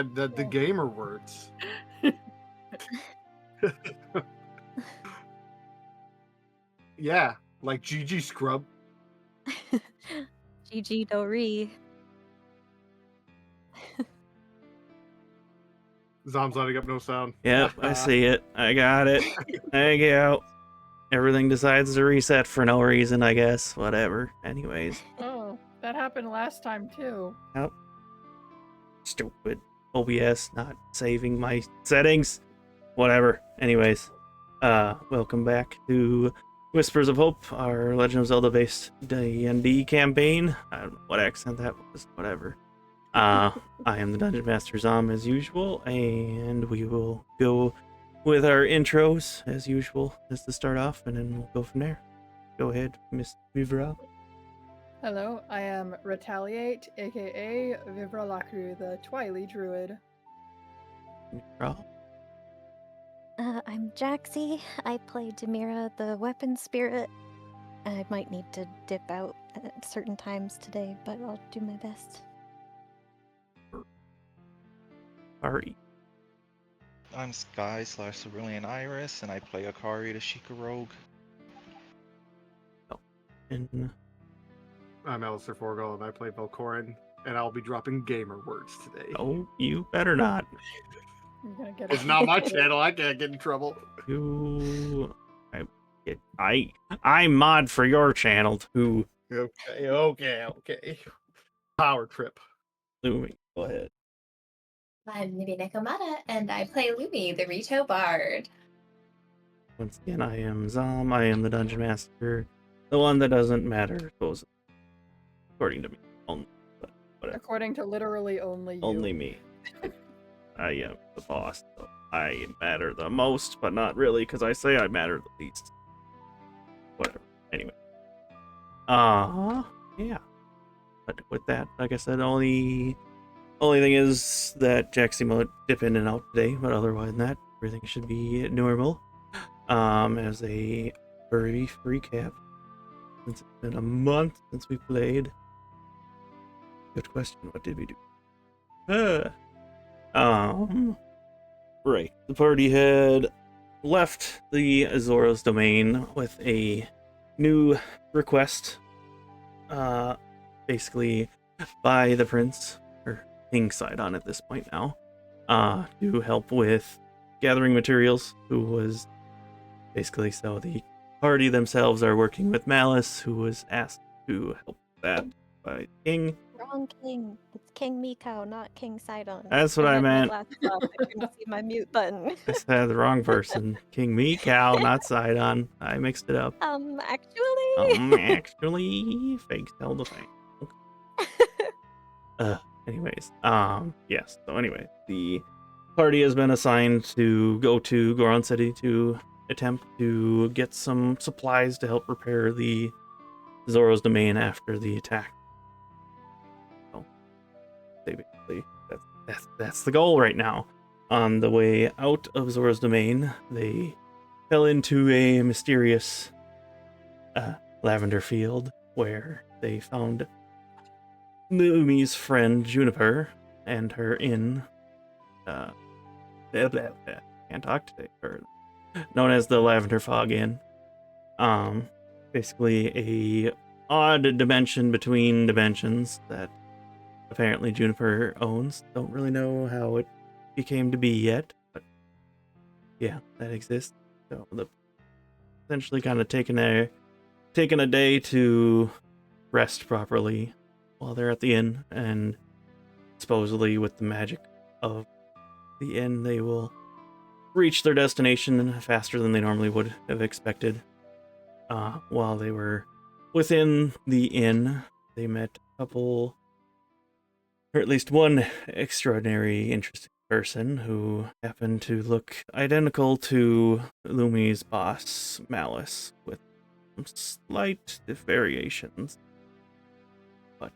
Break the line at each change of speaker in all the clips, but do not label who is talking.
the gamer words. Yeah, like GG Scrub.
GG Dori.
Zom's letting up no sound.
Yep, I see it. I got it. There you go. Everything decides to reset for no reason, I guess. Whatever. Anyways.
Oh, that happened last time too.
Yep. Stupid OBS not saving my settings. Whatever. Anyways. Welcome back to Whispers of Hope, our Legend of Zelda based D&D campaign. I don't know what accent that was. Whatever. I am the Dungeon Master Zom as usual, and we will go with our intros as usual as to start off, and then we'll go from there. Go ahead, Miss Vivra.
Hello, I am Rhettaliate, aka Vivra the Twili druid.
I'm Jaxi. I play Demira, the weapon spirit. I might need to dip out at certain times today, but I'll do my best.
Ari.
I'm Sky/CeruleanxIris, and I play Akari, the Shiekah rogue.
And
I'm AlistairForgall, and I play Velkorin, and I'll be dropping gamer words today.
oh, you better not.
You're gonna get
It's not my channel. I can't get in trouble.
I mod for your channel too.
Okay. Power trip.
Lumi, go ahead.
I'm NibiNekomata, and I play Lumi, the Rito bard.
Once again, I am Zom. I am the Dungeon Master. The one that doesn't matter, supposedly. According to me. Only, but whatever.
According to literally only you.
Only me. I am the boss, so I matter the most, but not really, because I say I matter the least. Whatever. Anyway. Yeah. But with that, like I said, only thing is that Jaxi might dip in and out today, but otherwise than that, everything should be normal. As a brief recap, since it's been a month since we played. Good question. What did we do? Right. The party had left the Azora's domain with a new request, basically by the prince, or king side on at this point now, to help with gathering materials, who was basically, so the party themselves are working with Malice, who was asked to help with that by the king.
Wrong king. It's King Mikau, not King Sidon.
That's what I meant.
I couldn't see my mute button.
I said the wrong person. King Mikau, not Sidon. I mixed it up.
Actually.
Fake Zelda thing. Anyways, yes. So anyway, the party has been assigned to go to Goron City to attempt to get some supplies to help repair the Zoro's domain after the attack. So, basically, that's the goal right now. On the way out of Zoro's domain, they fell into a mysterious lavender field where they found Lumi's friend Juniper and her inn. Can't talk today. Known as the Lavender Fog Inn. Basically a odd dimension between dimensions that apparently Juniper owns. Don't really know how it became to be yet, but yeah, that exists. So the essentially kind of taking a day to rest properly while they're at the inn, and supposedly with the magic of the inn they will reach their destination faster than they normally would have expected. While they were within the inn, they met a couple, or at least one extraordinary, interesting person who happened to look identical to Lumi's boss, Malice, with some slight variations. But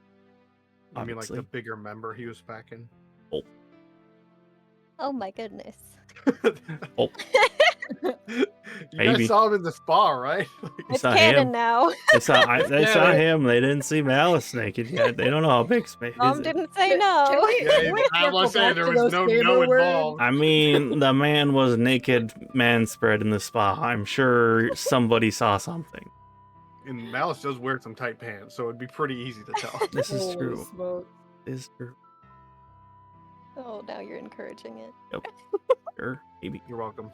I mean, like
obviously,
the bigger member he was packing.
Oh my goodness.
Oh.
You
Maybe.
guys saw him in the spa, right?
It's
saw
canon
him.
now.
They saw
Yeah.
him. They didn't see Malice naked yet. They don't know how big space
Mom
is.
didn't say
Can
no.
we-
Yeah,
can we
I
circle
was saying
back
there
to
was
those
no
gamer words?
involved.
I mean, the man was naked, man spread in the spa. I'm sure somebody saw something.
And Malice does wear some tight pants, so it'd be pretty easy to tell.
This is
Holy
true.
smokes.
This is true.
Oh, now you're encouraging it.
Sure, maybe.
You're welcome.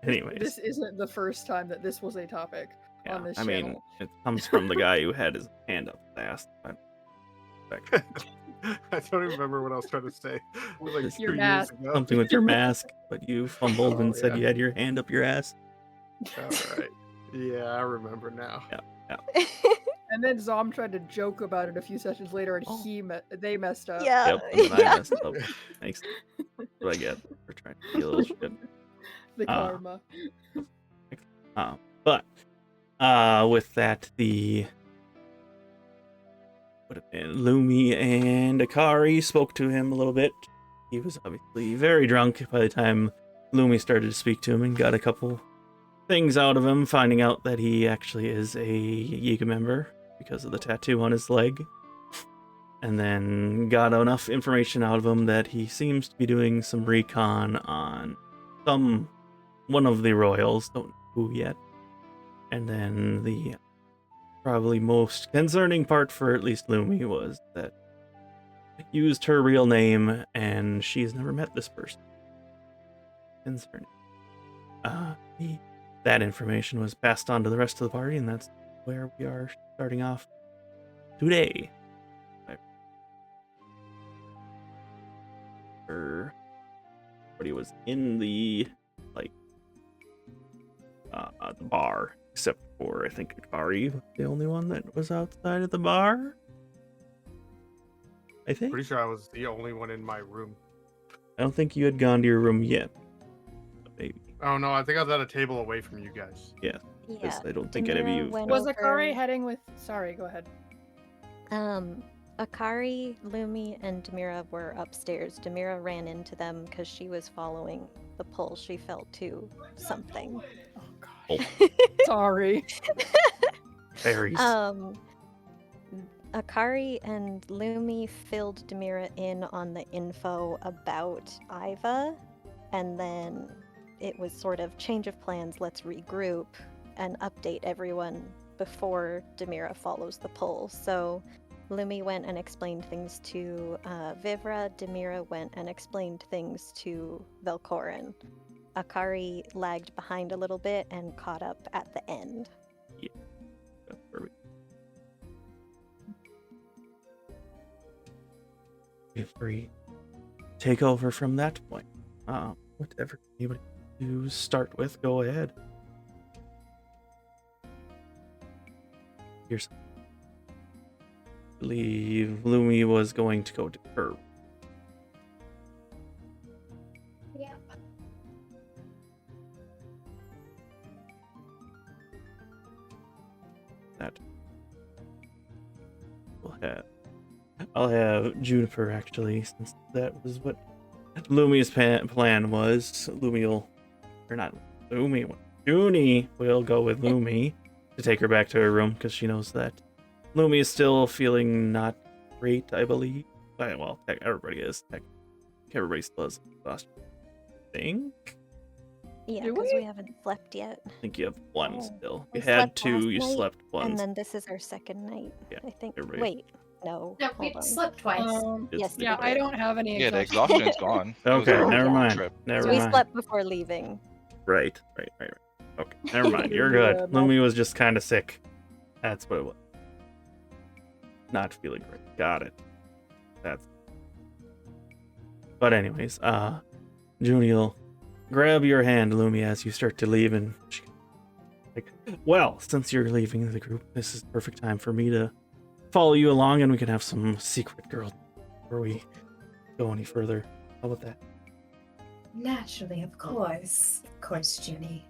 Anyways,
This isn't the first time that this was a topic
yeah,
on this
I
channel.
mean, it comes from the guy who had his hand up fast.
I don't even remember what I was trying to say. It was like
Your
3 years
mask.
ago.
Something with your mask, but you fumbled and
Oh,
said
yeah.
you had your hand up your ass.
All right. Yeah, I remember now.
And then Zom tried to joke about it a few sessions later, and
Oh.
they messed up.
Yeah.
Yep, and then I
yeah.
messed up. Thanks. That's what I get for trying to be a little shit.
The karma.
But with that, the would have been Lumi and Akari spoke to him a little bit. He was obviously very drunk by the time Lumi started to speak to him and got a couple things out of him, finding out that he actually is a Yiga member because of the tattoo on his leg. And then got enough information out of him that he seems to be doing some recon on one of the royals, don't know who yet. And then the probably most concerning part for at least Lumi was that used her real name and she's never met this person. Concerning. That information was passed on to the rest of the party, and that's where we are starting off today. Everybody was in the the bar, except for I think Akari was the only one that was outside of the bar. I think.
Pretty sure I was the only one in my room.
I don't think you had gone to your room yet. But maybe.
Oh no, I think I was at a table away from you guys.
Yeah.
I don't think any of
Demira
you.
went
Was
over-
Akari heading with... Sorry, go ahead.
Akari, Lumi, and Demira were upstairs. Demira ran into them because she was following the pull. She fell to something.
Oh, God.
Oh.
Sorry.
Fairies.
Akari and Lumi filled Demira in on the info about Iva, and then it was sort of change of plans, let's regroup and update everyone before Demira follows the pull. So Lumi went and explained things to Vivra, Demira went and explained things to Velkorin. Akari lagged behind a little bit and caught up at the end.
That's where we- Feel free to take over from that point. Whatever anybody to start with, go ahead. Here's. I believe Lumi was going to go to her.
Yeah.
That. I'll have Juniper actually, since that was what Lumi's plan was. Junie will go with Lumi to take her back to her room because she knows that Lumi is still feeling not great, I believe. Well, everybody is. Everybody still has exhaustion. I think.
Yeah,
Do
because
we?
we haven't slept yet.
I think you have one
Oh,
still.
we
You had
slept
two,
last
you
night,
slept once.
And then this is our second night,
Yeah,
I think.
everybody-
Wait, no.
No,
hold
we
on.
slept twice.
It's
yes,
the
Yeah,
good
I
one.
don't have any
Yeah, the
exhaustion.
exhaustion's gone. It was
Okay,
a road
never mind.
trip.
Never
We
mind.
slept before leaving.
Right. Okay, never mind. You're good.
Yeah,
Lumi was just kind of sick. That's what it was. Not feeling great. Got it. That's. But anyways, Junie will grab your hand, Lumi, as you start to leave, and she, like, well, since you're leaving the group, this is the perfect time for me to follow you along, and we can have some secret girl before we go any further. How about that?
Naturally, of course. Of course, Junie.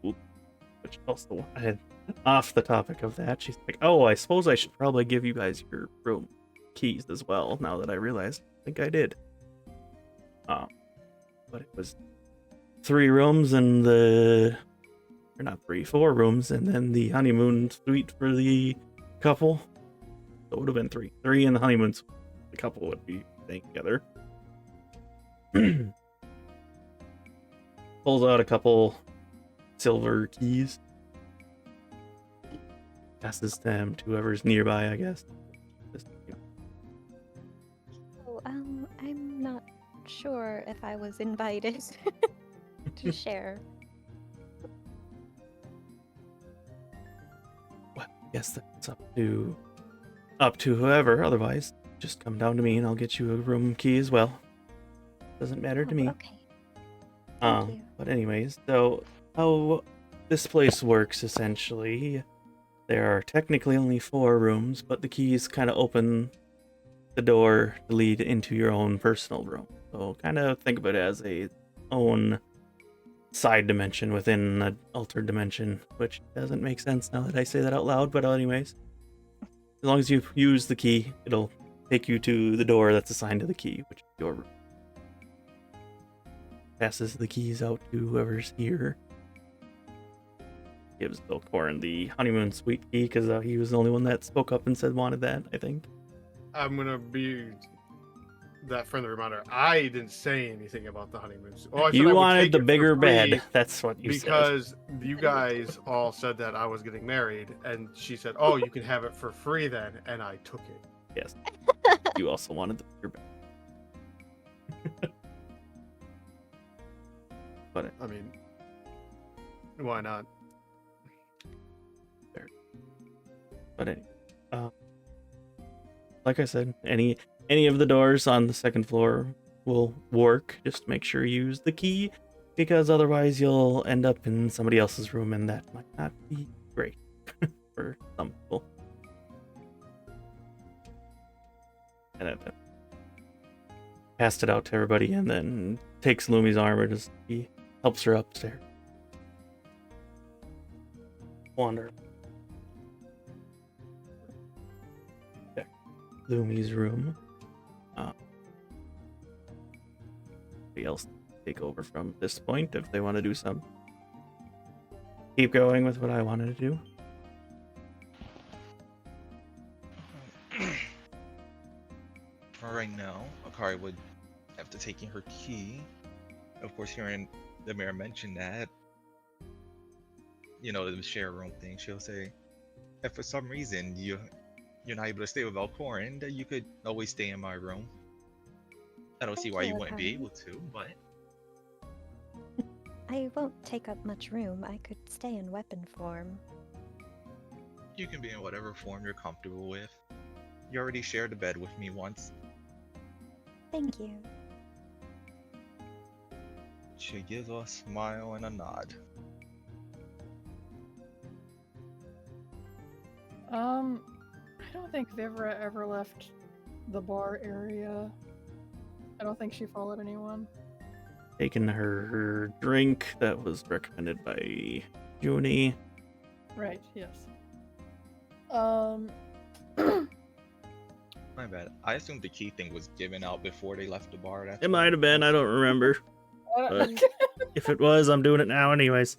Which also had off the topic of that, she's like, oh, I suppose I should probably give you guys your room keys as well, now that I realized. I think I did. But it was 3 rooms and the, or not 3, 4 rooms, and then the honeymoon suite for the couple. So it would have been 3. 3 in the honeymoon suite. The couple would be staying together. Pulls out a couple silver keys. Passes them to whoever's nearby, I guess. Just, you know.
Oh, I'm not sure if I was invited to share.
Well, I guess that's up to whoever. Otherwise, just come down to me and I'll get you a room key as well. Doesn't matter to
Oh,
me.
okay. Thank you.
But anyways, so how this place works essentially, there are technically only 4 rooms, but the keys kind of open the door to lead into your own personal room. So kind of think of it as a own side dimension within an altered dimension, which doesn't make sense now that I say that out loud, but anyways. As long as you use the key, it'll take you to the door that's assigned to the key, which is your room. Passes the keys out to whoever's here. Gives Velkorin the honeymoon suite key because he was the only one that spoke up and said wanted that, I think.
I'm gonna be that friendly reminder. I didn't say anything about the honeymoon. Oh, I said I
You
would
wanted
take
the
it for
bigger
free
bed. That's what you said.
because you guys all said that I was getting married, and she said, "Oh, you can have it for free then," and I took it.
Yes. You also wanted the bigger bed. But
I mean, why not?
But anyway, like I said, any of the doors on the second floor will work. Just make sure you use the key, because otherwise you'll end up in somebody else's room, and that might not be great for some people. And I passed it out to everybody, and then takes Lumi's armor. He helps her upstairs. Wander. Lumi's room. Somebody else take over from this point if they want to do some. Keep going with what I wanted to do.
For right now, Akari would, after taking her key, of course, hearing Demira mention that, the share room thing, she'll say, if for some reason you're not able to stay with Velkorin, then you could always stay in my room. I don't see
Thank
why you
you,
wouldn't be
Akari.
able to, but
I won't take up much room. I could stay in weapon form.
you can be in whatever form you're comfortable with. You already shared the bed with me once.
Thank you.
She gives a smile and a nod.
I don't think Vivra ever left the bar area. I don't think she followed anyone.
Taking her drink that was recommended by Junie.
Right, yes.
My bad. I assumed the key thing was given out before they left the bar. That's
It
why.
might have been, I don't remember. But if it was, I'm doing it now anyways.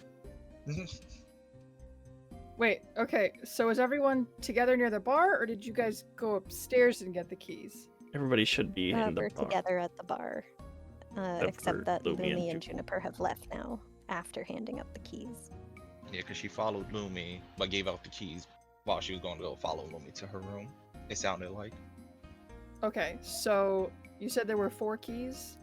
Wait, okay, so is everyone together near the bar, or did you guys go upstairs and get the keys?
Everybody should be in the
We're
bar.
together at the bar.
for
Except that
Lumi and
Lumi and
Juniper.
Juniper have left now after handing up the keys.
Yeah, because she followed Lumi, but gave out the keys while she was going to go follow Lumi to her room. It sounded like.
Okay, so you said there were 4 keys?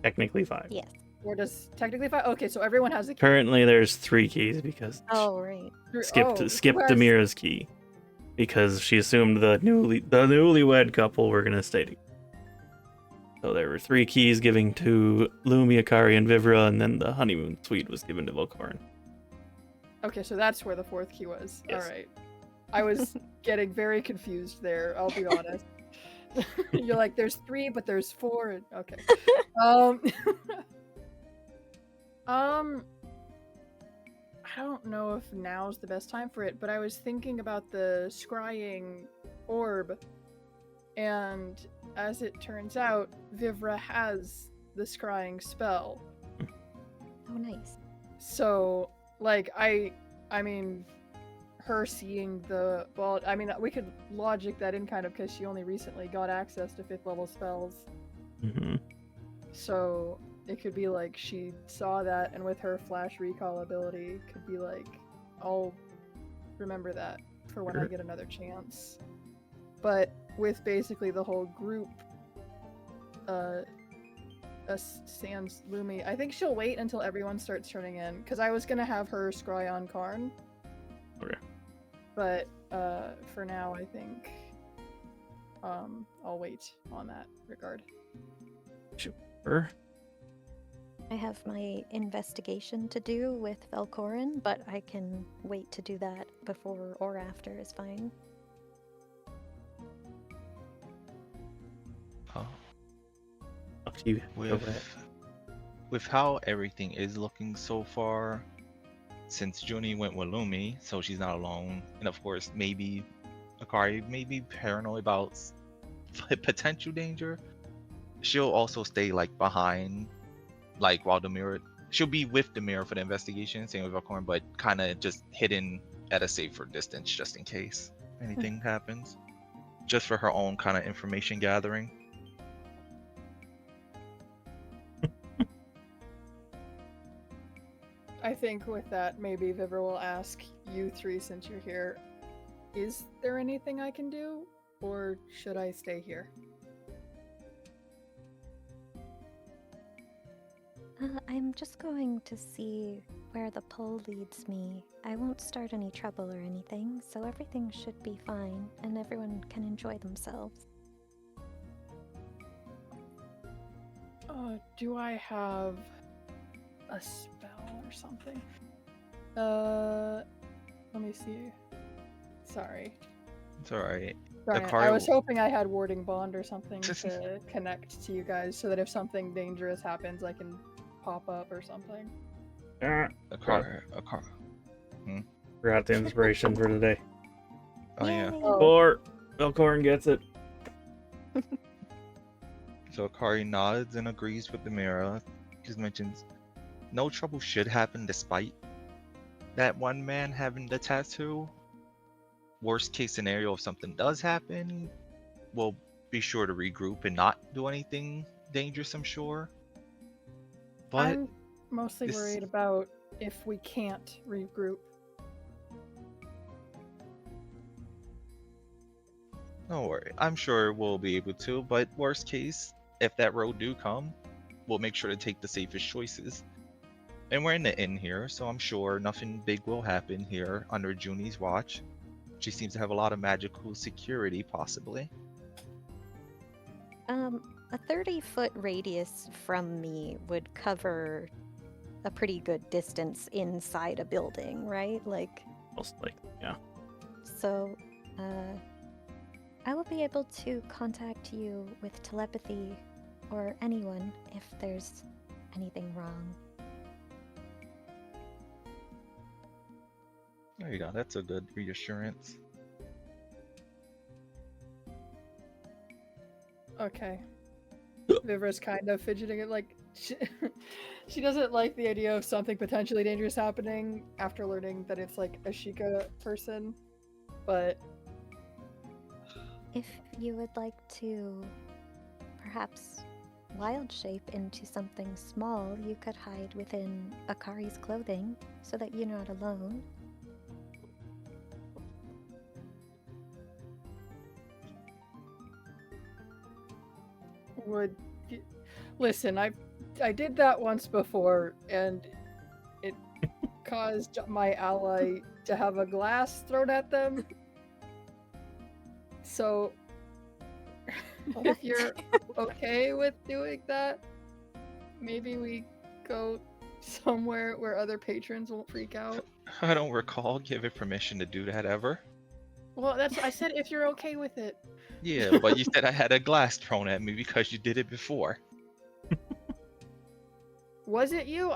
Technically 5.
Yes.
Or does technically 5? Okay, so everyone has a key.
Currently there's 3 keys because
Oh, right.
skipped
who has-
Demira's key because she assumed the newlywed couple were gonna stay together. So there were 3 keys given to Lumi, Akari, and Vivra, and then the honeymoon suite was given to Velkorin.
Okay, so that's where the 4th key was.
Yes.
Alright. I was getting very confused there, I'll be honest. You're like, there's 3, but there's 4. Okay. I don't know if now's the best time for it, but I was thinking about the scrying orb, and as it turns out, Vivra has the scrying spell.
Oh, nice.
So, like, I mean, her seeing the, well, I mean, we could logic that in kind of because she only recently got access to 5th level spells.
Mm-hmm.
So it could be like she saw that, and with her flash recall ability, could be like, I'll remember that for when I get another chance. But with basically the whole group, sans Lumi, I think she'll wait until everyone starts turning in, because I was gonna have her scry on Karn.
Okay.
But for now, I think I'll wait on that regard.
Sure.
I have my investigation to do with Velkorin, but I can wait to do that before or after is fine.
Up to you. Go for it.
With how everything is looking so far, since Junie went with Lumi, so she's not alone, and of course maybe Akari may be paranoid about potential danger, she'll also stay like behind, like while Demira, she'll be with Demira for the investigation, same with Velkorin, but kind of just hidden at a safer distance just in case anything happens, just for her own kind of information gathering.
I think with that, maybe Vivra will ask you three, since you're here, is there anything I can do, or should I stay here?
I'm just going to see where the pull leads me. I won't start any trouble or anything, so everything should be fine, and everyone can enjoy themselves.
Do I have a spell or something? Let me see. Sorry.
It's alright.
Sorry,
Akari
I was hoping I had warding bond or something to connect to you guys, so that if something dangerous happens, I can pop up or something.
Akari.
Forgot the inspiration for today.
Oh yeah.
Yay!
Or Velkorin gets it.
So Akari nods and agrees with Demira. Just mentions no trouble should happen despite that one man having the tattoo. Worst case scenario, if something does happen, we'll be sure to regroup and not do anything dangerous, I'm sure. But
I'm mostly worried about if we can't regroup.
don't worry, I'm sure we'll be able to, but worst case, if that road do come, we'll make sure to take the safest choices. And we're in the inn here, so I'm sure nothing big will happen here under Junie's watch. She seems to have a lot of magical security, possibly.
A 30-foot radius from me would cover a pretty good distance inside a building, right? Like,
Most likely, yeah.
so, I will be able to contact you with telepathy or anyone if there's anything wrong.
There you go, that's a good reassurance.
Okay. Vivra's kind of fidgeting it, like, she doesn't like the idea of something potentially dangerous happening after learning that it's like a Shiekah person, but
If you would like to perhaps wild shape into something small, you could hide within Akari's clothing so that you're not alone.
would listen, I did that once before, and it caused my ally to have a glass thrown at them. So if you're okay with doing that, maybe we go somewhere where other patrons won't freak out.
I don't recall giving permission to do that ever.
Well, that's I said if you're okay with it.
Yeah, but you said I had a glass thrown at me because you did it before.
Was it you?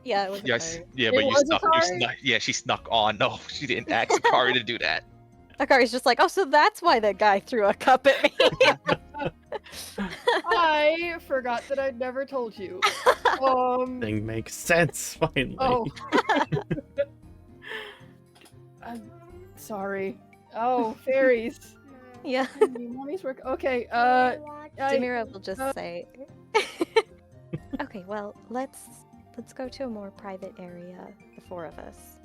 Yeah, it was
Yes,
Akari.
yeah,
It
but
was
you
Akari?
snuck. Yeah, she snuck on. No, she didn't ask Akari to do that.
Akari's just like, oh, so that's why that guy threw a cup at me.
I forgot that I'd never told you.
Thing makes sense, finally.
Oh. I'm sorry. Oh, fairies.
Yeah.
Mommy's work. Okay,
Demira will just say. Okay, well, let's go to a more private area, the four of us.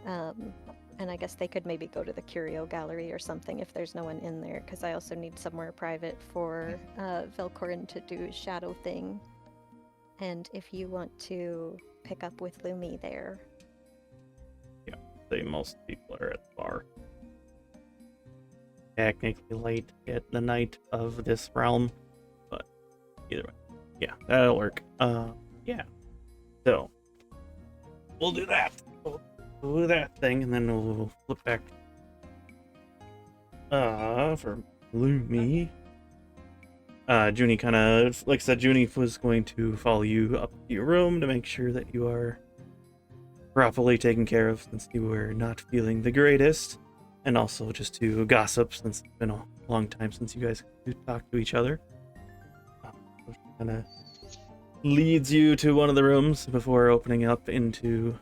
And I guess they could maybe go to the curio gallery or something if there's no one in there, because I also need somewhere private for Velkorin to do his shadow thing. And if you want to pick up with Lumi there.
Yeah, say most people are at the bar. Technically late at the night of this realm, but either way. Yeah, that'll work. Yeah. So, we'll do that. We'll do that thing, and then we'll flip back. For Lumi. Junie kind of, like I said, Junie was going to follow you up to your room to make sure that you are properly taken care of since you were not feeling the greatest. And also just to gossip since it's been a long time since you guys talked to each other. Kind of leads you to one of the rooms before opening up into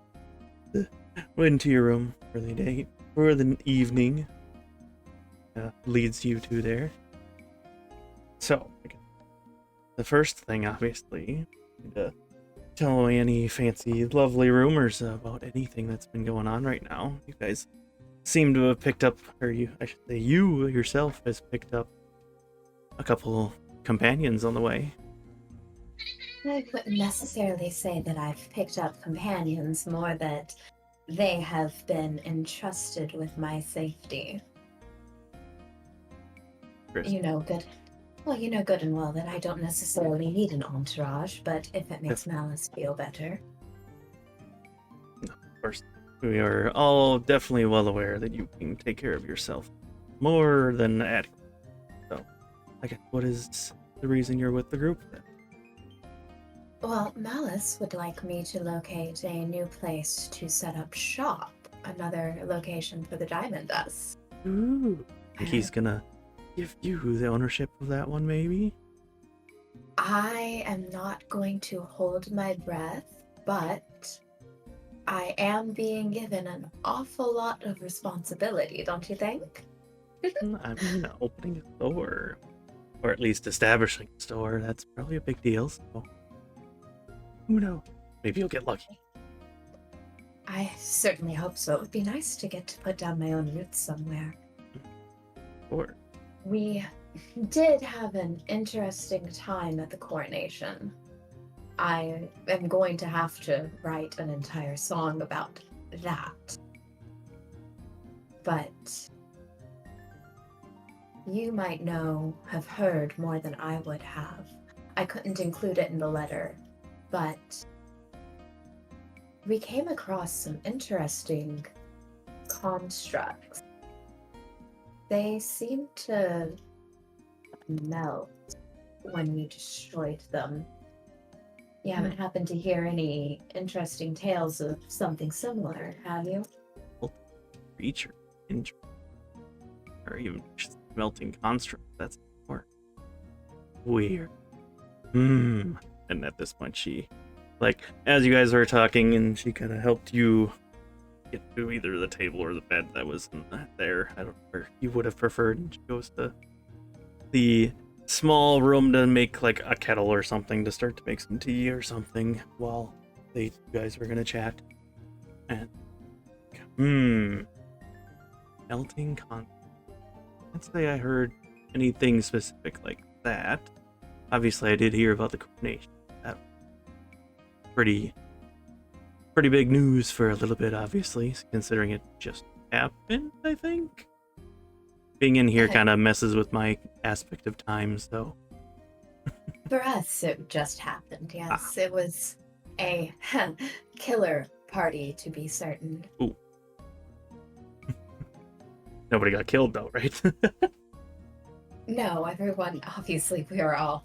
your room for the day, for the evening. Leads you to there. So, the first thing, obviously, tell me any fancy, lovely rumors about anything that's been going on right now. You guys seem to have picked up, or I should say you yourself has picked up a couple companions on the way.
I wouldn't necessarily say that I've picked up companions, more that they have been entrusted with my safety.
Chris.
You know good. Well, you know good and well that I don't necessarily need an entourage, but if it makes Malice feel better.
Of course, we are all definitely well aware that you can take care of yourself more than adequate. So, I guess, what is the reason you're with the group then?
Well, Malice would like me to locate a new place to set up shop, another location for the diamond dust.
Ooh. I think he's gonna give you the ownership of that one, maybe?
I am not going to hold my breath, but I am being given an awful lot of responsibility, don't you think?
I mean, opening a store, or at least establishing a store, that's probably a big deal, so who knows? Maybe you'll get lucky.
I certainly hope so. It would be nice to get to put down my own roots somewhere.
Or
We did have an interesting time at the coronation. I am going to have to write an entire song about that. But you might have heard more than I would have. I couldn't include it in the letter, but we came across some interesting constructs. They seemed to melt when we destroyed them. You haven't happened to hear any interesting tales of something similar, have you?
creature, or even just melting construct. That's more weird. And at this point, she, like, as you guys were talking, and she kind of helped you get to either the table or the bed that was in there. I don't know where you would have preferred. And she goes to the small room to make like a kettle or something to start to make some tea or something while you guys were gonna chat. And melting construct. I can't say I heard anything specific like that. Obviously, I did hear about the coronation. That pretty big news for a little bit, obviously, considering it just happened, I think. Being in here kind of messes with my aspect of time, so.
For us, it just happened, yes. It was a killer party, to be certain.
Ooh. Nobody got killed, though, right?
No, everyone, obviously, we are all...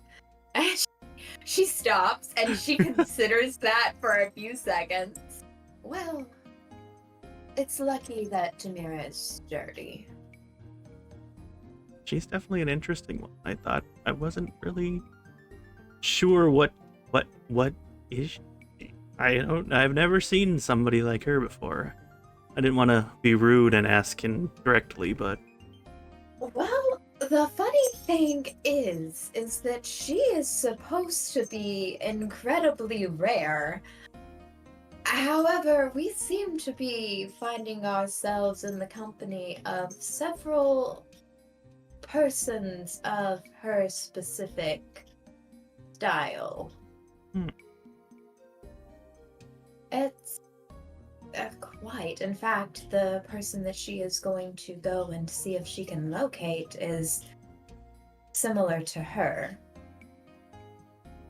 She stops, and she considers that for a few seconds. Well, it's lucky that Demira is sturdy.
she's definitely an interesting one. I thought I wasn't really sure what is she? I've never seen somebody like her before. I didn't want to be rude and ask indirectly, but
Well, the funny thing is that she is supposed to be incredibly rare. However, we seem to be finding ourselves in the company of several persons of her specific style.
Hmm.
It's quite. In fact, the person that she is going to go and see if she can locate is similar to her.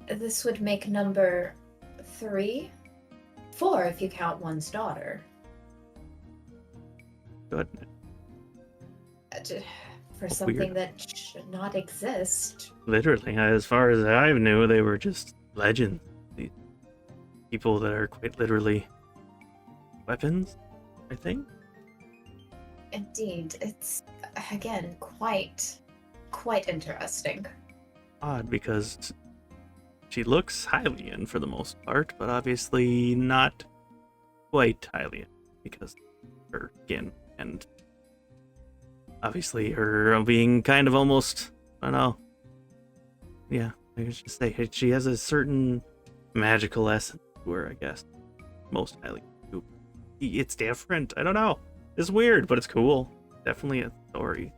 This would make number 3, 4 if you count one's daughter.
good.
For something that should not exist.
Literally, as far as I knew, they were just legends. These people that are quite literally weapons, I think.
Indeed, it's again quite interesting.
Odd because she looks Hylian for the most part, but obviously not quite Hylian because of her skin and obviously her being kind of almost, I don't know. Yeah, I should say she has a certain magical essence to her, I guess. Most Hylian do. It's different. I don't know. It's weird, but it's cool. Definitely a story.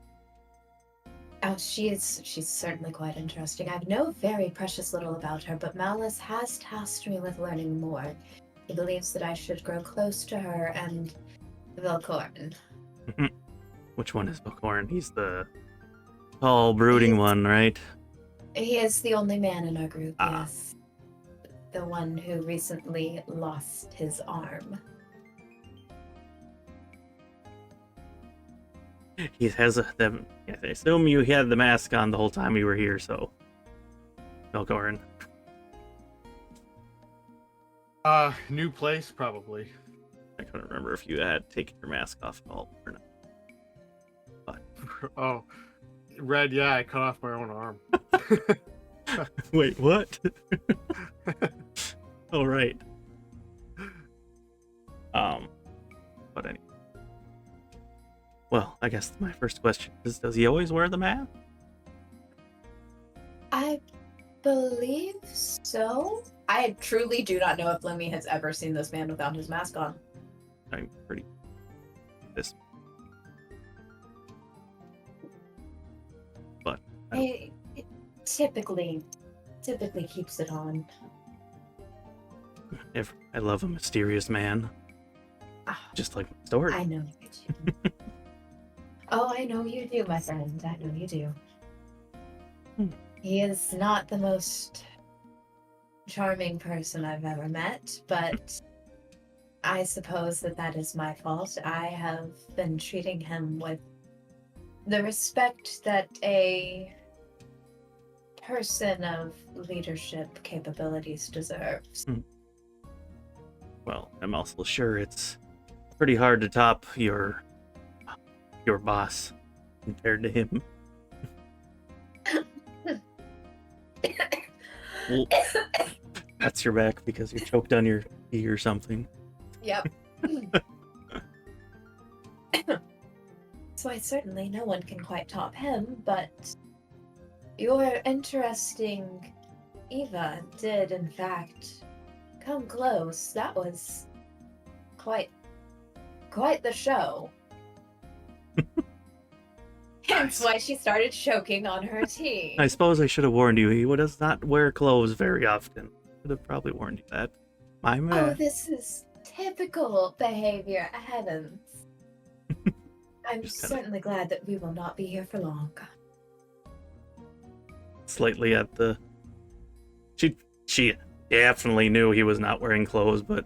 Oh, she's certainly quite interesting. I know very precious little about her, but Malice has tasked me with learning more. He believes that I should grow close to her and Velkorin.
Which one is Velkorin? He's the tall, brooding one, right?
He is the only man in our group,
Ah.
yes. The one who recently lost his arm.
He has them. Yeah, I assume you had the mask on the whole time you were here, so Velkorin.
New place probably.
I couldn't remember if you had taken your mask off at all or not.
Oh, Red. Yeah, I cut off my own arm.
Wait, what? Oh, right. But anyway. Well, I guess my first question is, does he always wear the mask?
I believe so. I truly do not know if Lumi has ever seen this man without his mask on.
I'm pretty... This... But...
It typically keeps it on.
I love a mysterious man.
Ah,
Just like my story.
I know you do. Oh, I know you do, my friend. I know you do. He is not the most charming person I've ever met, but I suppose that is my fault. I have been treating him with the respect that a person of leadership capabilities deserves.
Well, I'm also sure it's pretty hard to top your boss compared to him. Well, that's your back because you choked on your tea or something.
Yep. So I certainly no one can quite top him, but your interesting Eva did in fact come close. That was quite the show. Hence why she started choking on her tea.
I suppose I should have warned you. He does not wear clothes very often. Should have probably warned you that. My
Oh,
man.
this is typical behavior, heavens. I'm
Just kinda-
certainly glad that we will not be here for long.
Slightly at the... She definitely knew he was not wearing clothes, but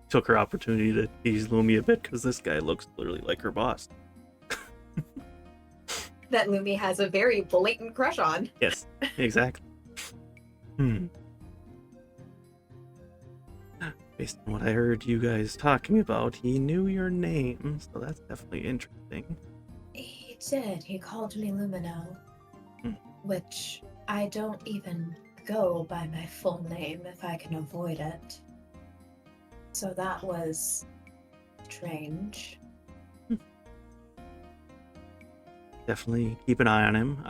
took her opportunity to tease Lumi a bit because this guy looks literally like her boss.
That Lumi has a very blatant crush on.
Yes, exactly. Based on what I heard you guys talking about, he knew your name, so that's definitely interesting.
He did. He called me Lumino. which I don't even go by my full name if I can avoid it. So that was strange.
Definitely keep an eye on him.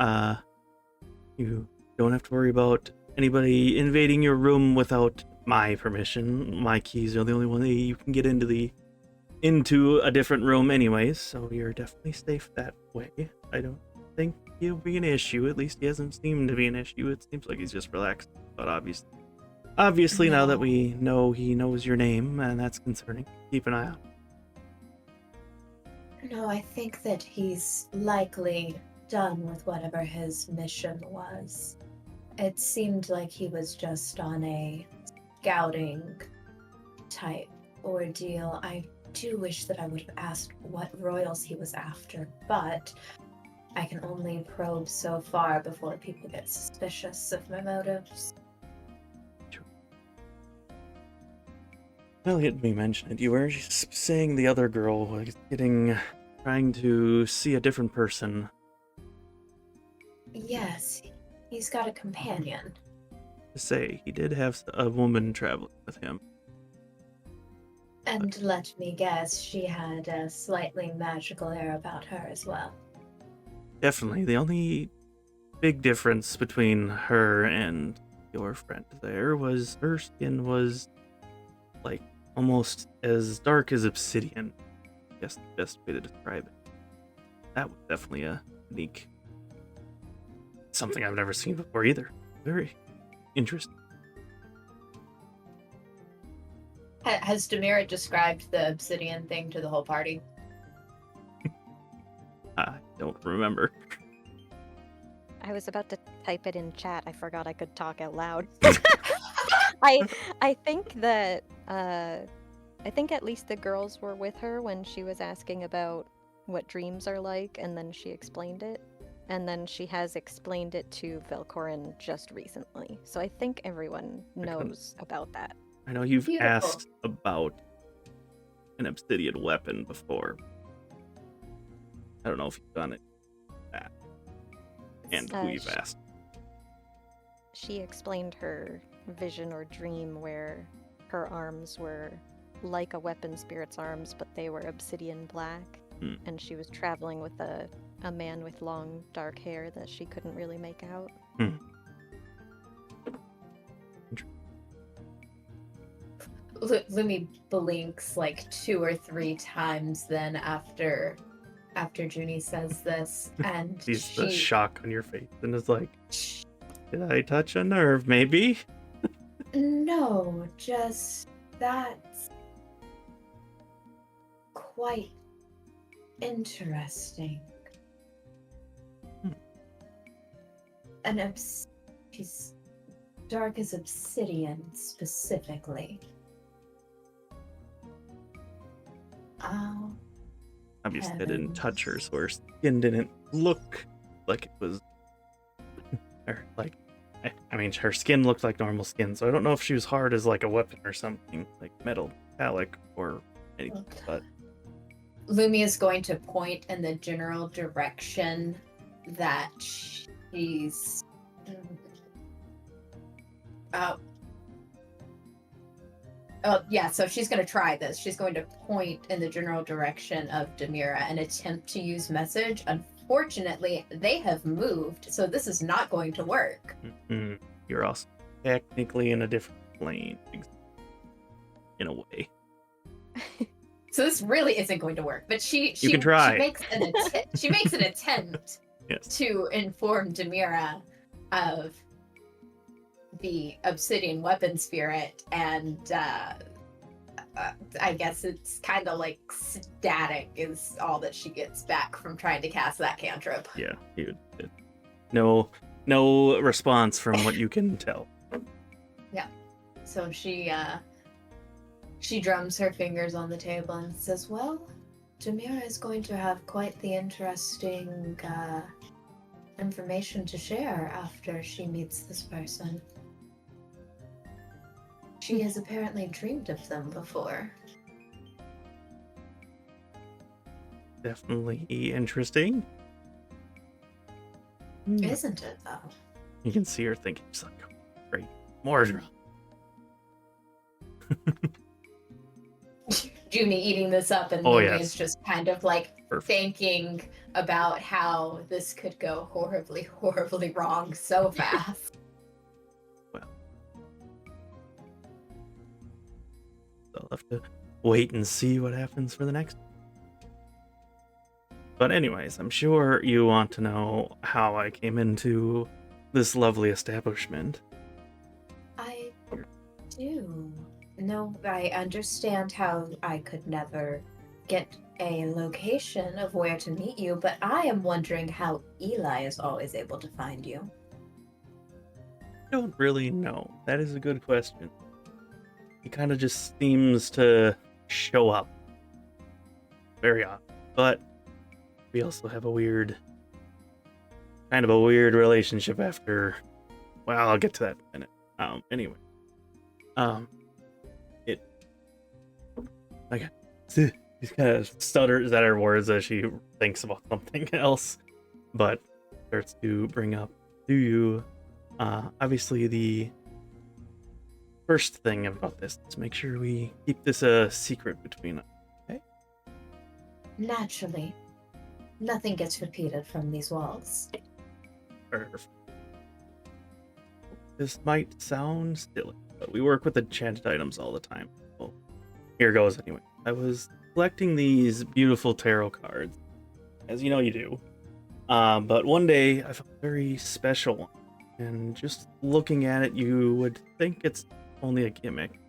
You don't have to worry about anybody invading your room without my permission. My keys are the only one that you can get into a different room anyways, so you're definitely safe that way. I don't think he'll be an issue. At least he hasn't seemed to be an issue. It seems like he's just relaxed. But obviously now that
No.
we know he knows your name, and that's concerning, keep an eye on.
No, I think that he's likely done with whatever his mission was. It seemed like he was just on a scouting type ordeal. I do wish that I would have asked what royals he was after, but I can only probe so far before people get suspicious of my motives.
Well, let me mention it. You were saying the other girl was trying to see a different person.
Yes, he's got a companion.
To say, he did have a woman traveling with him.
And let me guess, she had a slightly magical air about her as well.
Definitely. The only big difference between her and your friend there was her skin was like almost as dark as obsidian. I guess the best way to describe it. That was definitely a unique, something I've never seen before either. Very interesting.
Has Demira described the obsidian thing to the whole party?
I don't remember.
I was about to type it in chat. I forgot I could talk out loud. I think that I think at least the girls were with her when she was asking about what dreams are like, and then she explained it. And then she has explained it to Velkorin just recently. So I think everyone knows about that.
I know you've
Beautiful.
asked about an obsidian weapon before. I don't know if you've done it. That. And who you've asked.
She explained her vision or dream where her arms were like a weapon spirit's arms, but they were obsidian black. And she was traveling with a man with long dark hair that she couldn't really make out.
Lumi blinks like 2 or 3 times then after Junie says this, and
Sees the shock on your face and is like, did I touch a nerve, maybe?
No, just that's quite interesting. And she's dark as obsidian specifically. Oh.
Obviously, I didn't touch her, so her skin didn't look like it was. Or like, I mean, her skin looked like normal skin, so I don't know if she was hard as like a weapon or something, like metal, metallic, or anything. But
Lumi is going to point in the general direction that she's. Oh, yeah, so she's going to try this. She's going to point in the general direction of Demira and attempt to use message. Unfortunately, they have moved, so this is not going to work.
You're also technically in a different plane, in a way.
So this really isn't going to work, but she
can try.
She makes an attempt
Yes.
to inform Demira of the obsidian weapon spirit, and I guess it's kind of like static is all that she gets back from trying to cast that cantrip.
Yeah, no response from what you can tell.
Yeah. So she drums her fingers on the table and says, well, Demira is going to have quite the interesting information to share after she meets this person. She has apparently dreamed of them before.
Definitely interesting.
Isn't it, though?
You can see her thinking, she's like, oh, great, more drama.
Junie eating this up, and
Oh,
Lumi
yes.
is just kind of like
Perfect.
thinking about how this could go horribly, horribly wrong so fast.
So I'll have to wait and see what happens for the next. But anyways, I'm sure you want to know how I came into this lovely establishment.
I do. No, I understand how I could never get a location of where to meet you, but I am wondering how Eli is always able to find you.
I don't really know. That is a good question. He kind of just seems to show up very often. But we also have a kind of a weird relationship after. Well, I'll get to that in a minute. Anyway. He kind of stutters at her words as she thinks about something else, but starts to bring up, do you, obviously the first thing about this is make sure we keep this a secret between us, okay?
Naturally. Nothing gets repeated from these walls.
Perfect. This might sound silly, but we work with enchanted items all the time. Well, here goes anyway. I was collecting these beautiful tarot cards, as you know you do. But one day I found a very special one, and just looking at it, you would think it's only a gimmick.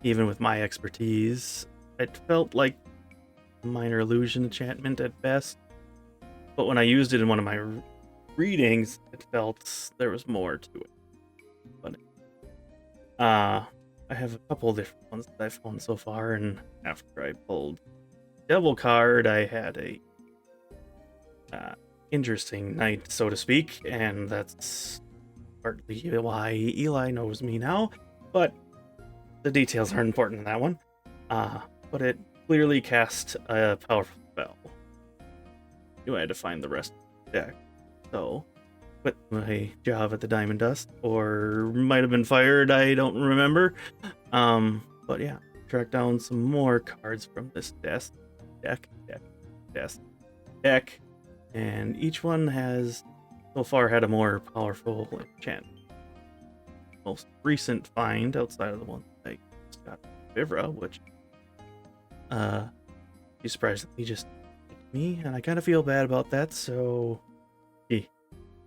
Even with my expertise, it felt like a minor illusion enchantment at best. But when I used it in one of my readings, it felt there was more to it. But I have a couple different ones that I've found so far, and after I pulled Devil card, I had a interesting night, so to speak, and that's partly why Eli knows me now, but the details aren't important in that one. But it clearly cast a powerful spell. Knew I had to find the rest of the deck, so quit my job at the Diamond Dust, or might have been fired, I don't remember. But yeah, track down some more cards from this deck, and each one has so far had a more powerful enchantment. Most recent find outside of the one that I just got Vivra, which she surprisingly just picked me, and I kind of feel bad about that, so he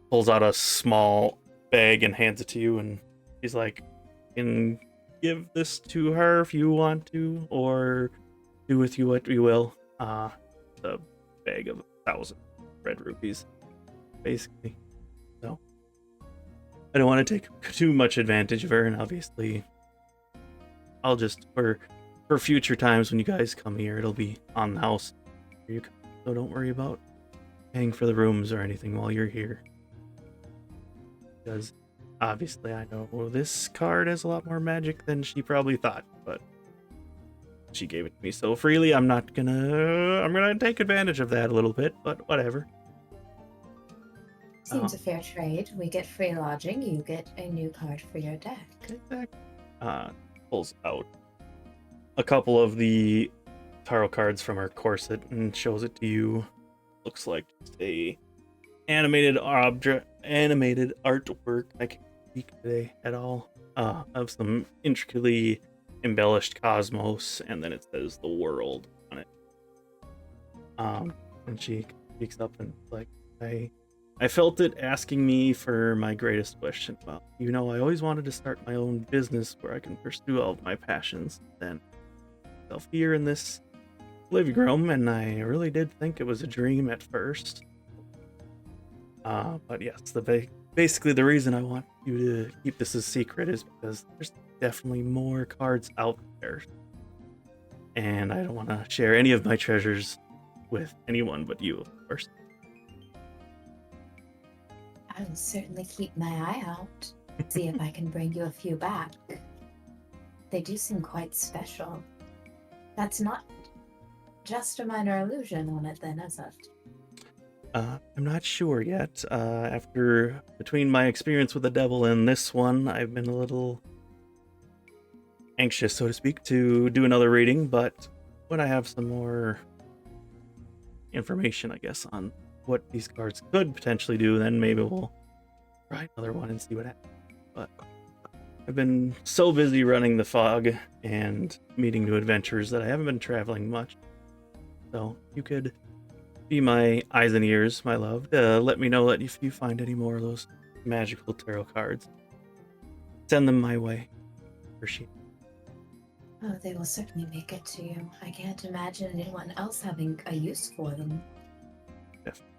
pulls out a small bag and hands it to you, and he's like, you can give this to her if you want to, or do with you what you will. The bag of 1,000 red rupees, basically. So I don't want to take too much advantage of her, and obviously I'll just, for future times when you guys come here, it'll be on the house where you come, so don't worry about paying for the rooms or anything while you're here. Because obviously I know this card has a lot more magic than she probably thought, but she gave it to me so freely, I'm gonna take advantage of that a little bit, but whatever.
Seems a fair trade. We get free lodging, you get a new card for your deck.
Exactly. Pulls out a couple of the tarot cards from her corset and shows it to you. Looks like just a animated artwork. I can't speak today at all. Of some intricately embellished cosmos, and then it says the world on it. And she speaks up and like, I felt it asking me for my greatest question. Well, you know, I always wanted to start my own business where I can pursue all of my passions. Then myself here in this living room, and I really did think it was a dream at first. But yes, basically the reason I want you to keep this a secret is because there's definitely more cards out there, and I don't want to share any of my treasures with anyone but you, of course.
I will certainly keep my eye out. See if I can bring you a few back. They do seem quite special. That's not just a minor illusion on it then, is it?
I'm not sure yet. Between my experience with the devil and this one, I've been a little anxious, so to speak, to do another reading, but when I have some more information, I guess, on what these cards could potentially do, then maybe we'll try another one and see what happens. But I've been so busy running the fog and meeting new adventurers that I haven't been traveling much. So you could be my eyes and ears, my love. Let me know that if you find any more of those magical tarot cards, send them my way. Appreciate it.
Oh, they will certainly make it to you. I can't imagine anyone else having a use for them.
Definitely.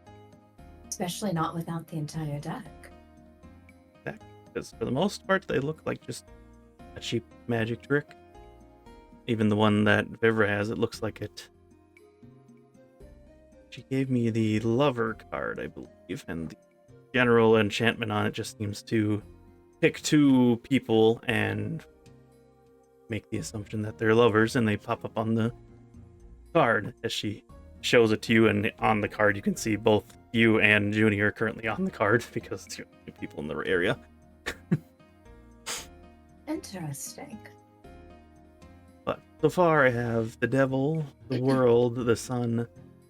Especially not without the entire deck.
Because for the most part, they look like just a cheap magic trick. Even the one that Vivra has, it looks like it. She gave me the lover card, I believe, and the general enchantment on it just seems to pick two people and make the assumption that they're lovers, and they pop up on the card as she shows it to you, and on the card you can see both you and Junie are currently on the card because it's the only people in the area.
Interesting.
But so far I have the devil, the world, the sun,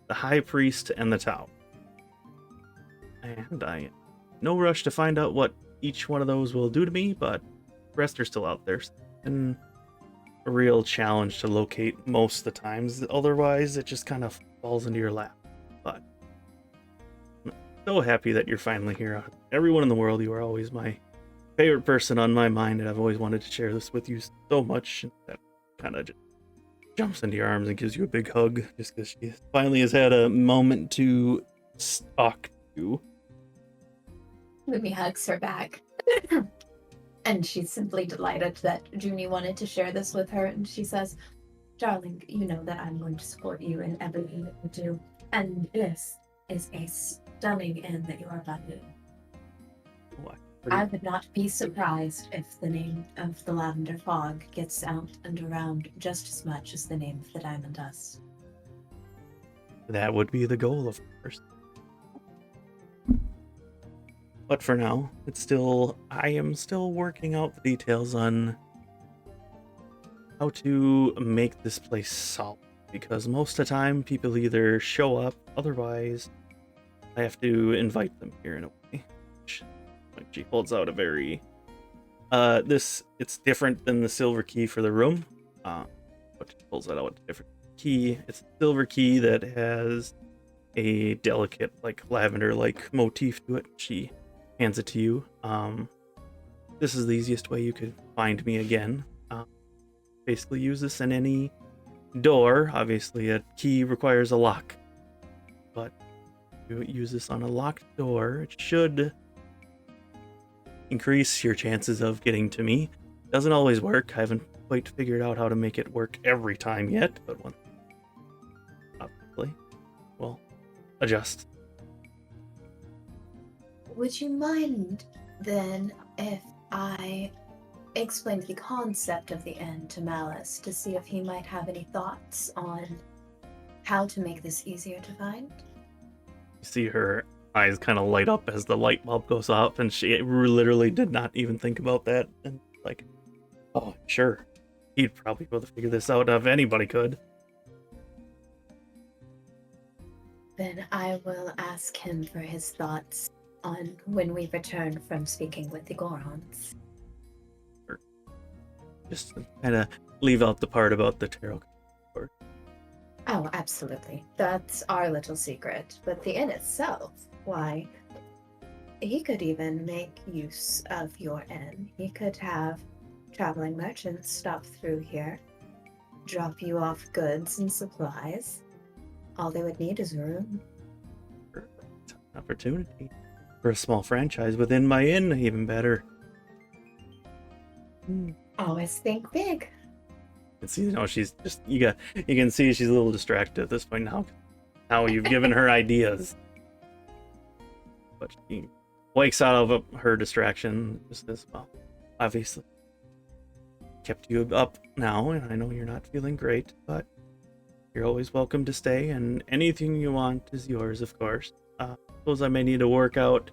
the high priest, and the tower. And I no rush to find out what each one of those will do to me, but the rest are still out there. And a real challenge to locate most of the times. Otherwise, it just kind of falls into your lap. But I'm so happy that you're finally here. Everyone in the world, you are always my favorite person on my mind, and I've always wanted to share this with you so much. That kind of just jumps into your arms and gives you a big hug, just because she finally has had a moment to talk to you.
Lumi hugs her back. And she's simply delighted that Junie wanted to share this with her, and she says, "Darling, you know that I'm going to support you in everything that you do, and this is a stunning inn that you are about to do. I would not be surprised if the name of the Lavender Fog gets out and around just as much as the name of the Diamond Dust."
That would be the goal, of course. But for now, I am still working out the details on how to make this place solid. Because most of the time, people either show up, otherwise, I have to invite them here in a way. She holds out a very it's different than the silver key for the room, but she pulls that out a different key. It's a silver key that has a delicate, like lavender like motif to it. She hands it to you. This is the easiest way you could find me again. Basically use this in any door. Obviously a key requires a lock, but you use this on a locked door, it should increase your chances of getting to me. Doesn't always work. I haven't quite figured out how to make it work every time yet, but one obviously we'll adjust.
Would you mind then if I explained the concept of the inn to Malice to see if he might have any thoughts on how to make this easier to find?
You see her eyes kind of light up as the light bulb goes off, and she literally did not even think about that. And like, oh, sure. He'd probably be able to figure this out if anybody could.
Then I will ask him for his thoughts on when we return from speaking with the Gorons.
Just kind of leave out the part about the tarot card.
Oh, absolutely. That's our little secret. But the inn itself, why, he could even make use of your inn. He could have traveling merchants stop through here, drop you off goods and supplies. All they would need is a room.
Perfect opportunity for a small franchise within my inn, even better.
Always think big.
And see, she's just you can see she's a little distracted at this point now. Now you've given her ideas, but she wakes out of her distraction just as well. Obviously, kept you up now, and I know you're not feeling great, but you're always welcome to stay, and anything you want is yours, of course. Suppose I may need to work out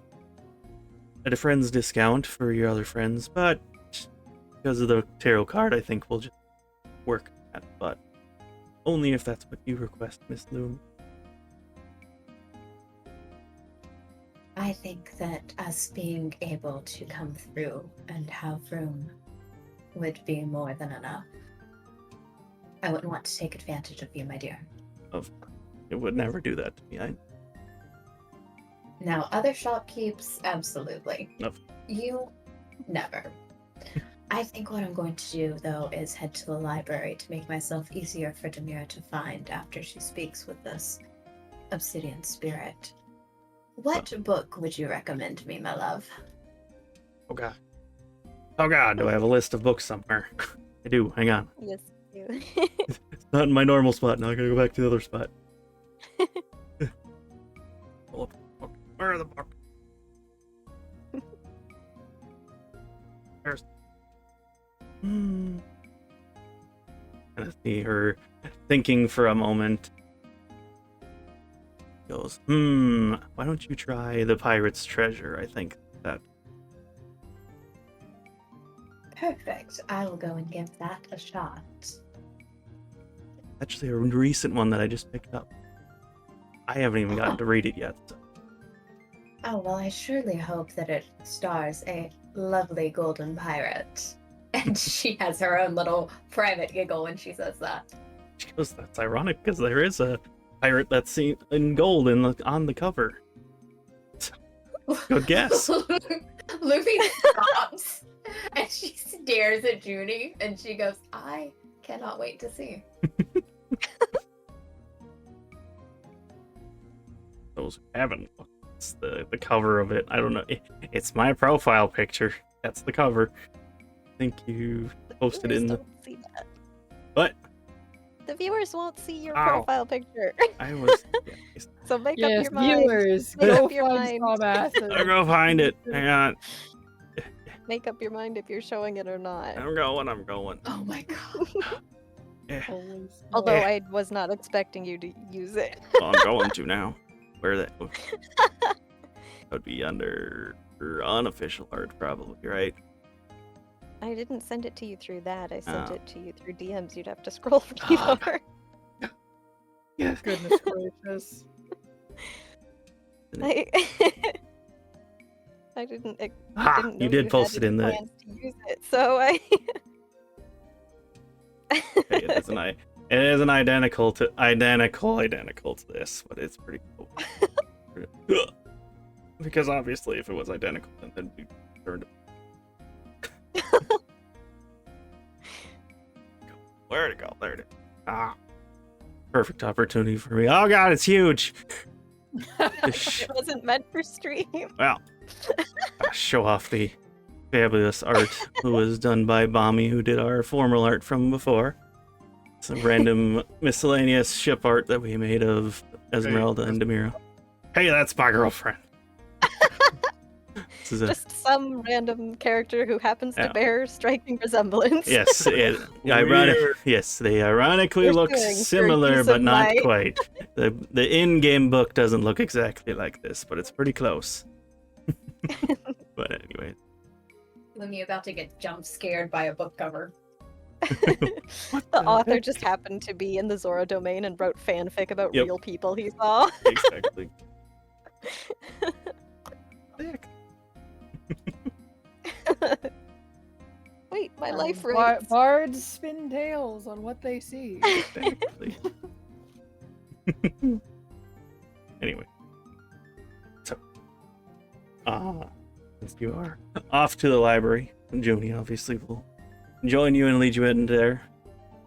at a friend's discount for your other friends, but because of the tarot card, I think we'll just work at it, but only if that's what you request, Miss Loom.
I think that us being able to come through and have room would be more than enough. I wouldn't want to take advantage of you, my dear.
It would never do that to me.
Now, other shopkeeps, absolutely.
No.
You, never. I think what I'm going to do, though, is head to the library to make myself easier for Demira to find after she speaks with this obsidian spirit. What book would you recommend me, my love?
Oh god. Oh god, do I have a list of books somewhere? I do, hang on.
Yes, you.
It's not in my normal spot, now I gotta go back to the other spot. Pull up the book. Where are the books? There's... And I see her thinking for a moment. Goes, why don't you try The Pirate's Treasure? I think that...
Perfect. I will go and give that a shot.
Actually, a recent one that I just picked up. I haven't even gotten to read it yet. So.
Oh, well, I surely hope that it stars a lovely golden pirate. And she has her own little private giggle when she says that.
She goes, that's ironic because there is a pirate that's seen in gold on the cover. Good guess.
Luffy stops and she stares at Junie and she goes, I cannot wait to see.
Those who haven't looked, it's the cover of it. I don't know. It's my profile picture. That's the cover. I think you posted
The
in
viewers
the...
don't see that.
What?
The viewers won't see your
Ow.
profile picture.
I was... Yeah,
So make up
Yes,
your mind.
viewers,
Make
go
up your
find
mind.
Sawmasses.
I'll go find it. Hang on.
Make up your mind if you're showing it or not.
I'm going.
Oh my god.
Yeah.
Holy
Although
Yeah.
I was not expecting you to use it.
Well, I'm going to now. Where that would be under unofficial art, probably, right?
I didn't send it to you through that. I sent
Oh.
it to you through DMs. You'd have to scroll pretty
Oh,
far.
Yeah.
Goodness gracious.
I I didn't. I
Ah,
didn't know
you did post
had
it in
any
the.
plans to use it, so I.
It isn't identical to this, but it's pretty cool. Because obviously, if it was identical, then we turned. Where'd it go? There it is. Ah, perfect opportunity for me. Oh god, it's huge.
It wasn't meant for stream.
Well, show off the fabulous art who was done by Bommy, who did our formal art from before. Some random miscellaneous ship art that we made of Esmeralda and Demira. Hey, that's my girlfriend. This is
Just some random character who happens to
Yeah.
bear striking resemblance.
yes, they ironically
You're
look
doing for
similar,
use
but
of
not
my-
quite. The in-game book doesn't look exactly like this, but it's pretty close. But anyway.
Lumi about to get jump scared by a book cover.
What
The
the
author
heck?
just happened to be in the Zora domain and wrote fanfic about
Yep.
real people he saw.
Exactly. Heck.
Wait, my life
Bar-
rates.
Bards spin tales on what they see.
Exactly. Anyway. So, since you are off to the library, Junie obviously will join you and lead you in there.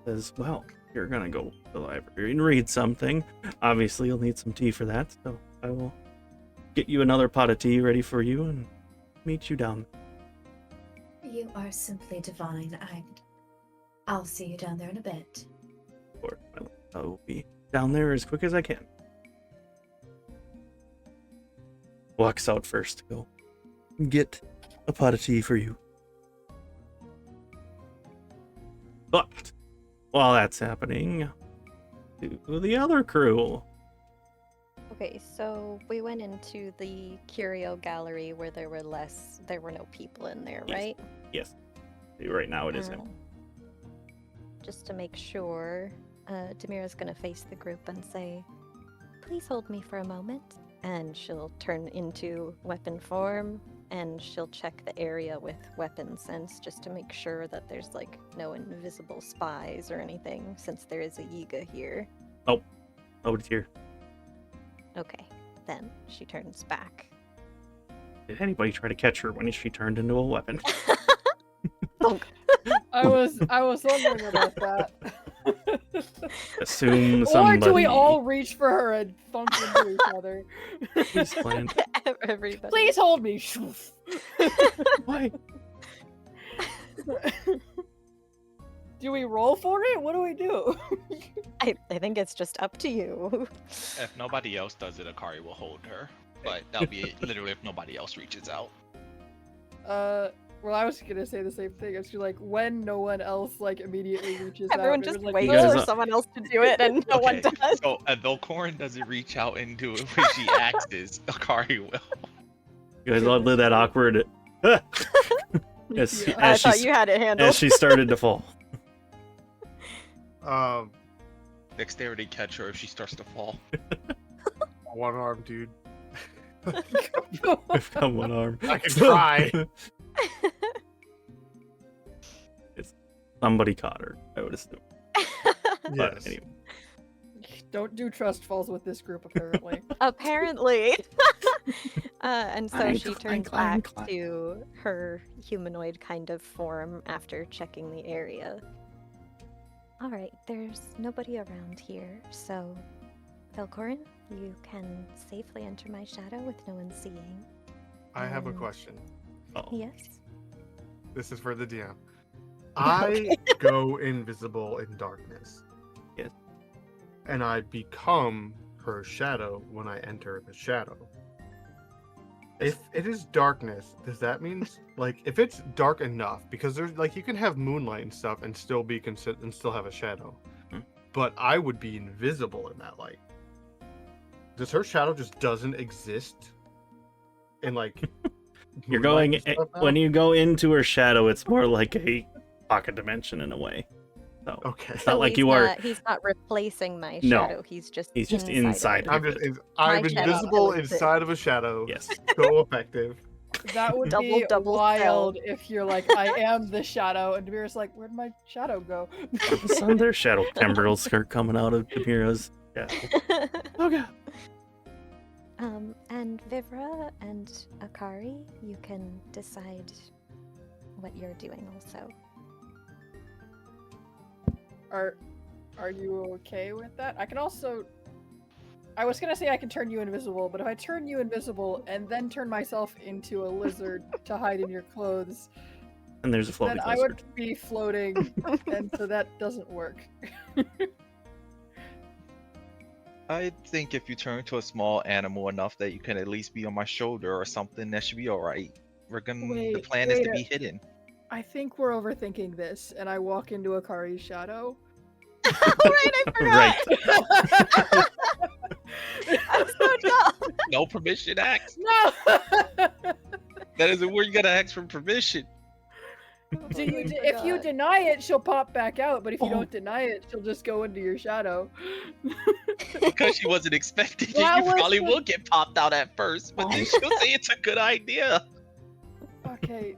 Says, well, you're gonna go to the library and read something. Obviously, you'll need some tea for that, so I will get you another pot of tea ready for you and meet you down.
You are simply divine. I'll see you down there in a bit.
Or I will be down there as quick as I can. Walks out first to go get a pot of tea for you. But while that's happening, to the other crew.
Okay, so we went into the curio gallery where there were no people in there,
Yes.
right?
Yes. Right now it isn't.
Just to make sure, Demira's gonna face the group and say, "Please hold me for a moment." And she'll turn into weapon form, and she'll check the area with weapon sense just to make sure that there's like no invisible spies or anything, since there is a Yiga here.
Nobody's here.
Okay, then she turns back.
Did anybody try to catch her when she turned into a weapon?
I was wondering about that.
Assume
Or
somebody.
do we all reach for her and thunk into each other?
Please, Glenn.
Everybody.
Please hold me.
Why?
Do we roll for it? What do we do?
I think it's just up to you.
If nobody else does it, Akari will hold her. But that'll be literally if nobody else reaches out.
Well, I was gonna say the same thing. It's like when no one else like immediately reaches
Everyone
out.
just
everyone's
waits
You guys
for
are-
someone else to do it, and no one does.
So Velkorin doesn't reach out and do it when she axes. Akari will.
You guys all did that awkward. as,
Yeah.
as,
I thought
she,
you had it handled.
as she started to fall.
Dexterity catch her if she starts to fall.
One arm, dude.
I've got one arm.
I can try.
Somebody caught her, I would assume. But
Yes.
anyway.
Don't do trust falls with this group, apparently.
Apparently. And so
Clang,
she
clang,
turns
clang,
back
clang.
to her humanoid kind of form after checking the area. Alright, there's nobody around here, so Velkorin, you can safely enter my shadow with no one seeing.
I have a question.
Oh.
Yes?
This is for the DM. I go invisible in darkness.
Yes.
And I become her shadow when I enter the shadow. If it is darkness, does that mean like if it's dark enough, because there's like you can have moonlight and stuff and still be and still have a shadow, but I would be invisible in that light. Does her shadow just doesn't exist? In like
You're
moonlight
going
and stuff now?
when you go into her shadow, it's more like a pocket dimension in a way. So
Okay.
it's not like
he's
you are.
He's not replacing my
No,
shadow. He's just
inside
of
I'm
it.
just I'm
My shadow
invisible
still exists.
inside of a shadow.
Yes.
So effective.
That would
Double
be
spell.
wild if you're like, I am the shadow, and Demira's like, where'd my shadow go?
All of a sudden, there's shadow tendrils start coming out of Demira's shadow. Oh god.
And Vivra and Akari, you can decide what you're doing also.
Are you okay with that? I can also. I was gonna say I can turn you invisible, but if I turn you invisible and then turn myself into a lizard to hide in your clothes,
And there's a
then
floating
I
lizard.
would be floating, and so that doesn't work.
I think if you turn to a small animal enough that you can at least be on my shoulder or something, that should be alright. The plan is to be hidden.
I think we're overthinking this, and I walk into Akari's shadow.
Oh, right, I forgot.
Right.
I'm so dumb.
No permission asked.
No!
That isn't where you gotta ask for permission.
If you deny it, she'll pop back out, but if you
Oh.
don't deny it, she'll just go into your shadow.
Because she wasn't expecting it,
That
you
was
probably
the-
will get popped out at first, but then she'll say it's a good idea.
Okay.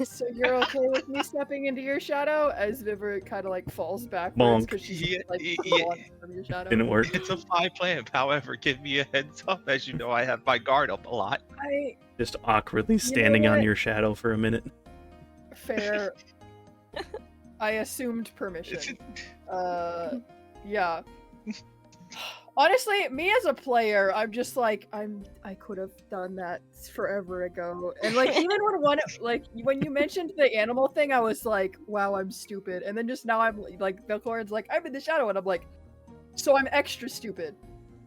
So you're okay with me stepping into your shadow as Vivra kind of like falls backwards
Bonk.
because she's
Yeah,
like
yeah.
gone from your shadow.
Didn't work.
It's a fine plan. However, give me a heads up. As you know, I have my guard up a lot.
Just awkwardly standing on
what?
your shadow for a minute.
Fair. I assumed permission. Yeah. Honestly, me as a player, I'm just like I could have done that forever ago. And like even when you mentioned the animal thing, I was like, wow, I'm stupid. And then just now I'm like Velkorin's like, I'm in the shadow, and I'm like, so I'm extra stupid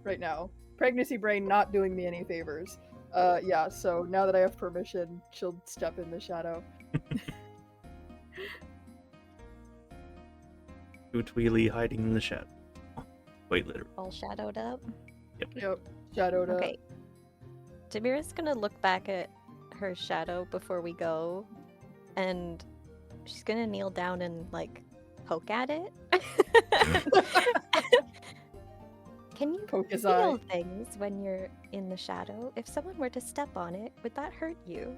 right now. Pregnancy brain not doing me any favors. Yeah, so now that I have permission, she'll step in the shadow.
Twili hiding in the shadow. Quite literally.
All shadowed up.
Yep. Shadowed up.
Okay. Demira's gonna look back at her shadow before we go, and she's gonna kneel down and like poke at it. Can you
Poke his
feel
eye.
things when you're in the shadow? If someone were to step on it, would that hurt you?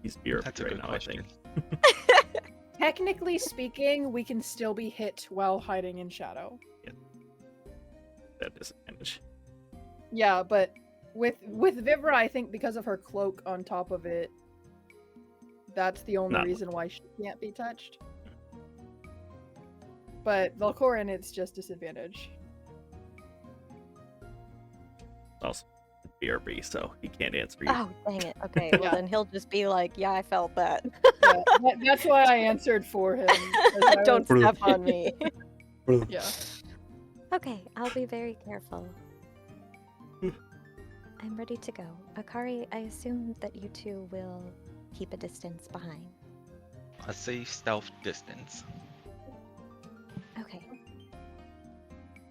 He's BRB
That's a
right
good
now,
question.
I think.
Technically speaking, we can still be hit while hiding in shadow.
That disadvantage.
Yeah, but with Vivra, I think because of her cloak on top of it, that's the only
Not
reason why she can't be touched. But Velkorin, it's just disadvantage.
Also, BRB, so he can't answer you.
Oh, dang it. Okay, well
Yeah.
then he'll just be like, yeah, I felt that.
Yeah, that's why I answered for him. 'cause I
Don't
was-
step on me.
Yeah.
Okay, I'll be very careful. I'm ready to go. Akari, I assume that you two will keep a distance behind.
A safe stealth distance.
Okay.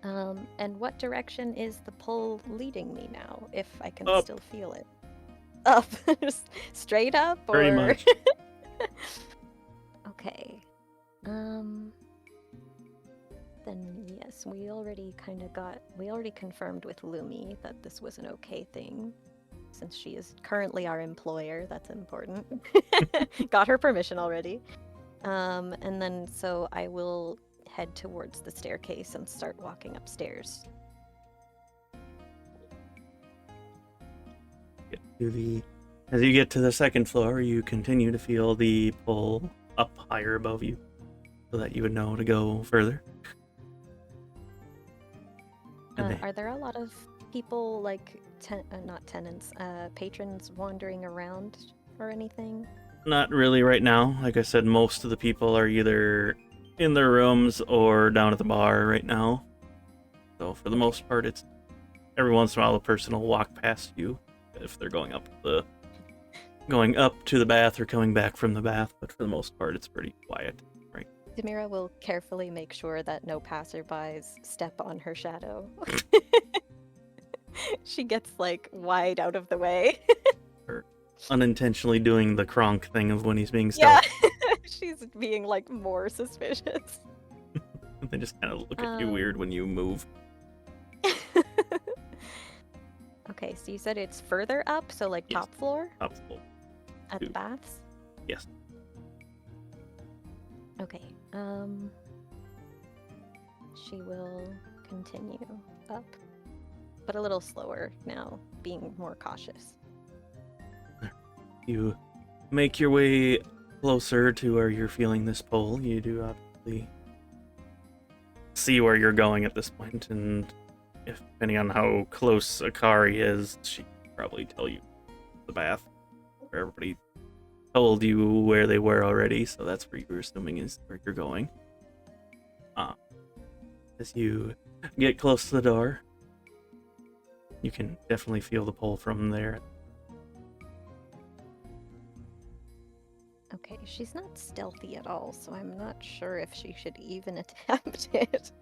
And what direction is the pull leading me now, if I can
Up.
still feel it? Up. Just straight up, or
Very much.
Okay. Then yes, we already confirmed with Lumi that this was an okay thing. Since she is currently our employer, that's important. Got her permission already. And then so I will head towards the staircase and start walking upstairs.
As you get to the second floor, you continue to feel the pull up higher above you, so that you would know to go further. And
Are there a lot of people, like, not tenants, patrons wandering around or anything?
not really right now. Like I said, most of the people are either in their rooms or down at the bar right now. So for the most part, it's every once in a while a person will walk past you if they're going up to the bath or coming back from the bath. But for the most part, it's pretty quiet. Right.
Demira will carefully make sure that no passerbys step on her shadow. She gets, like, wide out of the way.
Or unintentionally doing the Kronk thing of when he's being
Yeah,
stealthy.
she's being, like, more suspicious.
They just kind of look at you weird when you move.
Okay, so you said it's further up, so like
Yes.
top floor
Top floor.
at the
Two.
baths?
Yes.
Okay, she will continue up, but a little slower now, being more cautious.
You make your way closer to where you're feeling this pull. You do obviously see where you're going at this point, and if depending on how close Akari is, she can probably tell you the bath. Where everybody told you where they were already, so that's where you're assuming is where you're going. As you get close to the door, you can definitely feel the pull from there.
Okay, she's not stealthy at all, so I'm not sure if she should even attempt it.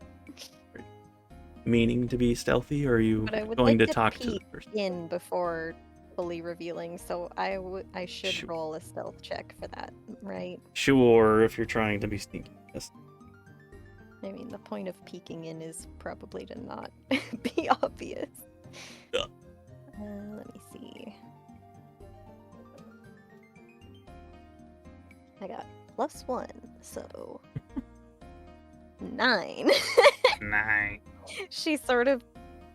Meaning to be stealthy, or are you
But I would
going
like
to talk to the
peek
person?
in before fully revealing, so I should
Sure.
roll a stealth check for that, right?
Sure, if you're trying to be sneaky. Yes.
I mean, the point of peeking in is probably to not be obvious.
Yeah.
Let me see. I got +1, so 9.
9.
She sort of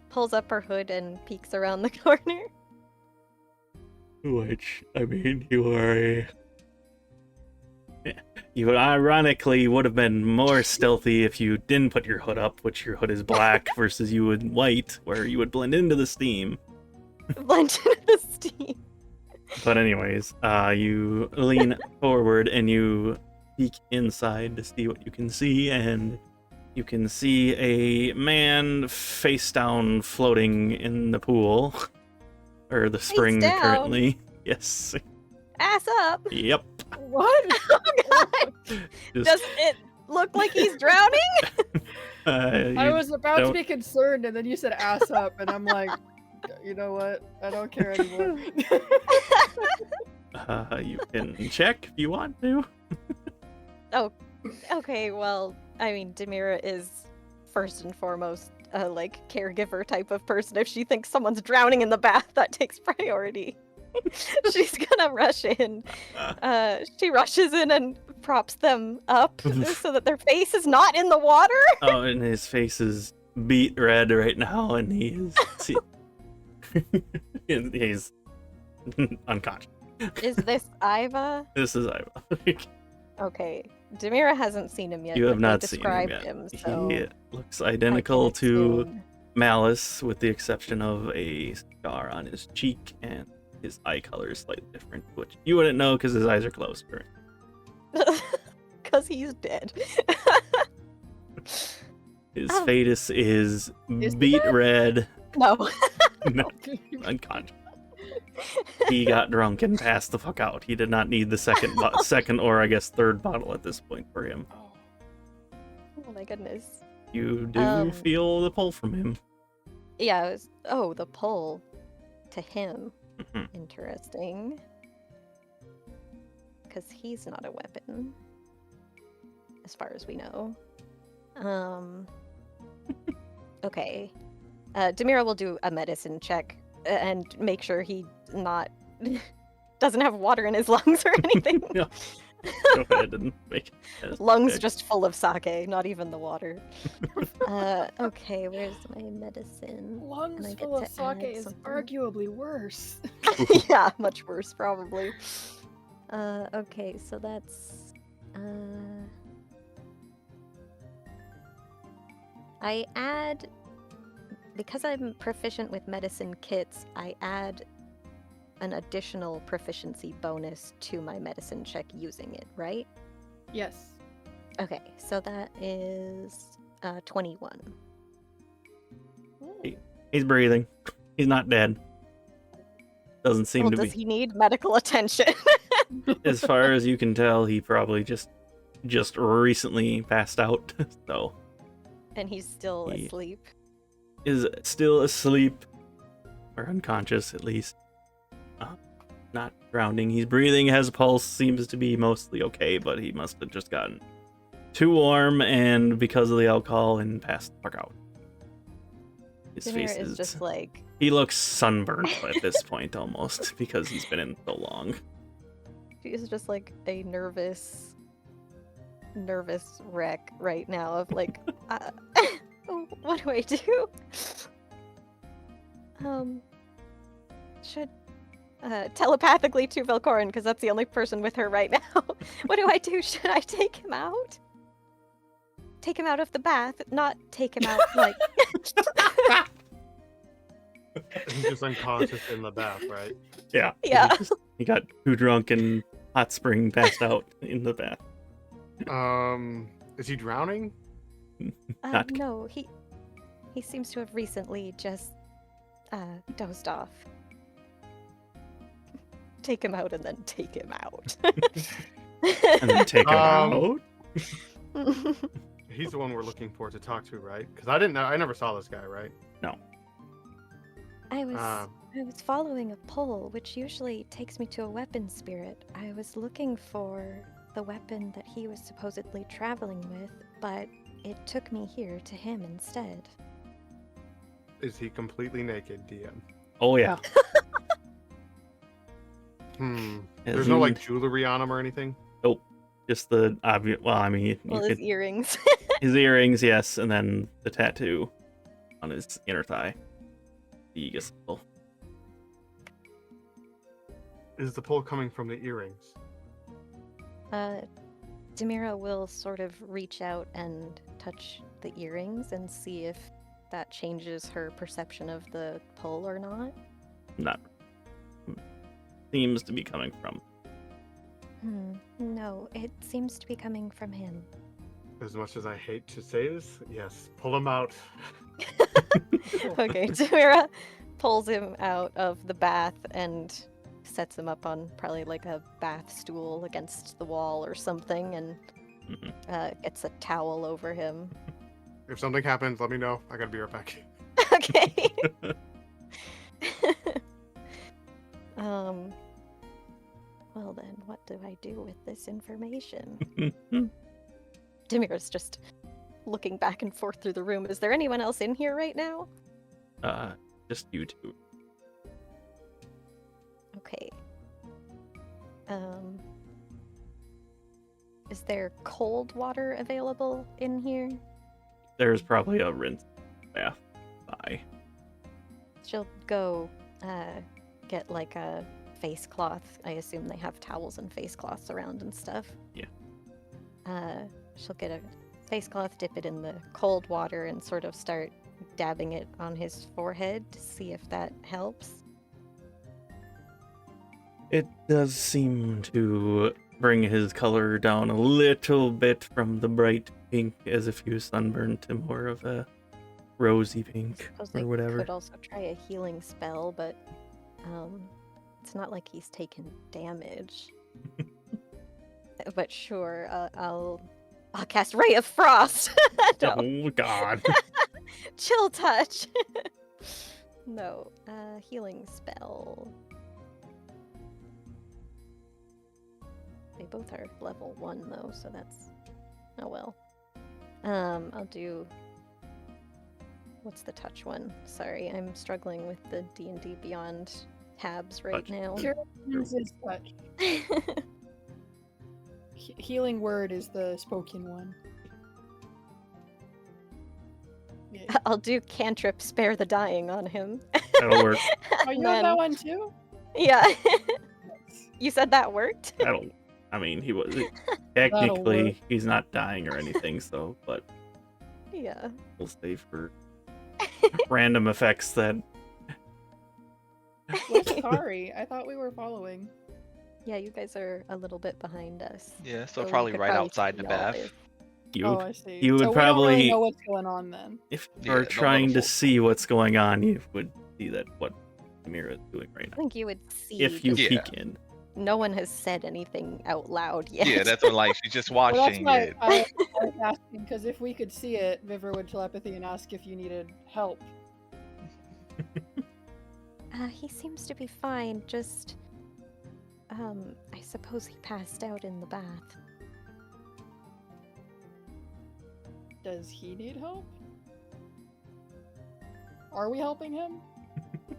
pulls up her hood and peeks around the corner.
Which, I mean, you ironically would have been more stealthy if you didn't put your hood up, which your hood is black, versus you would white, where you would blend into the steam.
Blend into the steam.
But anyways, you lean forward and you peek inside to see what you can see, and you can see a man face down floating in the pool. Or the spring
down?
currently. Yes.
Ass up.
Yep.
What?
Oh god.
Just
Does it look like he's drowning?
I
You
was about to
don't-
be concerned, and then you said ass up, and I'm like, you know what? I don't care anymore.
You can check if you want to.
Okay, well, I mean, Demira is first and foremost a like caregiver type of person. If she thinks someone's drowning in the bath, that takes priority. She's gonna rush in. She rushes in and props them up so that their face is not in the water.
Oh, and his face is beet red right now, and he is he's unconscious.
Is this Iva?
This is Iva.
Okay, Demira hasn't seen him yet.
You have
but they
not seen him
described
yet.
him, so
He looks
I can
identical to
assume.
Malice, with the exception of a scar on his cheek, and his eye color is slightly different, which you wouldn't know because his eyes are closed.
Because he's dead.
His
Oh.
face is
Is he
beet
dead?
red.
No.
No, unconscious. He got drunk and passed the fuck out. He did not need the second or I guess third bottle at this point for him.
Oh my goodness.
You do feel the pull from him.
Yeah, it was, the pull to him.
Mhm.
Interesting. Because he's not a weapon. As far as we know. Okay. Demira will do a medicine check and make sure he not doesn't have water in his lungs or anything.
No. Go ahead and make it.
Lungs
Okay.
just full of sake, not even the water. Okay, where's my medicine? Can I
Lungs
get
full of
to add
sake is
something?
arguably worse.
Yeah, much worse probably. Okay, so that's I add, because I'm proficient with medicine kits, I add an additional proficiency bonus to my medicine check using it, right?
Yes.
Okay, so that is 21.
He's breathing. He's not dead. Doesn't seem
Well,
to
does
be.
he need medical attention?
As far as you can tell, he probably just recently passed out. So
And he's still
He-
asleep.
is still asleep or unconscious at least. Not drowning. He's breathing. Has a pulse. Seems to be mostly okay, but he must have just gotten too warm and because of the alcohol and passed the fuck out. His face
Demira is just like,
He looks sunburned at this point almost because he's been in so long.
she's just like a nervous wreck right now of like, what do I do? Should telepathically to Velkorin because that's the only person with her right now. What do I do? Should I take him out? Take him out of the bath, not take him out like.
He's just unconscious in the bath, right?
Yeah.
Yeah.
He got too drunk and hot spring passed out in the bath.
Is he drowning?
Not-
No, he seems to have recently just dozed off. Take him out and then take him out.
And then take him out.
He's the one we're looking for to talk to, right? Because I didn't know. I never saw this guy, right?
I was following a pole, which usually takes me to a weapon spirit. I was looking for the weapon that he was supposedly traveling with, but it took me here to him instead.
Is he completely naked, DM?
Oh yeah.
There's no like jewelry on him or anything.
Just the obvious. Well, I mean,
Well, his earrings.
his earrings, yes, and then the tattoo on his inner thigh. The eagle.
Is the pull coming from the earrings?
Demira will sort of reach out and touch the earrings and see if that changes her perception of the pull or not.
Not seems to be coming from.
No, it seems to be coming from him.
As much as I hate to say this, yes, pull him out.
Okay, Demira pulls him out of the bath and sets him up on probably like a bath stool against the wall or something and
Mhm.
gets a towel over him.
If something happens, let me know. I gotta be right back.
Okay. Well then, what do I do with this information? Demira's just looking back and forth through the room. Is there anyone else in here right now?
Just you two.
Okay. Is there cold water available in here?
There's probably a rinse bath by.
She'll go get like a face cloth. I assume they have towels and face cloths around and stuff.
Yeah.
She'll get a face cloth, dip it in the cold water, and sort of start dabbing it on his forehead to see if that helps.
It does seem to bring his color down a little bit from the bright pink, as if he was sunburned, to more of a rosy pink
Suppose
or
they
whatever.
could also try a healing spell, but it's not like he's taken damage. But sure, I'll cast Ray of Frost. No.
Oh God.
Chill touch. No, healing spell. They both are level 1 though, so that's oh well. I'll do. What's the touch one? Sorry, I'm struggling with the D&D Beyond tabs right
Touch.
now.
Cure wounds is touch. Healing word is the spoken one. Yeah.
I'll do cantrip spare the dying on him.
That'll work.
Oh, you have that one too?
Yeah.
Nice.
You said that worked?
I mean, he was
work.
technically he's not dying or anything, so but
Yeah.
we'll stay for random effects that.
Where's Akari? I thought we were following.
Yeah, you guys are a little bit behind us.
Yeah, so
we
probably
could
right outside the
see all
bath.
this.
You
Oh,
would,
I see.
you would
so we don't really
probably-
know what's going on then.
if
Yeah,
you're
no
trying to
metaphor.
see what's going on, you would see that what Demira is doing right
I
now.
think you would see.
If you
just
Yeah.
peek in.
No one has said anything out loud yet.
Yeah, that's what like she's just
Well, that's
watching
why
it.
I was asking, because if we could see it, Vivra would telepathy and ask if you needed help.
He seems to be fine. Just, I suppose he passed out in the bath.
Does he need help? Are we helping him?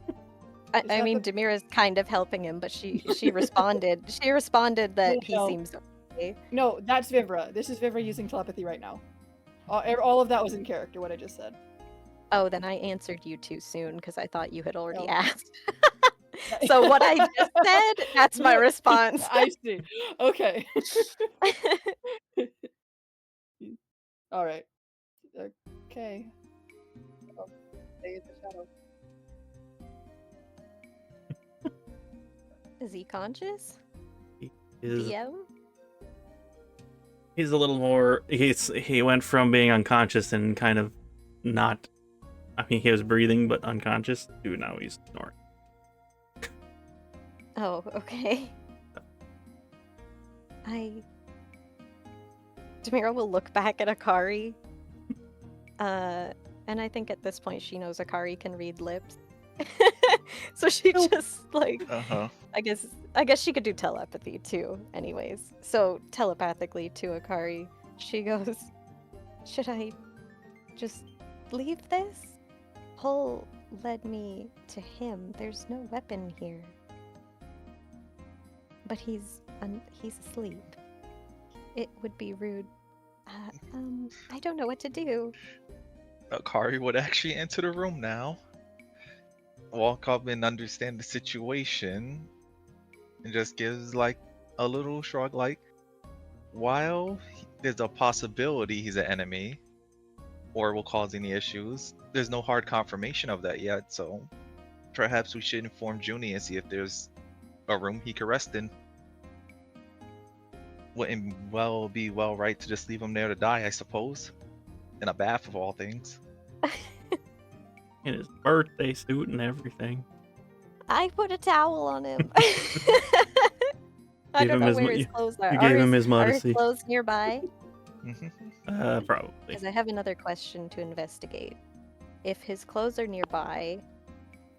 Is
I
that
mean,
the-
Demira's kind of helping him, but she responded. She responded that he
No.
seems okay.
No, that's Vivra. This is Vivra using telepathy right now. All of that was in character, what I just said.
Oh, then I answered you too soon because I thought you had already
Oh.
asked. So what I just said, that's my
Yeah,
response.
I see. Okay. All right. Okay. Oh, stay in the shadow.
Is he conscious?
Is
DM?
he's a little more he went from being unconscious and kind of not, I mean, he was breathing but unconscious to now he's snoring.
Oh, okay. Demira will look back at Akari. And I think at this point she knows Akari can read lips. So she just like
Uh-huh.
I guess she could do telepathy too, anyways. So telepathically to Akari, she goes, "Should I just leave this? Hull led me to him. There's no weapon here. But he's asleep. It would be rude. I don't know what to do."
Akari would actually enter the room now, walk up and understand the situation, and just gives like a little shrug, like, while there's a possibility he's an enemy or will cause any issues, there's no hard confirmation of that yet, so perhaps we should inform Junie and see if there's a room he could rest in. Wouldn't be right to just leave him there to die, I suppose. In a bath of all things.
In his birthday suit and everything.
I put a towel on him. I
Gave
don't
him
know
his
where
mo-
his
you-
clothes are.
you gave him his
Are his
modesty.
clothes nearby?
Probably.
Because I have another question to investigate. If his clothes are nearby,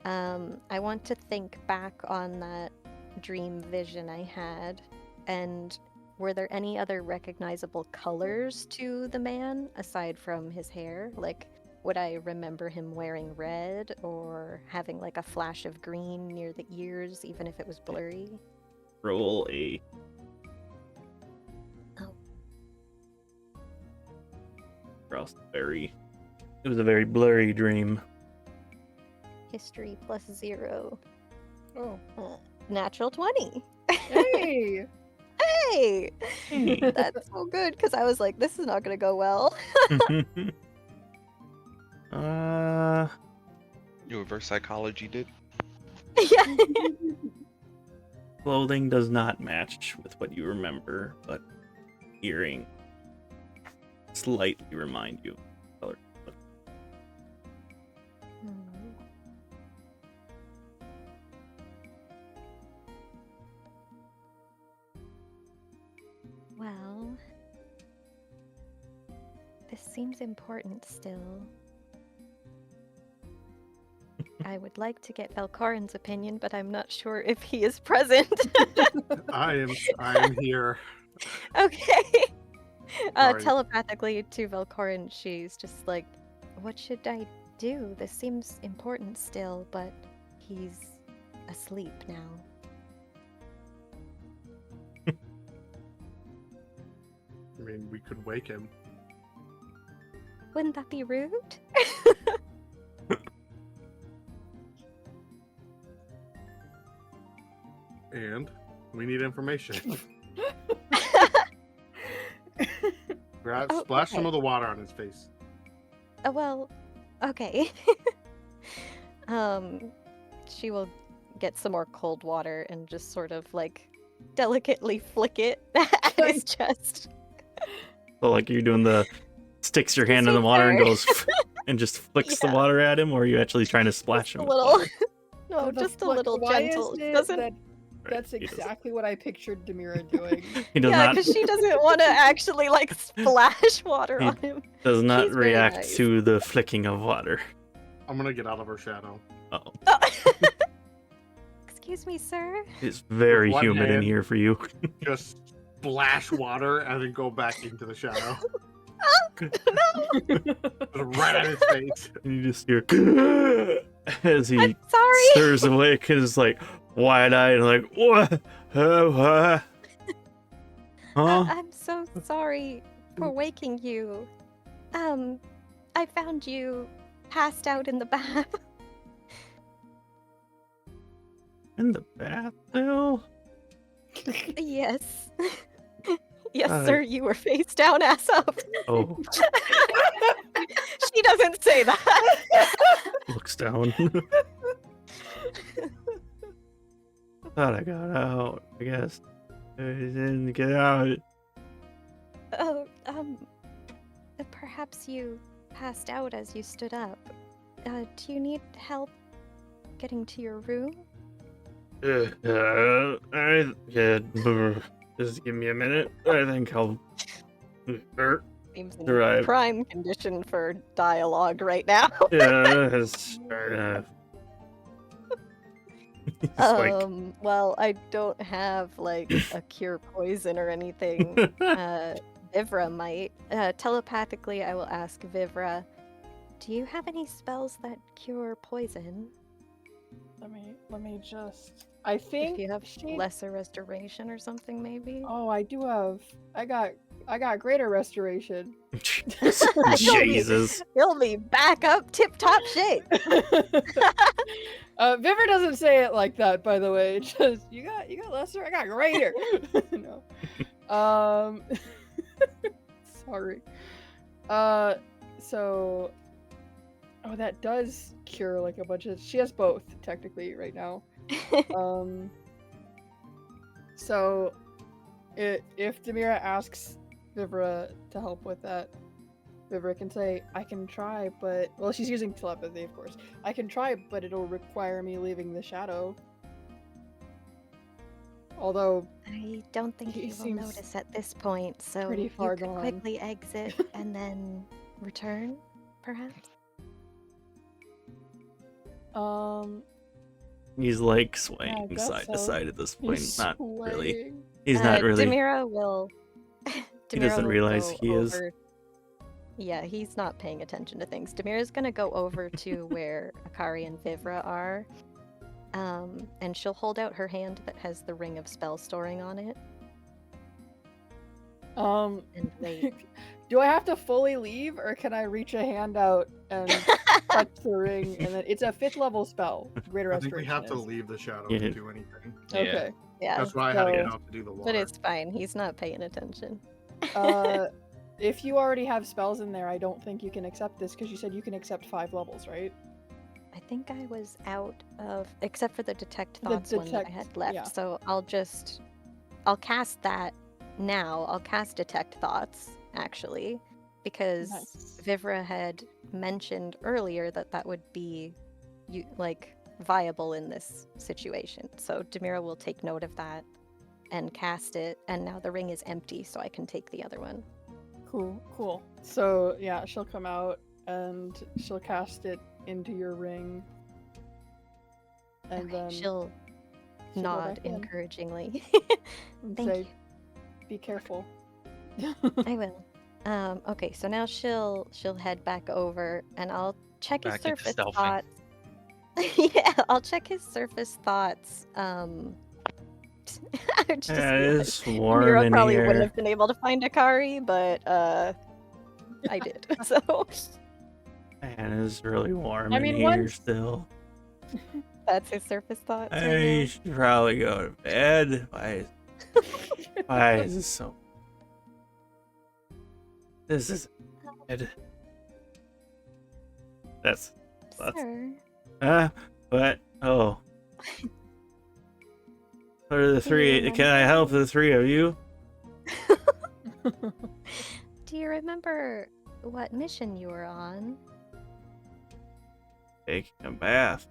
I want to think back on that dream vision I had, and were there any other recognizable colors to the man aside from his hair? Like, would I remember him wearing red or having like a flash of green near the ears, even if it was blurry?
Roll a.
Oh.
Or else it was a very blurry dream.
History +0.
Oh.
Natural 20.
Hey!
Hey!
Hey.
That's so good, because I was like, this is not going to go well.
You reverse psychology did?
Yeah.
Clothing does not match with what you remember, but hearing slightly remind you of color.
Well, this seems important still. I would like to get Velkorin's opinion, but I'm not sure if he is present.
I am here.
Okay.
Sorry.
Telepathically to Velkorin, she's just like, what should I do? This seems important still, but he's asleep now.
I mean, we could wake him.
Wouldn't that be rude?
And we need information. Splash some
okay.
of the water on his face.
Well, okay. She will get some more cold water and just sort of like delicately flick it at his chest.
So like you're doing the sticks your hand in the
Excuse me,
water and
sir.
goes and just flicks the
Yeah.
water at him, or are you actually trying to splash
Just
him
a
with
little.
water?
No,
The
just a
flick-
little
why
gentle.
is
She
it
doesn't.
that that's
Right, he doesn't.
exactly what I pictured Demira doing.
He does
Yeah,
not.
because she doesn't want to actually like splash water
He
on him.
does not
She's very
react
nice.
to the flicking of water.
I'm gonna get out of her shadow.
Oh,
Oh. Excuse me, sir.
it's very
With one
humid in
hand.
here for you.
Just splash water and then go back into the shadow. Just right at his face.
And you just hear as he
I'm sorry.
stirs awake and is like wide-eyed and like, what? Huh?
I'm so sorry for waking you. I found you passed out in the bath.
In the bath, Bill?
Yes. Yes,
Uh,
sir, you were face down, ass up.
Oh,
She doesn't say that.
looks down. Thought I got out, I guess. I didn't get out.
Oh, perhaps you passed out as you stood up. Do you need help getting to your room?
Just give me a minute. I think I'll.
Seems in
Right.
prime condition for dialogue right now.
Yeah, it's like,
Well, I don't have like a cure poison or anything. Vivra might. Telepathically, I will ask Vivra, do you have any spells that cure poison?
Let me just. I think
If you have
she.
lesser restoration or something, maybe?
Oh, I do have. I got greater restoration.
Jesus.
He'll be back up tip-top shape.
Vivra doesn't say it like that, by the way. It's just you got lesser, I got greater. No. Sorry. So that does cure like a bunch of. She has both technically right now. So if Demira asks Vivra to help with that, Vivra can say, I can try, but... Well, she's using telepathy, of course. I can try, but it'll require me leaving the shadow. Although
I don't think
He
he will
seems
notice at this point, so
pretty
you
far
could
gone.
quickly exit and then return, perhaps?
He's like
I
swaying
guess
side to
so.
side at this point.
He's
Not really.
swaying.
He's not really.
Demira will.
He
Demira
doesn't
will
realize
go
he is.
over. Yeah, he's not paying attention to things. Demira's gonna go over to where Akari and Vivra are, and she'll hold out her hand that has the ring of spell storing on it and wait.
Do I have to fully leave, or can I reach a hand out and touch the ring? And then it's a 5th level spell. Greater
I think we
Restoration
have to
is.
leave the shadow
Yeah.
to do anything.
Yeah.
Okay.
Yeah,
That's why I had to get
So-
out to do the water.
but it's fine. He's not paying attention.
If you already have spells in there, I don't think you can accept this because you said you can accept 5 levels, right?
I think I was out of, except for the detect
The
thoughts one that I
detect-
had left.
yeah.
So I'll cast that now. I'll cast detect thoughts actually, because
Nice.
Vivra had mentioned earlier that that would be, viable in this situation. So Demira will take note of that and cast it. And now the ring is empty, so I can take the other one.
Cool. So yeah, she'll come out and she'll cast it into your ring. And
Okay,
then
she'll
go
nod
back in
encouragingly.
and
Thank
say,
you.
"Be careful."
I will. Okay, so now she'll head back over, and I'll check his
Back into
surface
stealthing.
thoughts. Yeah, I'll check his surface thoughts. I just
Yeah,
realized
it's warm
Mira
in
probably wouldn't
here.
have been able to find Akari, but I did. So
Man, it's really warm
I
in
mean,
here
once-
still.
that's his surface thoughts
I
right
should probably go to bed. Why is this so? This is bed. That's
now. Sir,
what? Oh. What are the
Do you
three? Can I help the three of you?
do you remember what mission you were on?
Taking a bath.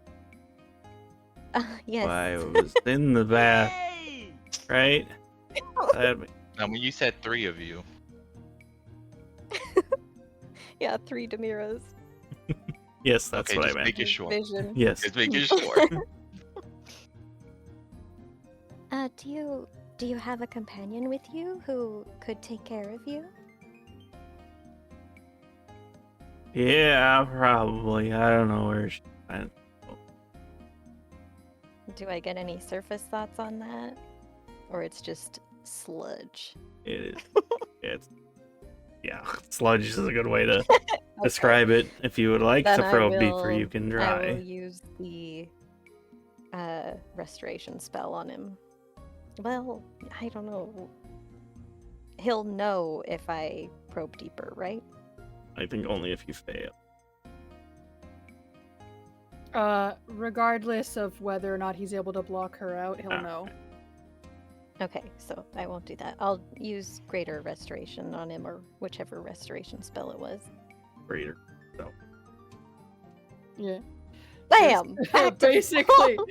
Yes.
I was in the bath, right?
Now, when you said 3 of you,
Yeah, 3 Demiras.
Yes, that's
okay,
what I
just
meant.
making sure.
Vision.
Yes.
Just making sure.
Do you have a companion with you who could take care of you?
Yeah, probably. I don't know where she went.
Do I get any surface thoughts on that? Or it's just sludge?
It is. It's. Yeah, sludge is a good way to describe it. If you would like
Then
to
I
probe deeper,
will-
you can
I will
try.
use the restoration spell on him. Well, I don't know. He'll know if I probe deeper, right?
I think only if you fail.
Regardless of whether or not he's able to block her out, he'll
Ah,
know.
Okay, so I won't do that. I'll use greater restoration on him, or whichever restoration spell it was.
Greater. So.
Yeah.
Bam! Back to
Basically,
What?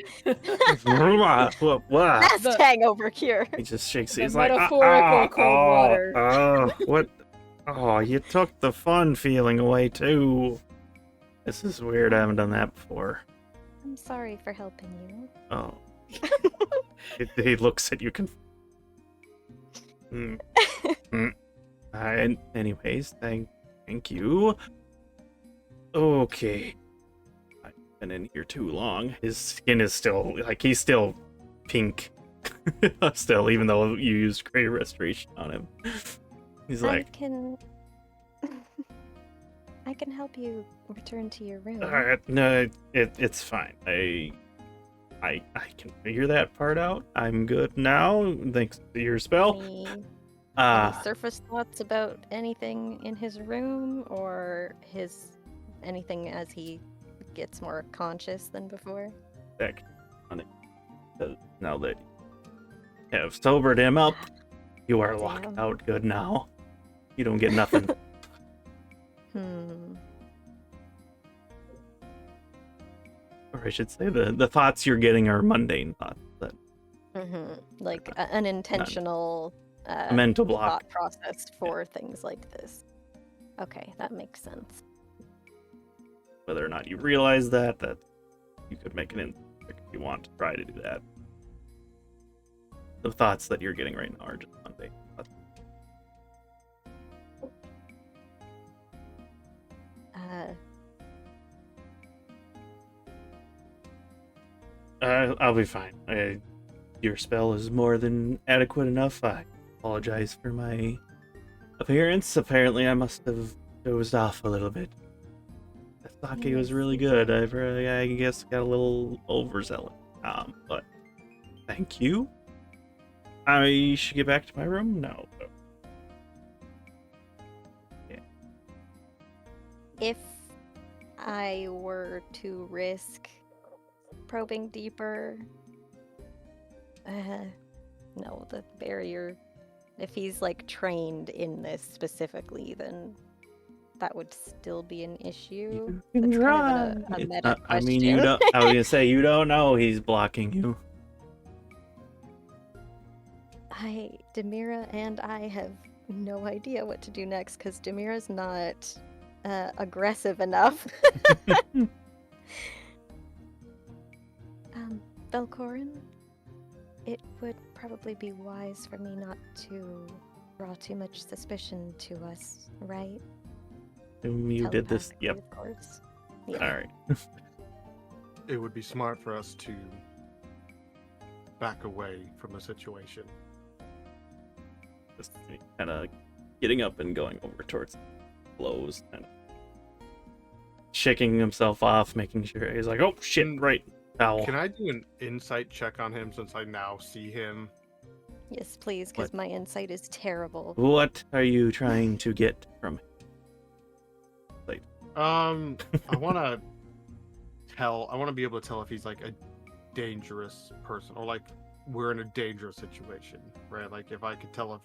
Last
The-
hangover cure.
He just shakes.
The
He's like,
metaphorical cold water."
What? Oh, you took the fun feeling away too. This is weird. I haven't done that before.
I'm sorry for helping you.
Oh. He looks at you. Anyways, thank you. Okay. I've been in here too long. His skin is still he's still pink. Still, even though you used greater restoration on him. He's like,
I can help you return to your room.
no, it's fine. I can figure that part out. I'm good now, thanks to your spell.
Any
Ah,
surface thoughts about anything in his room, or anything as he gets more conscious than before?
back on it. Now that you have sobered him up, you are locked
Damn.
out good now. You don't get nothing. Or I should say the thoughts you're getting are mundane thoughts that
Like an intentional
A mental block.
thought process for things like this. Okay, that makes sense.
Whether or not you realize that you could make an instinct if you want to try to do that. The thoughts that you're getting right now are just Monday. I'll be fine. Your spell is more than adequate enough. I apologize for my appearance. Apparently, I must have dozed off a little bit. The sake was really good. I guess got a little overzealous. But thank you. I should get back to my room? No. Yeah.
If I were to risk probing deeper, no, the barrier, if he's like trained in this specifically, then that would still be an issue.
You can
It's
try.
kind of a meta question.
I mean, you don't. I was gonna say you don't know he's blocking you.
Demira and I have no idea what to do next because Demira's not aggressive enough. Velkorin, it would probably be wise for me not to draw too much suspicion to us, right?
You did this.
Telepathically,
Yep.
of course. Yeah.
All right.
It would be smart for us to back away from the situation.
Just kind of getting up and going over towards blows and shaking himself off, making sure he's like, oh shit, right. Ow.
Can I do an insight check on him since I now see him?
Yes, please, because
What?
my insight is terrible.
What are you trying to get from him?
I want to be able to tell if he's like a dangerous person or like we're in a dangerous situation, right? Like if I could tell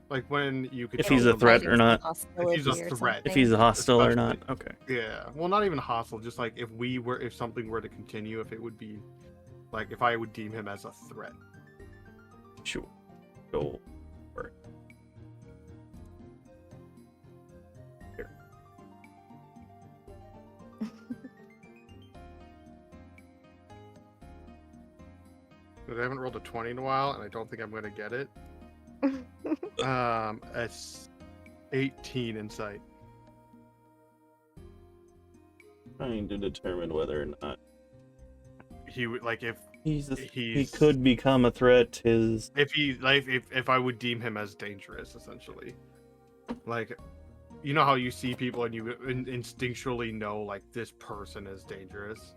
like when you could
If
tell
he's a
them,
threat
like,
or not.
If he's a
Hostility or
threat.
If he's a hostile or not?
Especially-
Okay.
Yeah, well, not even hostile, just like if something were to continue, if it would be like if I would deem him as a threat.
Sure. Go for it. Here.
But I haven't rolled a 20 in a while, and I don't think I'm going to get it. It's 18 insight.
Trying to determine whether or not
He would like if
he
he's
could become a threat.
if I would deem him as dangerous, essentially. Like, you know how you see people and you instinctually know like this person is dangerous.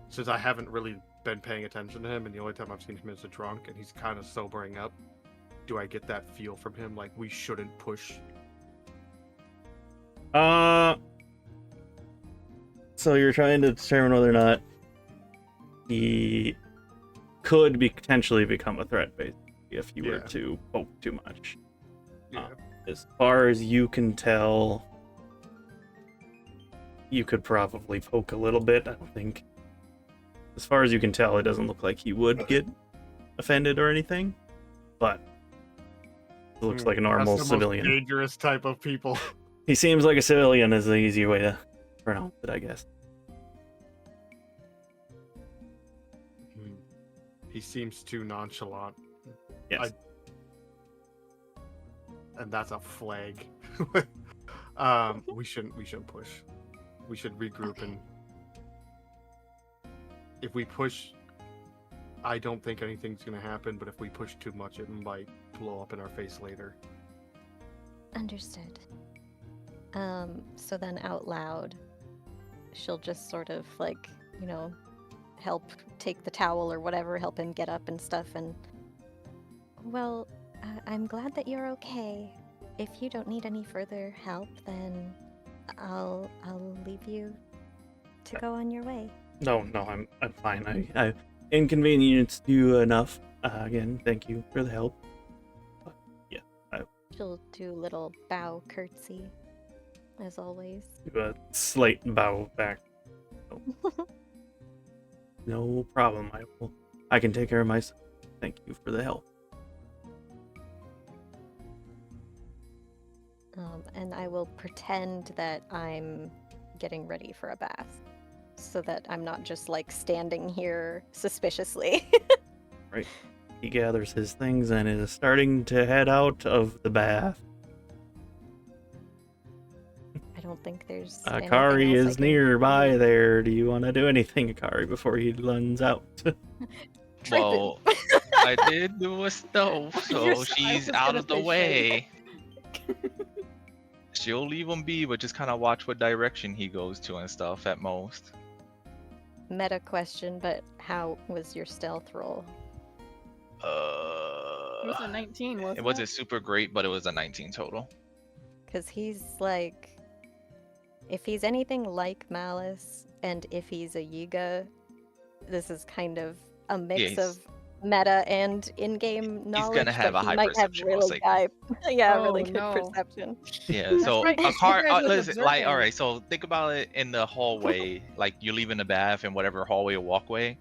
Since I haven't really been paying attention to him, and the only time I've seen him is a drunk, and he's kind of sobering up. Do I get that feel from him? Like we shouldn't push.
So you're trying to determine whether or not he could potentially become a threat, basically, if you were to poke too much.
Yeah.
As far as you can tell, you could probably poke a little bit. I don't think. As far as you can tell, it doesn't look like he would get offended or anything, but it looks like a normal
That's the
civilian.
most dangerous type of people.
He seems like a civilian is the easy way to pronounce it, I guess.
He seems too nonchalant.
Yes.
And that's a flag. We shouldn't push. We should regroup and if we push, I don't think anything's gonna happen, but if we push too much it might blow up in our face later.
Understood. So then out loud, she'll just sort of like, help take the towel or whatever, help him get up and stuff. And well, I'm glad that you're okay. If you don't need any further help, then I'll leave you to go on your way.
No, I'm fine. I inconvenienced you enough. Again, thank you for the help. But, yeah,
She'll do a little bow curtsy, as always.
do a slight bow back. No problem. I can take care of myself. thank you for the help.
And I will pretend that I'm getting ready for a bath, so that I'm not just like standing here suspiciously.
Right. He gathers his things and is starting to head out of the bath.
I don't think there's anything
Akari
else I
is
can
nearby
do.
there. Do you want to do anything, Akari, before he runs out?
Well, I did do a stove,
You're
so
s- I
she's
was
out
gonna
of the
say
way. She'll leave him be, but just kind of watch what direction he goes to and stuff at most.
Meta question, but how was your stealth roll?
It was a 19, wasn't
It wasn't super great, but it was a 19 total.
Because he's like, if he's anything like Malice, and if he's a Yiga, this is kind of a mix
he's-
of meta and in-game knowledge.
gonna have
but
a
he
high
might have
perception, most
really
likely.
really
Oh,
good
no.
perception.
Yeah,
That's
so
right, 'cause you
Akari,
guys was
listen, like, all
observing.
right, so think about it in the hallway, like you're leaving the bath in whatever hallway or walkway.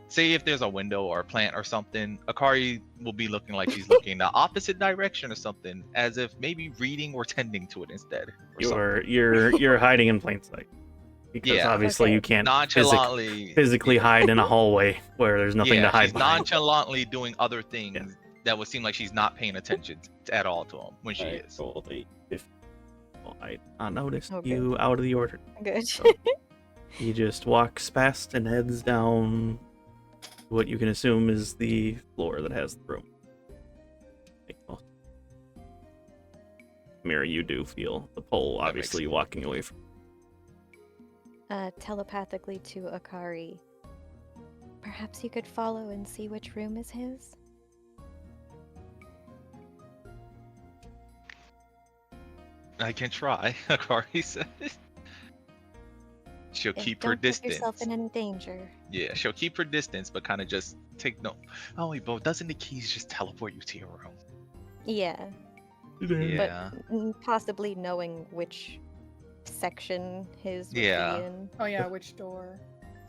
Say if there's a window or a plant or something, Akari will be looking like she's looking the opposite direction or something, as if maybe reading or tending to it instead. Or something.
You're hiding in plain sight. Because
Yeah.
obviously
Okay.
you can't
Nonchalantly,
physically
yeah.
hide in a hallway where there's nothing
Yeah,
to hide
she's
behind.
nonchalantly doing other things that would seem like she's not paying attention at all to him when she is.
I noticed
Okay.
you out of the order.
Good.
So he just walks past and heads down what you can assume is the floor that has the room. Mira, you do feel the pull, obviously, walking away from.
Telepathically to Akari. Perhaps you could follow and see which room is his?
I can try, Akari says. She'll keep her
Don't put
distance.
yourself in any danger.
Yeah, she'll keep her distance, but kind of just take no. Oh wait, but doesn't the keys just teleport you to your room?
Yeah,
Yeah.
but possibly knowing which section his would
Yeah.
be in.
Oh yeah, which door?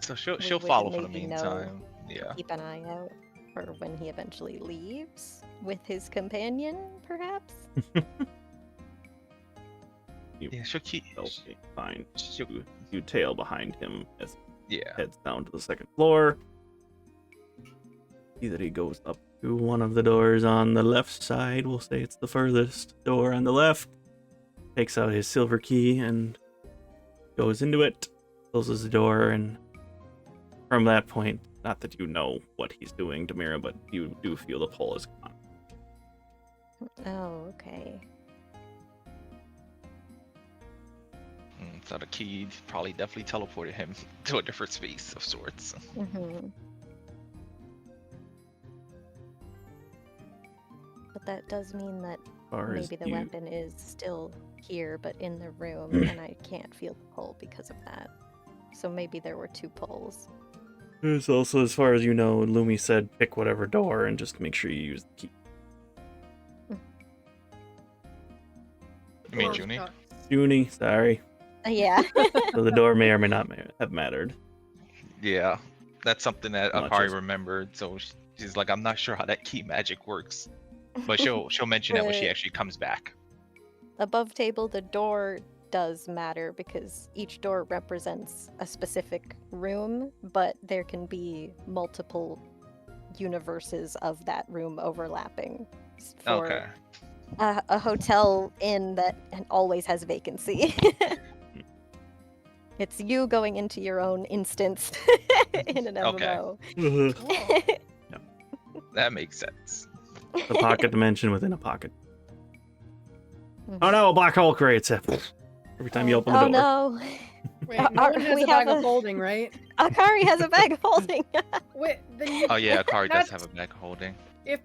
So
we
she'll
would
follow for the
maybe
meantime.
know,
Yeah.
keep an eye out for when he eventually leaves with his companion, perhaps?
Yeah, she'll keep.
Okay, fine.
She'll,
You tail behind him as
yeah.
he heads down to the second floor. See that he goes up to one of the doors on the left side. We'll say it's the furthest door on the left. Takes out his silver key and goes into it. Closes the door, and from that point, not that you know what he's doing, Demira, but you do feel the pull is gone.
Oh, okay.
So the key probably definitely teleported him to a different space of sorts.
Mm-hmm. But that does mean that
Far as
maybe the
you-
weapon is still here, but in the room, and I can't feel the pull because of that. So maybe there were two pulls.
There's also, as far as you know, Lumi said pick whatever door and just make sure you use the key.
You mean
Or-
Junie?
Junie, sorry.
Yeah.
So the door may or may not have mattered.
Yeah, that's something that
Much
Akari
as-
remembered. So she's like, I'm not sure how that key magic works, but she'll mention that when she
But-
actually comes back.
Above table, the door does matter because each door represents a specific room, but there can be multiple universes of that room overlapping. For
Okay.
a hotel inn that always has vacancy. It's you going into your own instance in an MMO.
That makes sense.
The pocket dimension within a pocket. Oh no, a black hole creates it. Every time you open the door.
Oh no.
Wait, no one has
we
a bag
have
of holding, right?
Akari has a bag of holding.
Wait, then you.
Oh yeah, Akari does
That's-
have a bag holding.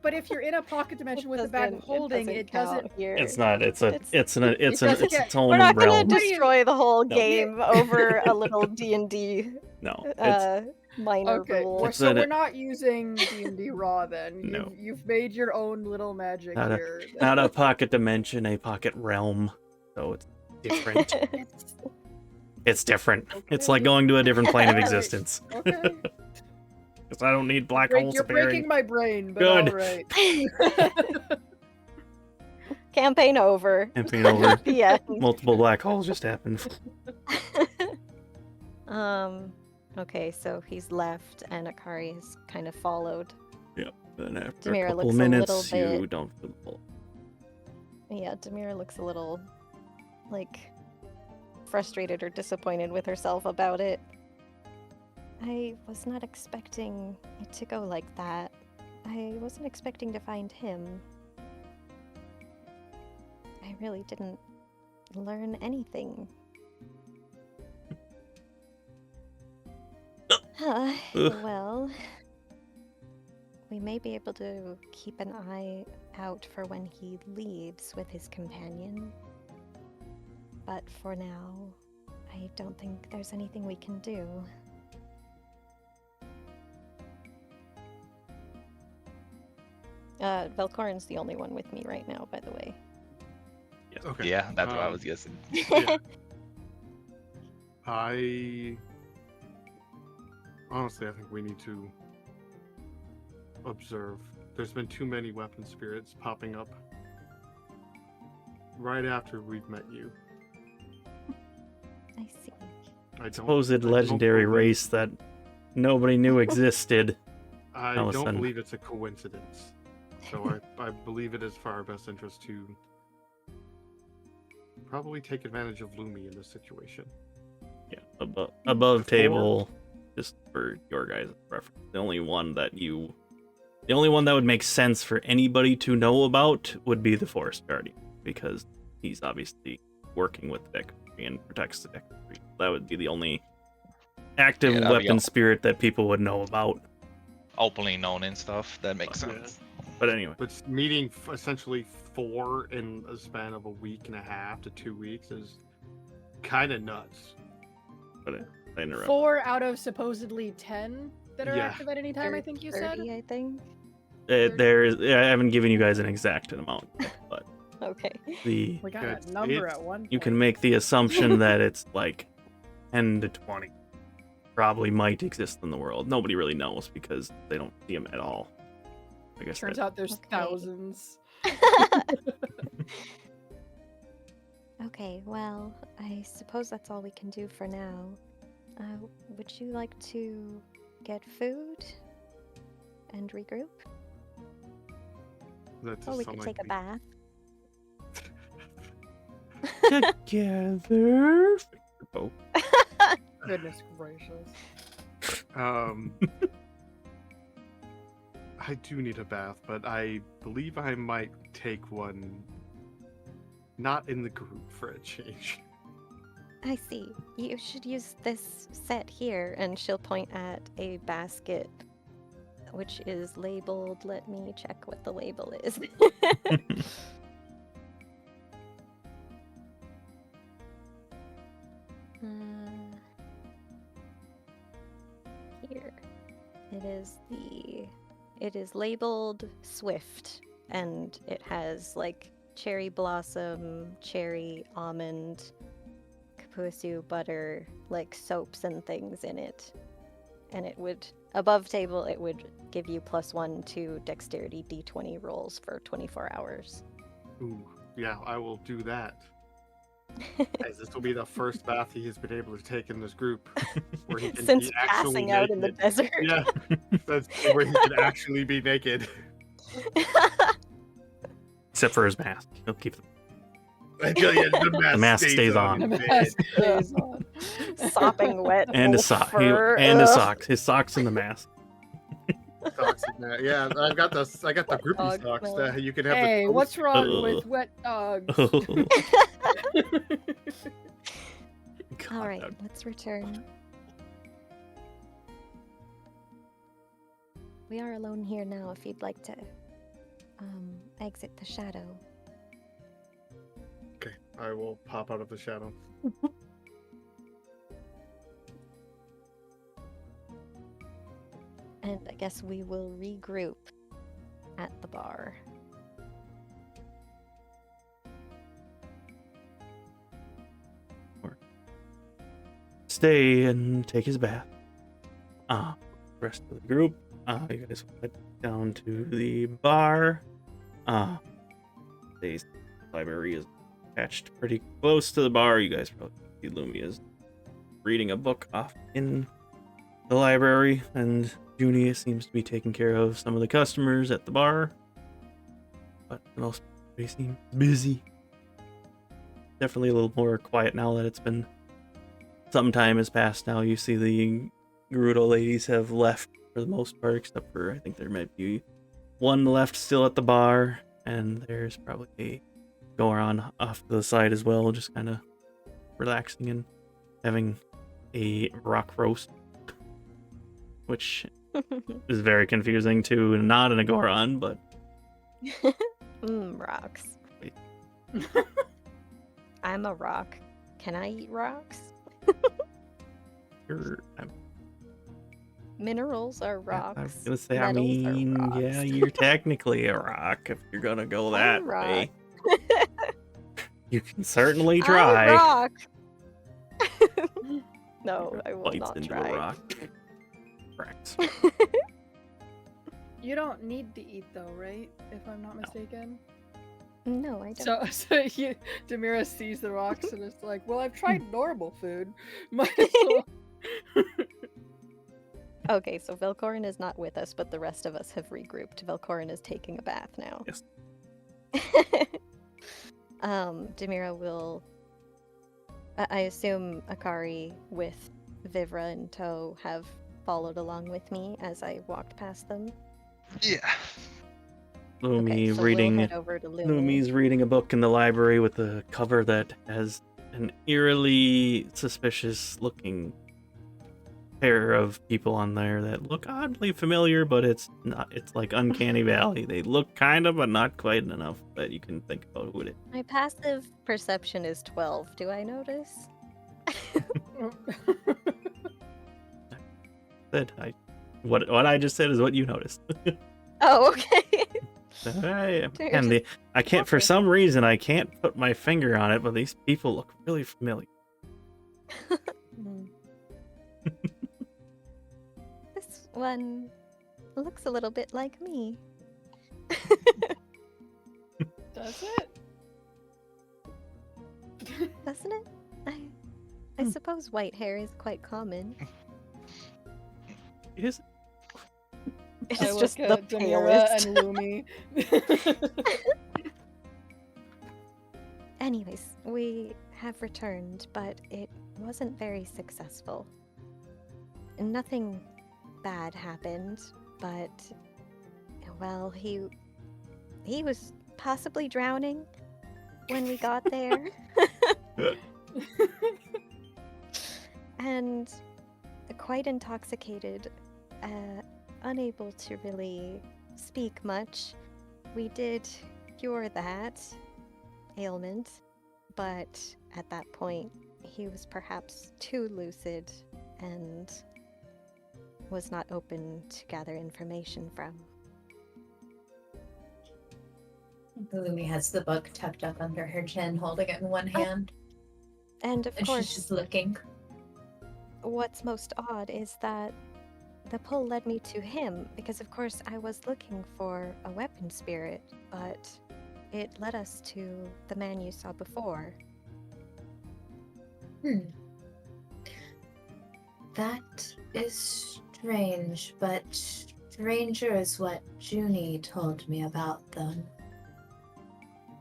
But if you're in a pocket dimension with a bag of holding, it doesn't.
count here.
It's not. It's
It's-
its
doesn't get-
its own
We're not gonna
realm.
destroy the whole
No.
game over a little D&D
No, it's
minor
Okay,
rule.
It's
so
a-
we're not using D&D raw then.
No.
You've made your own little magic
Not a-
here.
not a pocket dimension, a pocket realm. So it's different.
It's-
It's different. It's
Okay.
like going to a different plane of
Alright.
existence.
okay.
because I don't need black holes
You're breaking
appearing.
my brain, but
Good.
all right.
Campaign over.
Campaign over.
Yeah.
Multiple black holes just happened.
Okay, so he's left and Akari has kind of followed.
Then after
Demira
a couple
looks a
minutes,
little
you
bit-
don't feel the pull.
Yeah, Demira looks a little, like, frustrated or disappointed with herself about it. I was not expecting it to go like that. I wasn't expecting to find him. I really didn't learn anything. Well, we may be able to keep an eye out for when he leaves with his companion. But for now, I don't think there's anything we can do. Velkorin's the only one with me right now, by the way.
Okay.
Yeah, that's what I was guessing.
Yeah. I honestly, I think we need to observe. There's been too many weapon spirits popping up right after we've met you.
I see.
I don't.
Supposed
I don't
legendary
believe-
race that nobody knew existed.
I
all of a
don't
sudden.
believe it's a coincidence. So I believe it is for our best interest to probably take advantage of Lumi in this situation.
Yeah, above
Before-
table, just for your guys' reference. The only one that would make sense for anybody to know about would be the Forest Guardian, because he's obviously working with the Decree and protects the Decree. That would be the only active
Yeah, that'd be
weapon
all.
spirit that people would know about.
Openly known and stuff. That makes
Yeah.
sense.
But anyway,
But meeting essentially 4 in a span of a week and a half to 2 weeks is kind of nuts.
I interrupt.
4 out of supposedly 10 that are
Yeah.
active at any time, I think you
30,
said?
I think.
I haven't given you guys an exact amount yet, but
Okay.
the
We got
Good.
a number
It's-
at one
you can
point.
make the assumption that it's like 10 to 20 probably might exist in the world. Nobody really knows because they don't see them at all. I guess
Turns
that-
out there's
Okay.
thousands.
Okay, well, I suppose that's all we can do for now. Would you like to get food and regroup?
That
Or
just
we
sound
could
like
take a
me.
bath.
Together. Oh,
Goodness gracious.
I do need a bath, but I believe I might take one not in the group for a change.
I see. You should use this set here, and she'll point at a basket which is labeled. Let me check what the label is. Here. It is labeled Swift, and it has like cherry blossom, cherry almond, kapusu butter, like soaps and things in it. And it would, above table, it would give you +1 to dexterity d20 rolls for 24 hours.
Ooh, yeah, I will do that. As this will be the first bath he has been able to take in this group, where he can
Since
be actually
passing out in the
naked.
desert.
Yeah, that's where he can actually be naked.
except for his mask. He'll keep
Until the
mask stays on.
The
his
mask
head.
stays on.
Sopping wet.
and his
full
sock
fur.
and his
Ugh.
socks. His socks and the mask.
Socks and that. Yeah, I got the groupie
Dog
socks
smell.
that you can have.
Hey,
the
what's wrong
Ugh.
with wet dogs?
God,
All right,
that-
let's return. We are alone here now if you'd like to exit the shadow.
Okay, I will pop out of the shadow.
And I guess we will regroup at the bar.
Stay and take his bath. rest of the group. You guys head down to the bar. The library is attached pretty close to the bar. You guys probably see Lumi is reading a book off in the library, and Junie seems to be taking care of some of the customers at the bar. But most they seem busy. Definitely a little more quiet now that it's been some time has passed now. You see the Gerudo ladies have left for the most part, except for I think there might be one left still at the bar, and there's probably a goer on off to the side as well, just kind of relaxing and having a rock roast, which is very confusing to not an Agoron, but
Rocks. I'm a rock. Can I eat rocks? Minerals are rocks.
I was gonna say,
Metals are rocks.
yeah, you're technically a rock if you're gonna go that
I'm a
way.
rock.
You can certainly
I'm
try.
a rock. No, I will
Bites
not
into
try.
a rock. Cracks.
You don't need to eat though, right? If I'm not mistaken.
No, I don't.
So Demira sees the rocks and is like, "Well, I've tried normal food. Might as well."
Okay, so Velkorin is not with us, but the rest of us have regrouped. Velkorin is taking a bath now.
Yes.
Demira will... I assume Akari with Vivra in tow have followed along with me as I walked past them.
Yeah.
Lumi
Okay, so
reading.
we'll head over to Lumi.
Lumi's reading a book in the library with a cover that has an eerily suspicious looking pair of people on there that look oddly familiar, but it's not. It's like Uncanny Valley. They look kind of, but not quite enough that you can think about who it is.
My passive perception is 12. Do I notice?
What I just said is what you noticed.
Oh, okay.
I can't for some reason I can't put my finger on it, but these people look really familiar.
This one looks a little bit like me.
Does it?
Doesn't it? I suppose white hair is quite common.
Is
It's
I
just
look
the
at Demira and Lumi.
Anyways, we have returned, but it wasn't very successful. Nothing bad happened, but well, he was possibly drowning when we got there. And quite intoxicated, unable to really speak much. We did cure that ailment, but at that point he was perhaps too lucid and was not open to gather information from.
Lumi has the book tucked up under her chin, holding it in one hand.
And of
And
course,
she's just looking.
what's most odd is that the pull led me to him, because of course I was looking for a weapon spirit, but it led us to the man you saw before.
That is strange, but stranger is what Junie told me about them.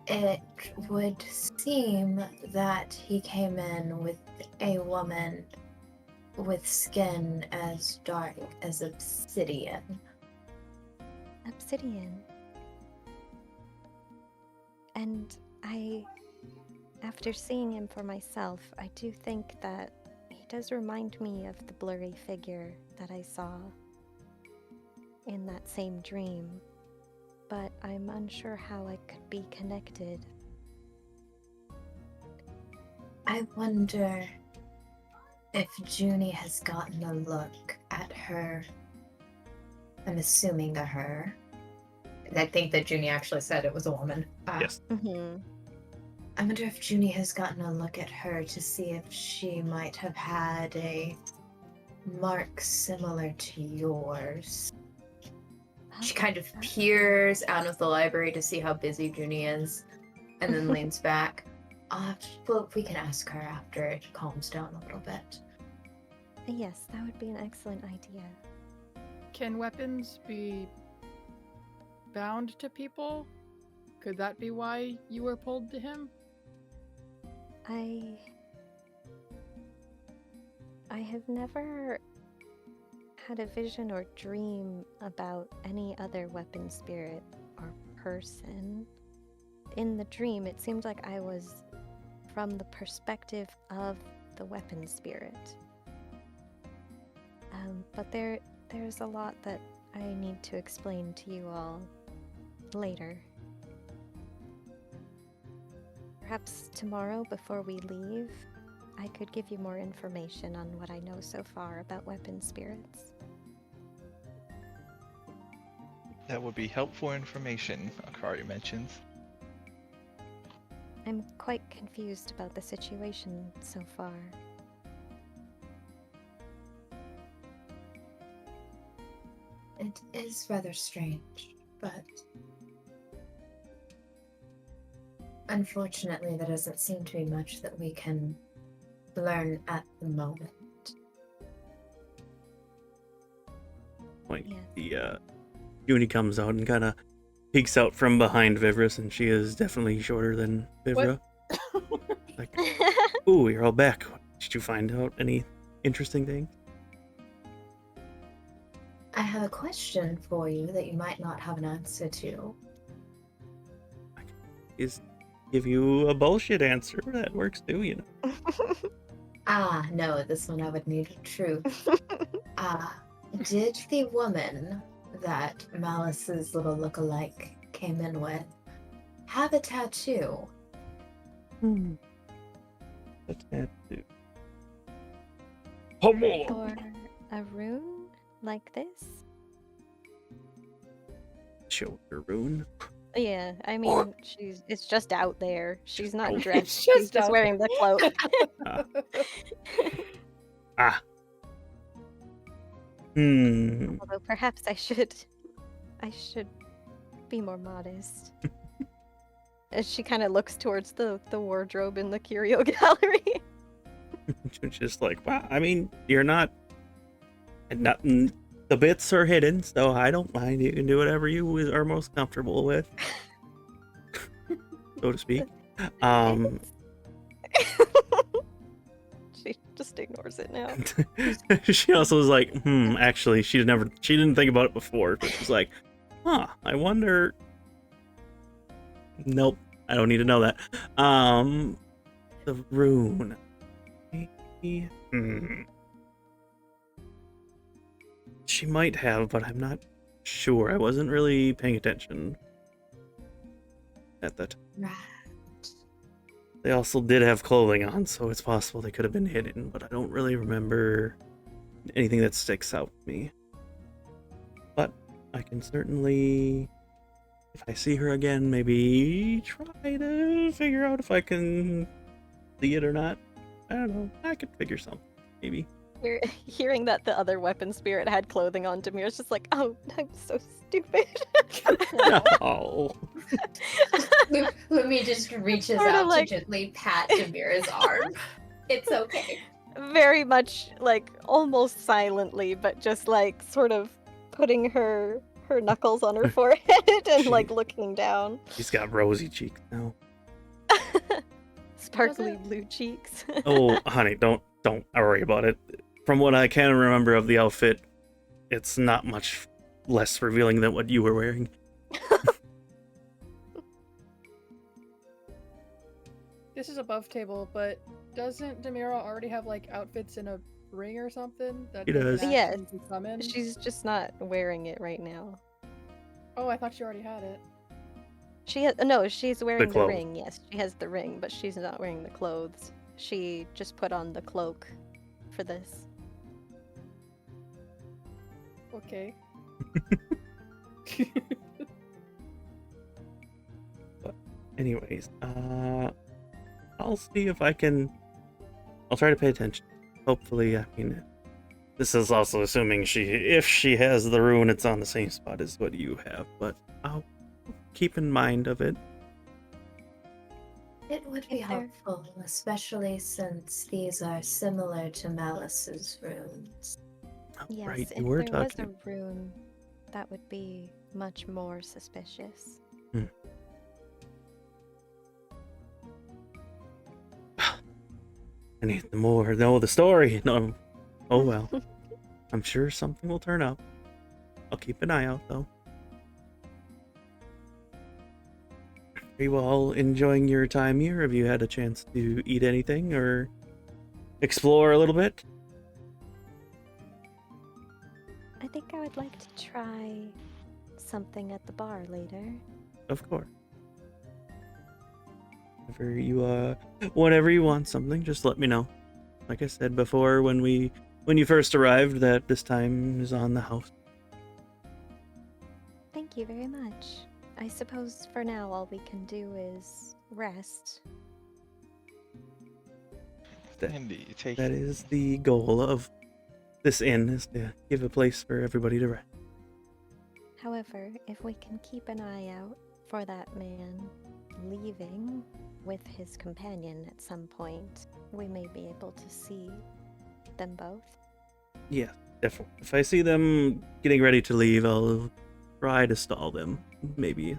It would seem that he came in with a woman with skin as dark as obsidian.
Obsidian. And after seeing him for myself, I do think that he does remind me of the blurry figure that I saw in that same dream, but I'm unsure how I could be connected.
I wonder if Junie has gotten a look at her. I'm assuming a her. I think that Junie actually said it was a woman.
Yes.
Mm-hmm.
I wonder if Junie has gotten a look at her to see if she might have had a mark similar to yours. She
Oh,
kind of peers out of the library to see how busy Junie is, and then leans back. But we can ask her after it calms down a little bit.
yes, that would be an excellent idea.
Can weapons be bound to people? Could that be why you were pulled to him?
I have never had a vision or dream about any other weapon spirit or person. In the dream, it seemed like I was from the perspective of the weapon spirit. But there's a lot that I need to explain to you all later. Perhaps tomorrow before we leave, I could give you more information on what I know so far about weapon spirits.
That would be helpful information, Akari mentions.
I'm quite confused about the situation so far.
It is rather strange, but unfortunately there doesn't seem to be much that we can learn at the moment.
Like
Yes.
the Junie comes out and kind of peeks out from behind Vivra, and she is definitely shorter than Vivra. Like, ooh, you're all back. Did you find out any interesting things?
I have a question for you that you might not have an answer to.
Is give you a bullshit answer that works too, you know.
No, this one I would need truth. Did the woman that Malice's little lookalike came in with have a tattoo?
A tattoo.
Or a rune like this?
Shoulder rune.
Yeah, I mean, it's just out there. She's not
out.
dressed.
It's
She's
just
just
out
wearing the cloak. Although perhaps I should be more modest. As she kind of looks towards the wardrobe in the curio gallery.
Just like, wow, I mean, you're not, the bits are hidden, so I don't mind. You can do whatever you are most comfortable with, so to speak.
She just ignores it now.
She also was like, actually, she didn't think about it before, but she's like, I wonder. Nope, I don't need to know that. The rune. She might have, but I'm not sure. I wasn't really paying attention at that time.
Right.
They also did have clothing on, so it's possible they could have been hidden, but I don't really remember anything that sticks out to me. But I can certainly, if I see her again, maybe try to figure out if I can see it or not. I don't know. I could figure something, maybe.
Hearing that the other weapon spirit had clothing on, Demira's just like, oh, I'm so stupid.
Oh.
Lumi just reaches
Sorta
out
like-
to gently pat Demira's arm. It's okay.
Very much like almost silently, but just like sort of putting her knuckles on her forehead and like looking down.
She's got rosy cheeks now.
Sparkly blue cheeks.
Oh, honey, don't worry about it. From what I can remember of the outfit, it's not much less revealing than what you were wearing.
This is above table, but doesn't Demira already have like outfits in a ring or something that
She
they can
does.
Yes.
actually summon?
She's just not wearing it right now.
Oh, I thought she already had it.
She's wearing the
clothes.
ring. Yes, she has the ring, but she's not wearing the clothes. She just put on the cloak for this.
Okay.
Anyways, I'll see if I can. I'll try to pay attention. Hopefully, I mean, This is also assuming if she has the rune, it's on the same spot as what you have, but I'll keep in mind of it.
It would be
If there-
helpful, especially since these are similar to Malice's runes.
Oh,
Yes,
right,
if
you were
there was a
talking.
rune, that would be much more suspicious.
I need to know the story. No, oh well. I'm sure something will turn up. I'll keep an eye out, though. Are you all enjoying your time here? Have you had a chance to eat anything or explore a little bit?
I think I would like to try something at the bar later.
Of course. Whenever you want something, just let me know. Like I said before, when you first arrived, that this time is on the house.
Thank you very much. I suppose for now all we can do is rest.
Indeed, take
That is the goal of this inn, is to give a place for everybody to rest.
However, if we can keep an eye out for that man leaving with his companion at some point, we may be able to see them both.
Yeah, definitely. If I see them getting ready to leave, I'll try to stall them. Maybe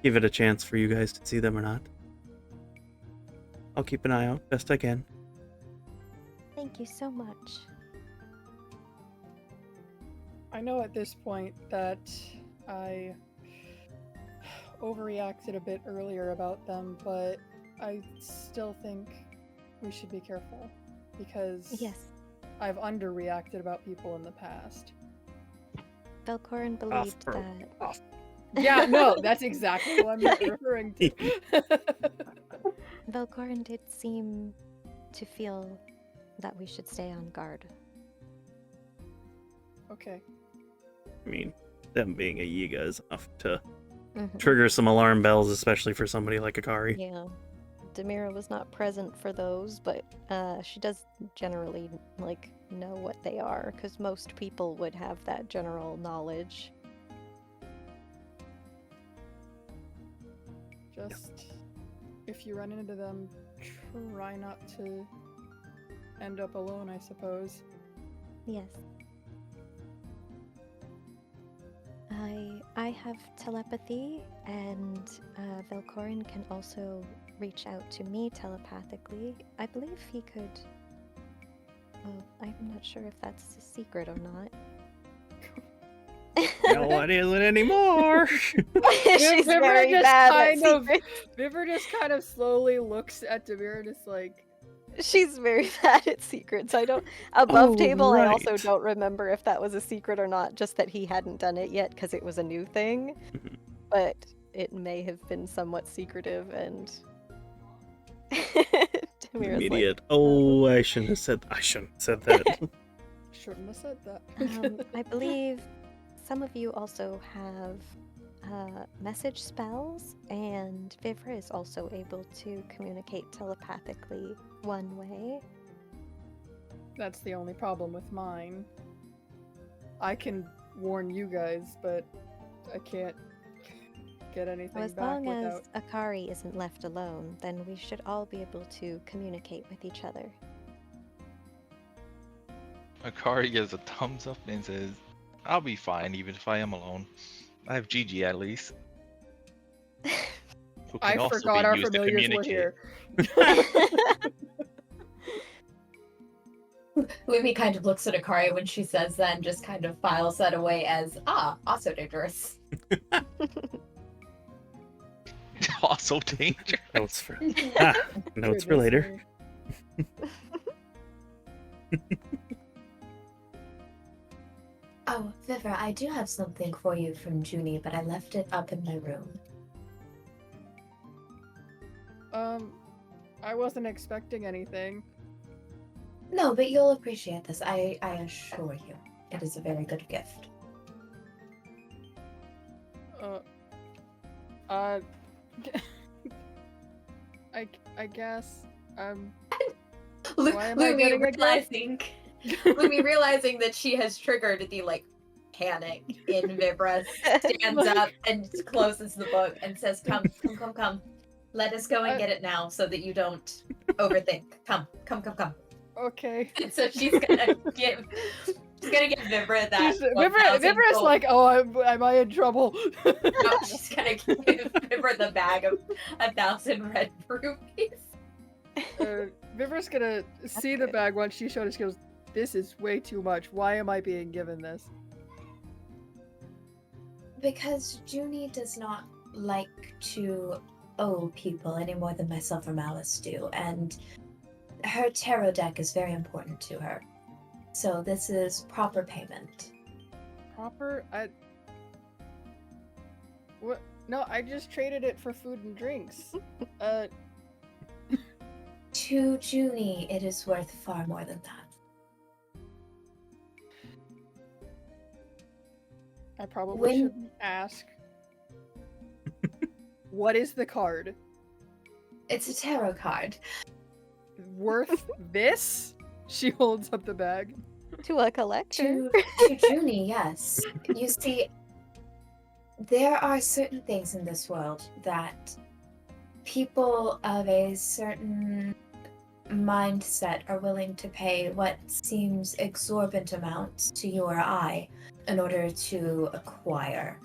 give it a chance for you guys to see them or not. I'll keep an eye out best I can.
Thank you so much.
I know at this point that I overreacted a bit earlier about them, but I still think we should be careful because
Yes,
I've underreacted about people in the past.
Velkorin believed that.
Yeah, no, that's exactly what I'm referring to.
Velkorin did seem to feel that we should stay on guard.
Okay.
I mean, them being a Yiga is enough to
Mhm.
trigger some alarm bells, especially for somebody like Akari.
Yeah. Demira was not present for those, but she does generally know what they are, because most people would have that general knowledge.
Just if you run into them, try not to end up alone, I suppose.
Yes. I have telepathy, and Velkorin can also reach out to me telepathically. I believe he could. Well, I'm not sure if that's a secret or not.
No, it isn't anymore.
She's
Vivra
very
just
bad at
kind of-
secrets.
Vivra just kind of slowly looks at Demira and is like,
She's very bad at secrets. I don't. Above
Oh,
table, I also
right.
don't remember if that was a secret or not, just that he hadn't done it yet because it was a new thing.
Mhm.
But it may have been somewhat secretive, and. Demira's like,
Immediate. Oh, I shouldn't have said that.
shouldn't have said that.
I believe some of you also have message spells, and Vivra is also able to communicate telepathically one way.
That's the only problem with mine. I can warn you guys, but I can't get anything
So as
back
long
without.
as Akari isn't left alone, then we should all be able to communicate with each other.
Akari gives a thumbs up and says, I'll be fine even if I am alone. I have Gigi at least. Who can
I
also
forgot
be
our
used to
familiars were
communicate.
here.
Lumi kind of looks at Akari when she says that and just kind of files that away as, also dangerous.
Also dangerous.
Notes for
Goodness
later.
me.
Oh, Vivra, I do have something for you from Junie, but I left it up in my room.
I wasn't expecting anything.
No, but you'll appreciate this, I assure you. It is a very good gift.
I guess,
Look,
Why am I
Lumi
getting a gift?
realizing Lumi, realizing that she has triggered the like panic in Vivra, stands up and closes the book and says, "Come, come, come, come. Let us go and get it now, so that you don't overthink. Come, come, come, come."
Okay.
And so she's gonna give Vivra that.
Vivra's like, oh, am I in trouble?
No, she's gonna give Vivra the bag of 1,000 red rupees.
Vivra's gonna see the
good.
bag once she showed us. She goes, "This is way too much. Why am I being given this?"
Because Junie does not like to owe people any more than myself or Malice do, and her tarot deck is very important to her. So this is proper payment.
Proper? What? No, I just traded it for food and drinks.
To Junie, it is worth far more than that.
I probably
When-
shouldn't ask. What is the card?
It's a tarot card.
Worth this? She holds up the bag.
To a collector.
To Junie, yes. You see, there are certain things in this world that people of a certain mindset are willing to pay what seems exorbitant amounts to you or I in order to acquire.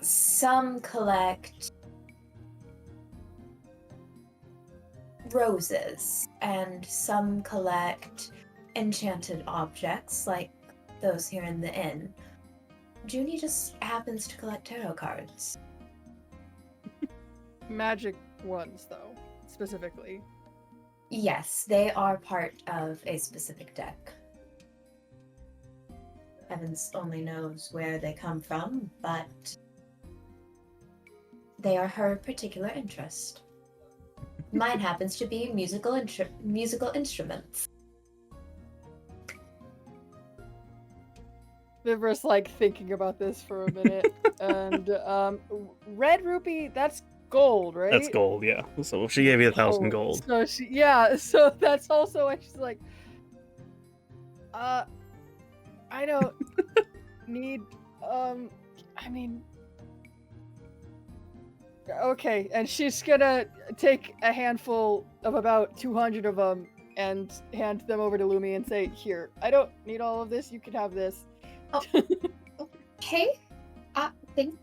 Some collect roses, and some collect enchanted objects like those here in the inn. Junie just happens to collect tarot cards.
Magic ones, though, specifically.
Yes, they are part of a specific deck. Heavens only knows where they come from, but they are her particular interest. Mine happens to be musical instruments.
Vivra's like thinking about this for a minute. And red rupee, that's gold, right?
That's gold, yeah. So she gave you 1,000 gold.
So so that's also why she's like, I don't need, I mean, okay. And she's gonna take a handful of about 200 of them and hand them over to Lumi and say, "Here, I don't need all of this. You can have this."
Okay. Thank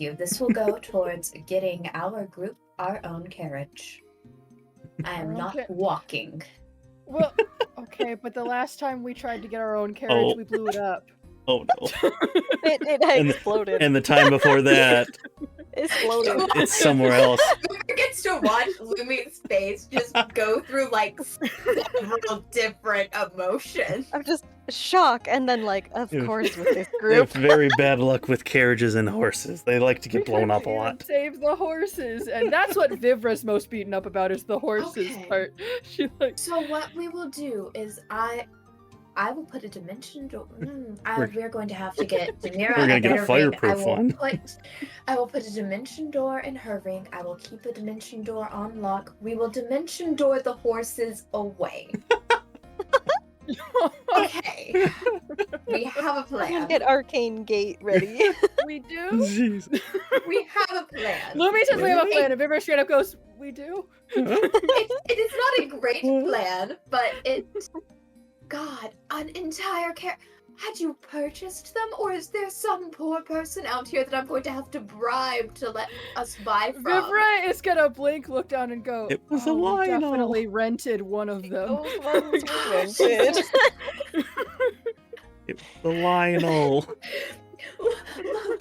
you. This will go towards getting our group our own carriage. I am not
Okay.
walking.
Well, okay, but the last time we tried to get our own carriage,
Oh.
we blew it up.
Oh no.
It
And-
exploded.
And the time before that,
Exploded.
it's somewhere else.
Whoever gets to watch Lumi's face just go through like several different emotions.
I'm just shocked, and then like, of
Dude.
course, with this
They have
group.
very bad luck with carriages and horses. They like to get blown up a
And
lot.
Save the horses, and that's what Vivra's most beaten up about is the horses
Okay.
part. She like,
So what we will do is I will put a dimension door. We're going to have to get Demira
We're gonna get a
better ring.
fireproof one.
I will put a dimension door in her ring. I will keep a dimension door on lock. We will dimension door the horses away. Okay. We have a
We're gonna
plan.
get Arcane Gate ready.
we do.
Jeez.
We have a plan.
Lumi says we have a
Really?
plan, and Vivra straight up goes, "We do."
It is not a great plan, but God, an entire Had you purchased them, or is there some poor person out here that I'm going to have to bribe to let us buy from?
Vivra is gonna blink, look down, and go,
It was a
"Oh, we
Lionel."
definitely rented one of them."
Those ones we rented.
It was the Lionel.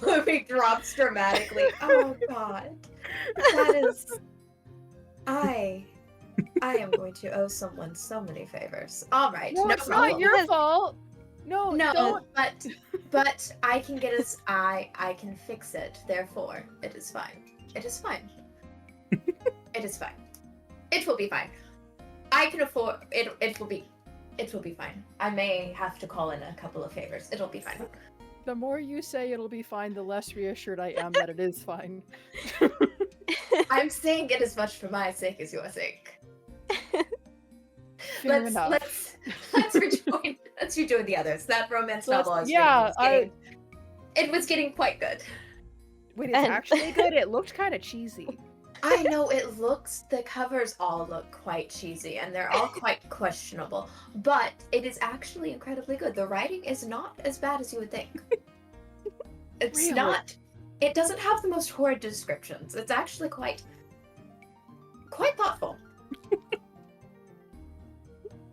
Lumi drops dramatically. Oh God, that is. I am going to owe someone so many favors. All right,
No,
no
it's
problem.
not your fault. No,
No,
don't.
but I can get us. I can fix it. Therefore, it is fine. It is fine. It is fine. It will be fine. I can afford it. It will be fine. I may have to call in a couple of favors. It'll be fine.
The more you say it'll be fine, the less reassured I am that it is fine.
I'm saying it as much for my sake as your sake.
Fair enough.
Let's rejoin the others. That romance novel I was
yeah,
reading it was getting quite good.
Wait, it's
And-
actually good? It looked kind of cheesy.
I know the covers all look quite cheesy and they're all quite questionable, but it is actually incredibly good. The writing is not as bad as you would think. It's
Really?
not. It doesn't have the most horrid descriptions. It's actually quite thoughtful.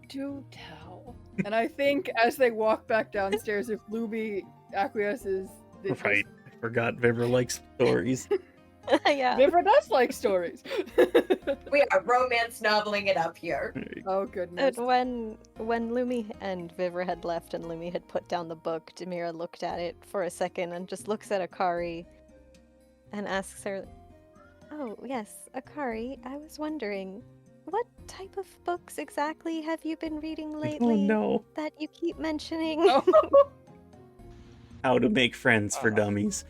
Do tell. And I think as they walk back downstairs, if Lumi acquiesces, that
Right. I forgot Vivra likes stories.
Yeah.
Vivra does like stories.
We are romance noveling it up here.
Oh goodness.
And when Lumi and Vivra had left and Lumi had put down the book, Demira looked at it for a second and just looks at Akari and asks her, "Oh, yes, Akari, I was wondering, what type of books exactly have you been reading
Oh
lately
no.
that you keep mentioning?"
Oh.
How to make friends for dummies.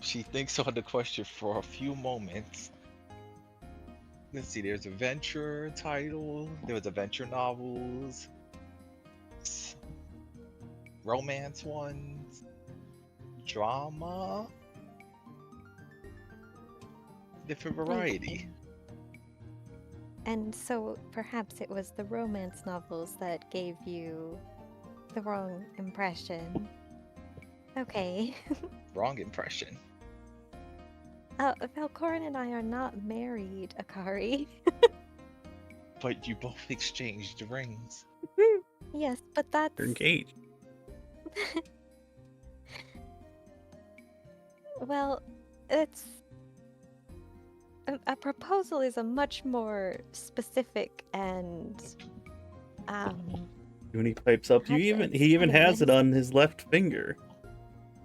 She thinks on the question for a few moments. Let's see, there's adventure title, there was adventure novels, romance ones, drama, different variety.
And so perhaps it was the romance novels that gave you the wrong impression. Okay.
Wrong impression.
Velkorin and I are not married, Akari.
But you both exchanged rings.
Yes, but that's...
They're engaged.
Well, it's... A proposal is a much more specific and...
When he pipes up, he even has it on his left finger.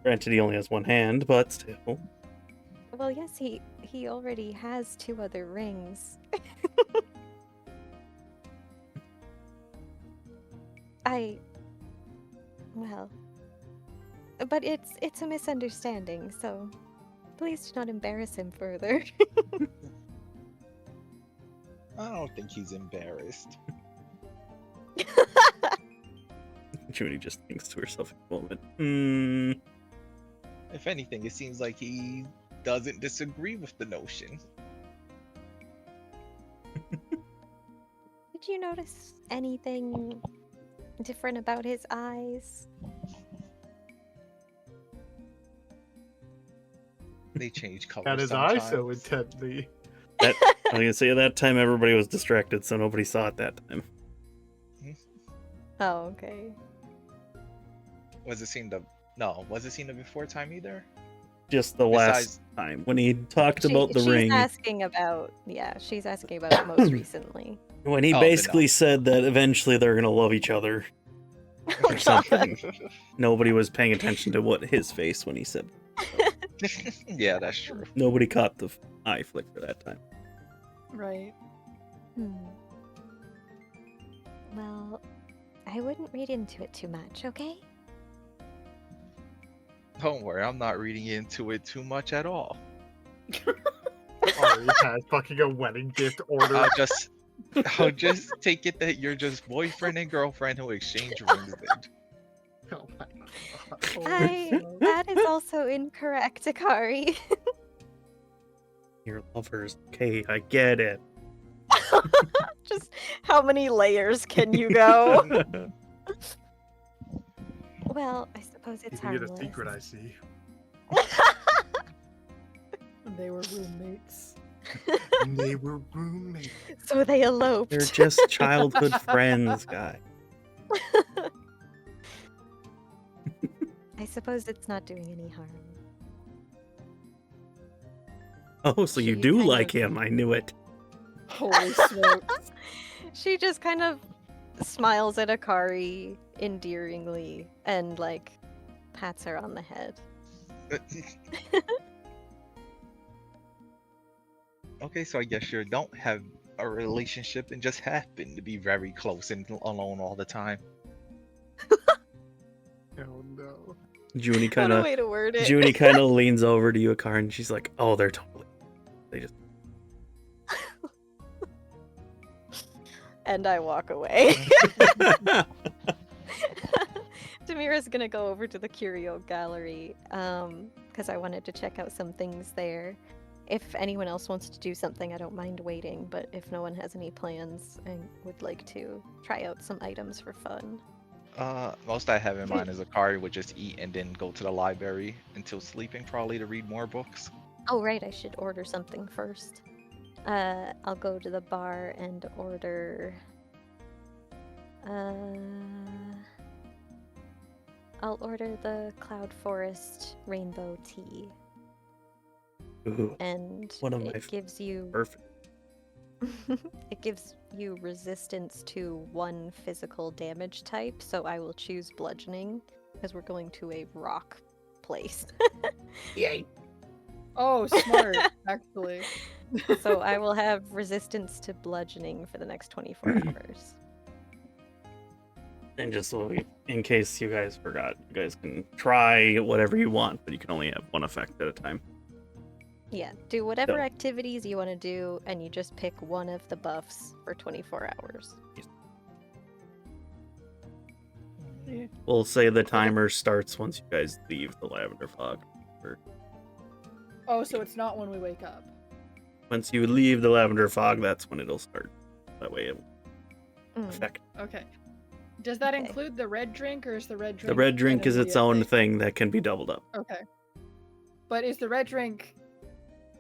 Granted, he only has one hand, but still.
Well, yes, he already has 2 other rings. Well... But it's a misunderstanding, so please do not embarrass him further.
I don't think he's embarrassed.
Judy just thinks to herself at the moment,
If anything, it seems like he doesn't disagree with the notion.
Did you notice anything different about his eyes?
They change colors
At his
sometimes.
eyes so intently.
I was gonna say at that time everybody was distracted, so nobody saw it that time.
Oh, okay.
Was it seen the before time either?
Just the last time when he talked about the ring.
She's asking about it most recently.
When he
Oh,
basically said that eventually they're gonna love each other or something. Nobody was paying attention to what his face when he said.
Yeah, that's true.
Nobody caught the eye flick for that time.
Right.
Well, I wouldn't read into it too much, okay?
Don't worry, I'm not reading into it too much at all.
Ari has fucking a wedding gift order.
I'll just take it that you're just boyfriend and girlfriend who exchange rings then.
Oh my god.
That is also incorrect, Akari.
Your lovers. Okay, I get it.
Just how many layers can you go? Well, I suppose it's
You get
harmless.
a secret, I see.
They were roommates.
And they were roommates.
So they eloped.
They're just childhood friends, guy.
I suppose it's not doing any harm.
Oh, so you
She
do
kind
like
of-
him. I knew it.
Holy smokes.
She just kind of smiles at Akari endearingly and like pats her on the head.
Okay, so I guess you don't have a relationship and just happen to be very close and alone all the time.
Oh no.
Junie
What
kind
a
of
way to word it.
Junie kind of leans over to you, Akari, and she's like, "Oh, they're totally." They just
and I walk away. Demira's gonna go over to the curio gallery because I wanted to check out some things there. If anyone else wants to do something, I don't mind waiting, but if no one has any plans, I would like to try out some items for fun.
Most I have in mind is Akari would just eat and then go to the library until sleeping, probably to read more books.
Oh, right, I should order something first. I'll go to the bar and order... I'll order the Cloud Forest Rainbow Tea.
Ooh,
And
one of my
it gives you...
perfect.
it gives you resistance to one physical damage type, so I will choose bludgeoning, because we're going to a rock place.
Yay!
Oh, smart, actually.
So I will have resistance to bludgeoning for the next 24 hours.
And just so in case you guys forgot, you guys can try whatever you want, but you can only have one effect at a time.
Yeah, do whatever
So-
activities you want to do, and you just pick one of the buffs for 24 hours.
We'll say the timer starts once you guys leave the Lavender Fog.
Oh, so it's not when we wake up.
Once you leave the Lavender Fog, that's when it'll start. That way it will
Mm.
affect.
Okay. Does that
Okay.
include the red drink, or is the red drink?
The red drink
an
is its
immediate
own thing that can be doubled up.
Okay. But is the red drink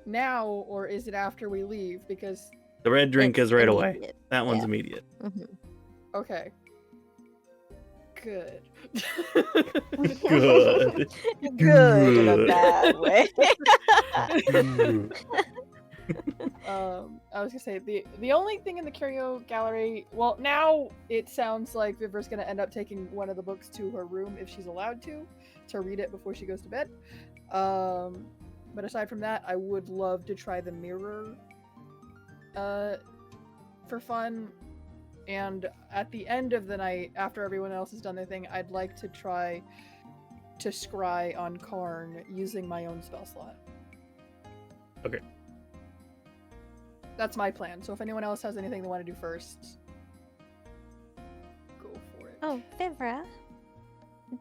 now, or is it after we leave? Because
The red drink
It's
is right away.
immediate.
That one's
Yeah.
immediate.
Mhm.
okay. Good.
Good.
Good in a
Good.
bad way.
I was gonna say the only thing in the curio gallery. Well, now it sounds like Vivra's gonna end up taking one of the books to her room if she's allowed to read it before she goes to bed. But aside from that, I would love to try the mirror for fun. And at the end of the night, after everyone else has done their thing, I'd like to try to scry on Karn using my own spell slot.
Okay.
That's my plan. So if anyone else has anything they want to do first, go for it.
Oh, Vivra,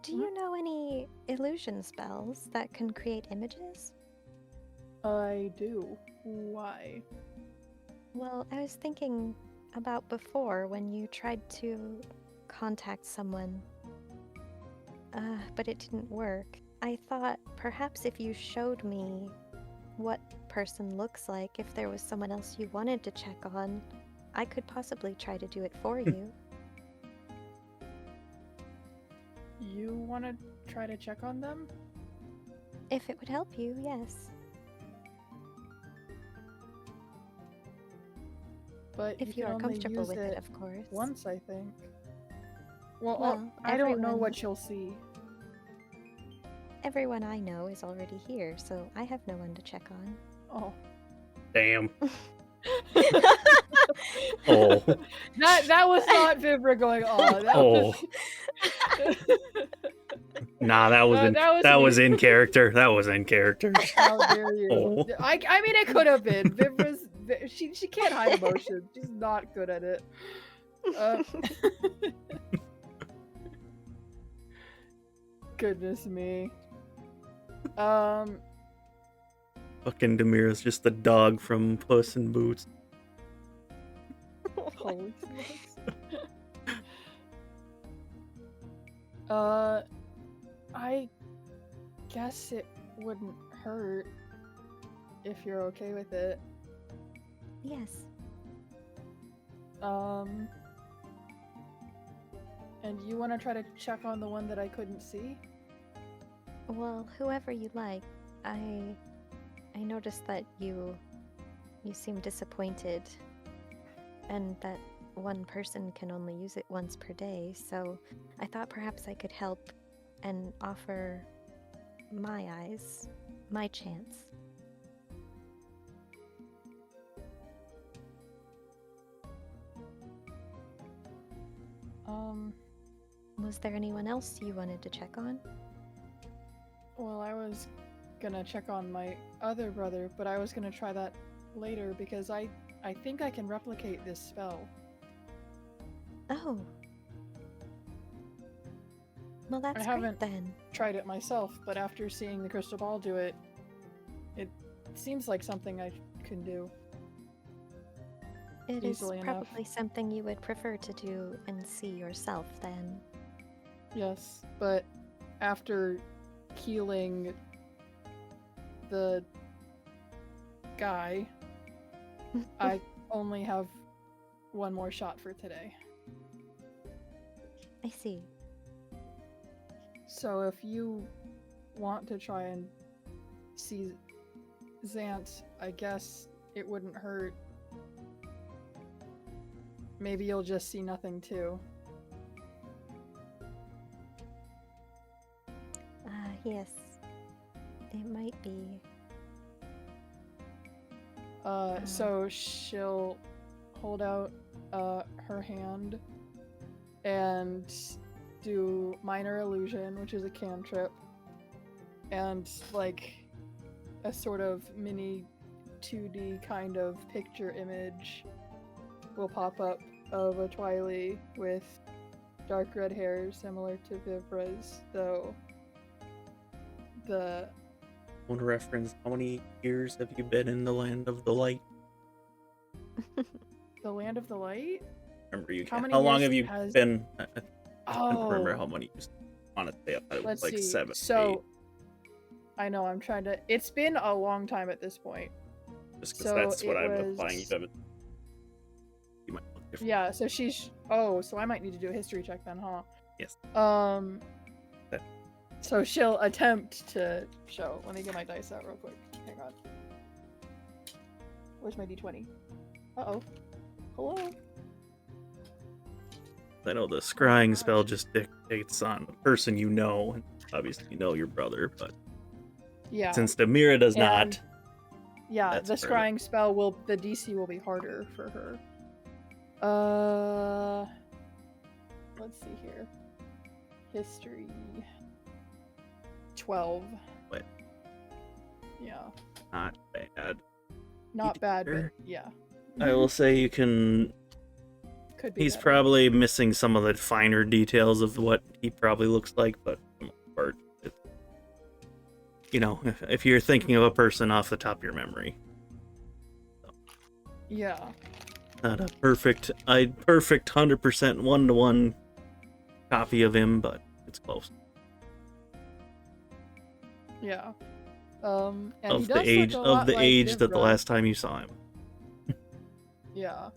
do you know any illusion spells that can create images?
I do. Why?
Well, I was thinking about before when you tried to contact someone, but it didn't work. I thought perhaps if you showed me what person looks like, if there was someone else you wanted to check on, I could possibly try to do it for you.
You want to try to check on them?
If it would help you, yes.
But
If
you
you
can
are
only
comfortable
use
with it,
it
of course.
once, I think. Well,
Well,
I don't know
everyone-
what you'll see.
Everyone I know is already here, so I have no one to check on.
Oh.
Damn. Oh.
That was not Vibra going, oh. That
Oh.
was...
Nah, that was
that was
was
me.
in character. That was in character.
How dare you?
Oh.
I mean, it could have been. Vibra's... She can't hide emotion. She's not good at it. Goodness me.
Fucking Demira's just the dog from Puss in Boots.
Holy smokes. I guess it wouldn't hurt if you're okay with it.
Yes.
And you want to try to check on the one that I couldn't see?
Well, whoever you like. I noticed that you seem disappointed, and that one person can only use it once per day, so I thought perhaps I could help and offer my eyes, my chance. Was there anyone else you wanted to check on?
Well, I was gonna check on my other brother, but I was gonna try that later because I think I can replicate this spell.
Oh. Well, that's
haven't-
great then.
Tried it myself, but after seeing the crystal ball do it, it seems like something I can do.
It is
Easily enough.
probably something you would prefer to do and see yourself then.
Yes, but after healing the guy, I only have one more shot for today.
I see.
So if you want to try and see Zant, I guess it wouldn't hurt. Maybe you'll just see nothing too.
Yes. It might be.
So she'll hold out her hand and do minor illusion, which is a cantrip, and like a sort of mini 2D kind of picture image will pop up of a Twili with dark red hair similar to Vivra's, though the
I want to reference, how many years have you been in the land of the light?
land of the light.
Remember you?
How many
How long
years
have you
has-
been? I don't remember
Oh.
how many. Honestly, I thought it was
Let's
like
see.
7.
So, I know I'm trying to. It's been a long time at this point.
8, just because
so
that's what
it
I'm
was-
applying. You haven't. You might look different.
Yeah. So she's. Oh, so I might need to do a history check then, huh?
Yes.
Okay. So she'll attempt to show. Let me get my dice out real quick. Hang on. Where's my d20? Uh-oh. Hello?
I know the scrying spell just dictates on the person you know, and obviously you know your brother, but
Yeah.
since Demira does
And-
not,
Yeah,
that's
the
fair enough.
scrying spell the DC will be harder for her. Let's see here. History. 12.
What?
Yeah.
not bad.
Not bad, but
Sure.
yeah.
I will say you can.
Could be
He's
better.
probably missing some of the finer details of what he probably looks like, but for the most part, it's, you know, if you're thinking of a person off the top of your memory,
Yeah.
not a perfect 100% one-to-one copy of him, but it's close.
Yeah. And he
Of
does
the age
look a lot like
that the
Vivra.
last time you saw him.
Yeah.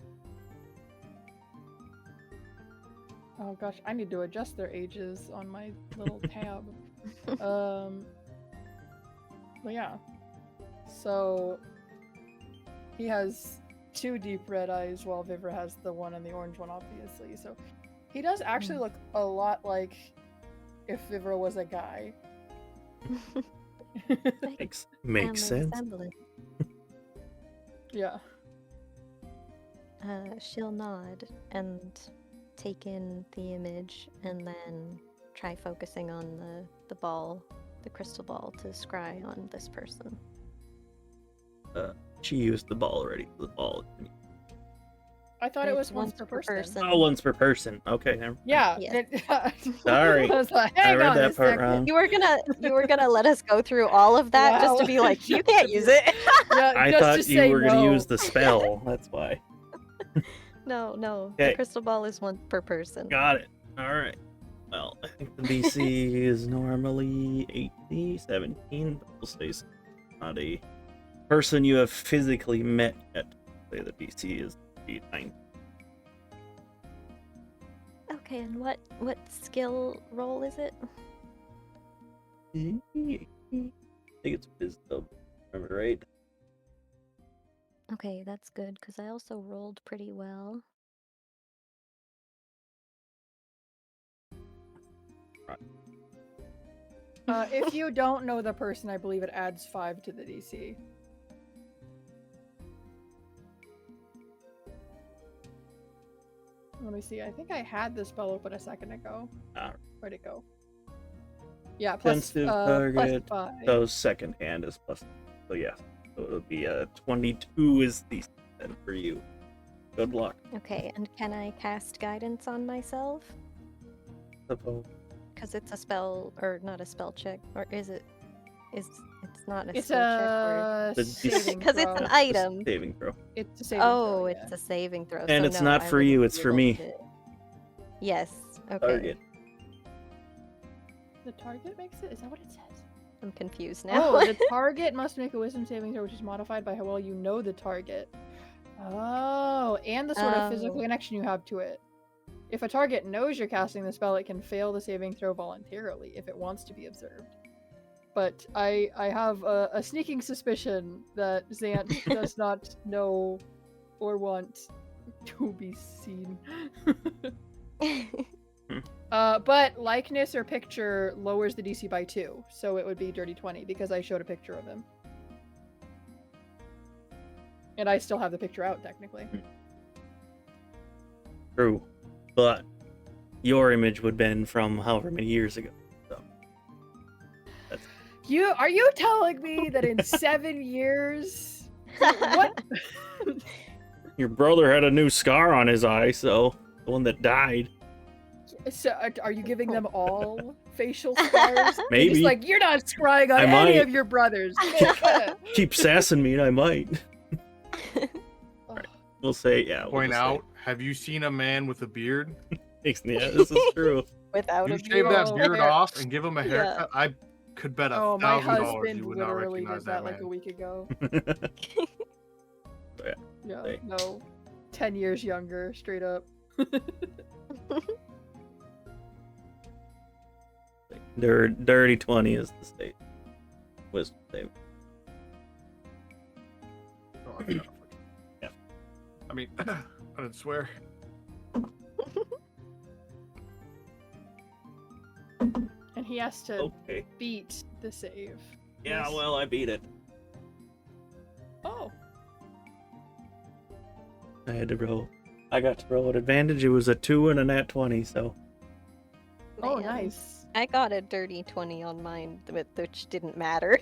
Oh gosh, I need to adjust their ages on my little tab. But yeah. So he has 2 deep red eyes while Vivra has the one and the orange one, obviously. So he does actually look a lot like if Vivra was a guy.
Makes
Family
sense.
resemblance.
Yeah.
She'll nod and take in the image and then try focusing on the ball, the crystal ball, to scry on this person.
She used the ball already. The ball.
I thought it was
It's
once per person.
Oh, once per person. Okay. Never mind.
Yeah.
Yes.
Sorry.
I was like,
I
hang
read
on
that
a
part
second.
wrong.
You were gonna let us go through all of that just to be like, you can't use it.
Yeah,
I
just
thought
to
you
say
were gonna
no.
use the spell. That's why.
No,
Okay.
the crystal ball is once per person.
Got it. All right. Well, I think the DC is normally 18, 17, but we'll say it's not a person you have physically met yet. Say the DC is 9.
Okay, and what skill roll is it?
I think it's wisdom. Remember, right?
Okay, that's good because I also rolled pretty well.
If you don't know the person, I believe it adds 5 to the DC. Let me see. I think I had the spell open a second ago.
Ah.
Where'd it go? Yeah, plus,
Sensitive
plus
target.
5.
So second hand is plus. So yeah. So it'll be 22 is the then for you. Good luck.
Okay, and can I cast guidance on myself?
Suppose.
Because it's a spell, or not a spell check, or is it? It's not a
It's
skill check, or
a saving
because it's
throw.
an item.
Saving throw.
It's a saving
Oh,
throw,
it's a saving throw.
And
so
it's
no,
not
I
for
wouldn't
you,
be
it's for
able
me.
to- Yes. Okay.
Target.
The target makes it? Is that what it says?
I'm confused now.
Oh, the target must make a wisdom saving throw, which is modified by how well you know the target. Oh, and the sort of physical
Oh.
connection you have to it. If a target knows you're casting the spell, it can fail the saving throw voluntarily if it wants to be observed. But I have a sneaking suspicion that Zant does not know or want to be seen. But likeness or picture lowers the DC by 2, so it would be dirty 20 because I showed a picture of him. And I still have the picture out, technically.
True. But your image would have been from however many years ago. So
Are you telling me that in 7 years? What?
your brother had a new scar on his eye, so the one that died.
So are you giving them all facial scars?
Maybe.
It's like, you're not scrying on
I
any
might.
of your brothers.
Keep sassing me and I might. We'll say, yeah. We'll
Point
just
out, have you seen a man with a beard?
Say, yeah, this is true.
Without
You
a
shave that
Oh,
beard
hair-
off and give him a
Yeah.
haircut. I could bet
Oh, my
$1,000
husband
you would not
literally
recognize
did that
that
like a
man.
week ago.
Yeah.
Yeah,
Hey.
no. 10 years younger, straight up.
Dirty 20 is the state. Wisdom save.
Oh, I forgot.
Yeah.
I mean, I didn't swear.
And he has to
Okay.
beat the save.
Yeah,
Yes.
well, I beat it.
Oh.
I had to roll. I got to roll at advantage. It was a 2 and a nat 20, so.
Oh,
Man.
nice.
I got a dirty 20 on mine, which didn't matter.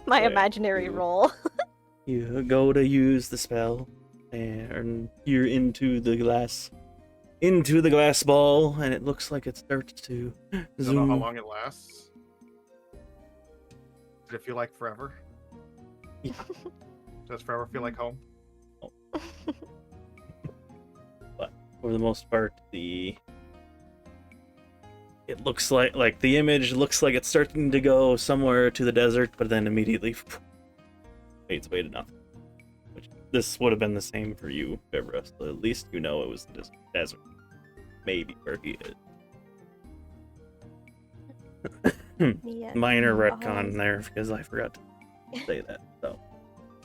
My
Right,
imaginary
you-
roll.
You go to use the spell, and you're into the glass ball, and it looks like it starts to
I don't know
zoom.
how long it lasts. Did it feel like forever?
Yeah.
Does forever feel like home?
But for the most part, it looks like the image looks like it's starting to go somewhere to the desert, but then immediately fades away to nothing. Which this would have been the same for you, Vivra, so at least you know it was the desert. Maybe where he is.
Yeah.
Minor
Oh.
retcon there because I forgot to say that. So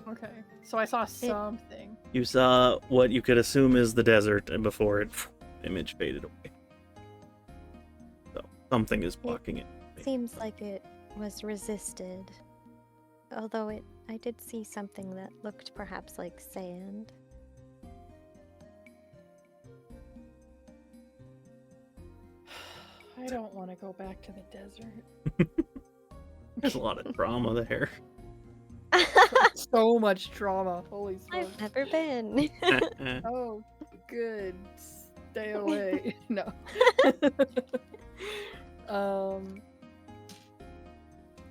Okay. So I saw something.
you saw what you could assume is the desert, and before it, image faded away. So something is blocking it.
Seems like it was resisted. Although I did see something that looked perhaps like sand.
I don't want to go back to the desert.
There's a lot of drama there.
So much trauma. Holy smokes.
I've never been.
Oh, good. Stay away. No.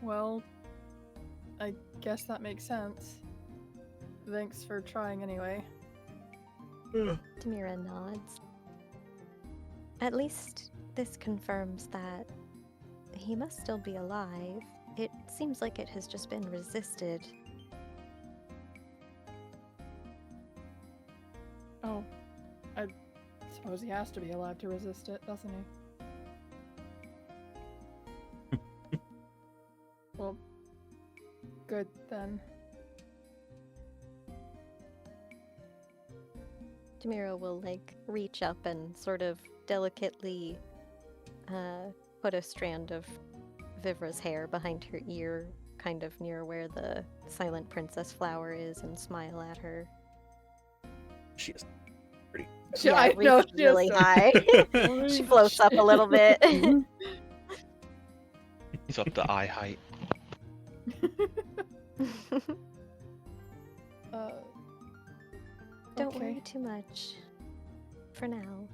Well, I guess that makes sense. Thanks for trying anyway.
Demira nods. At least this confirms that he must still be alive. It seems like it has just been resisted.
Oh, I suppose he has to be allowed to resist it, doesn't he? Well, good then.
Demira will reach up and sort of delicately put a strand of Vivra's hair behind her ear, kind of near where the silent princess flower is, and smile at her.
She is pretty.
Yeah,
I
it
know,
reaches really high. She floats up a little bit.
He's up to eye height.
Don't
Okay.
worry too much. For now.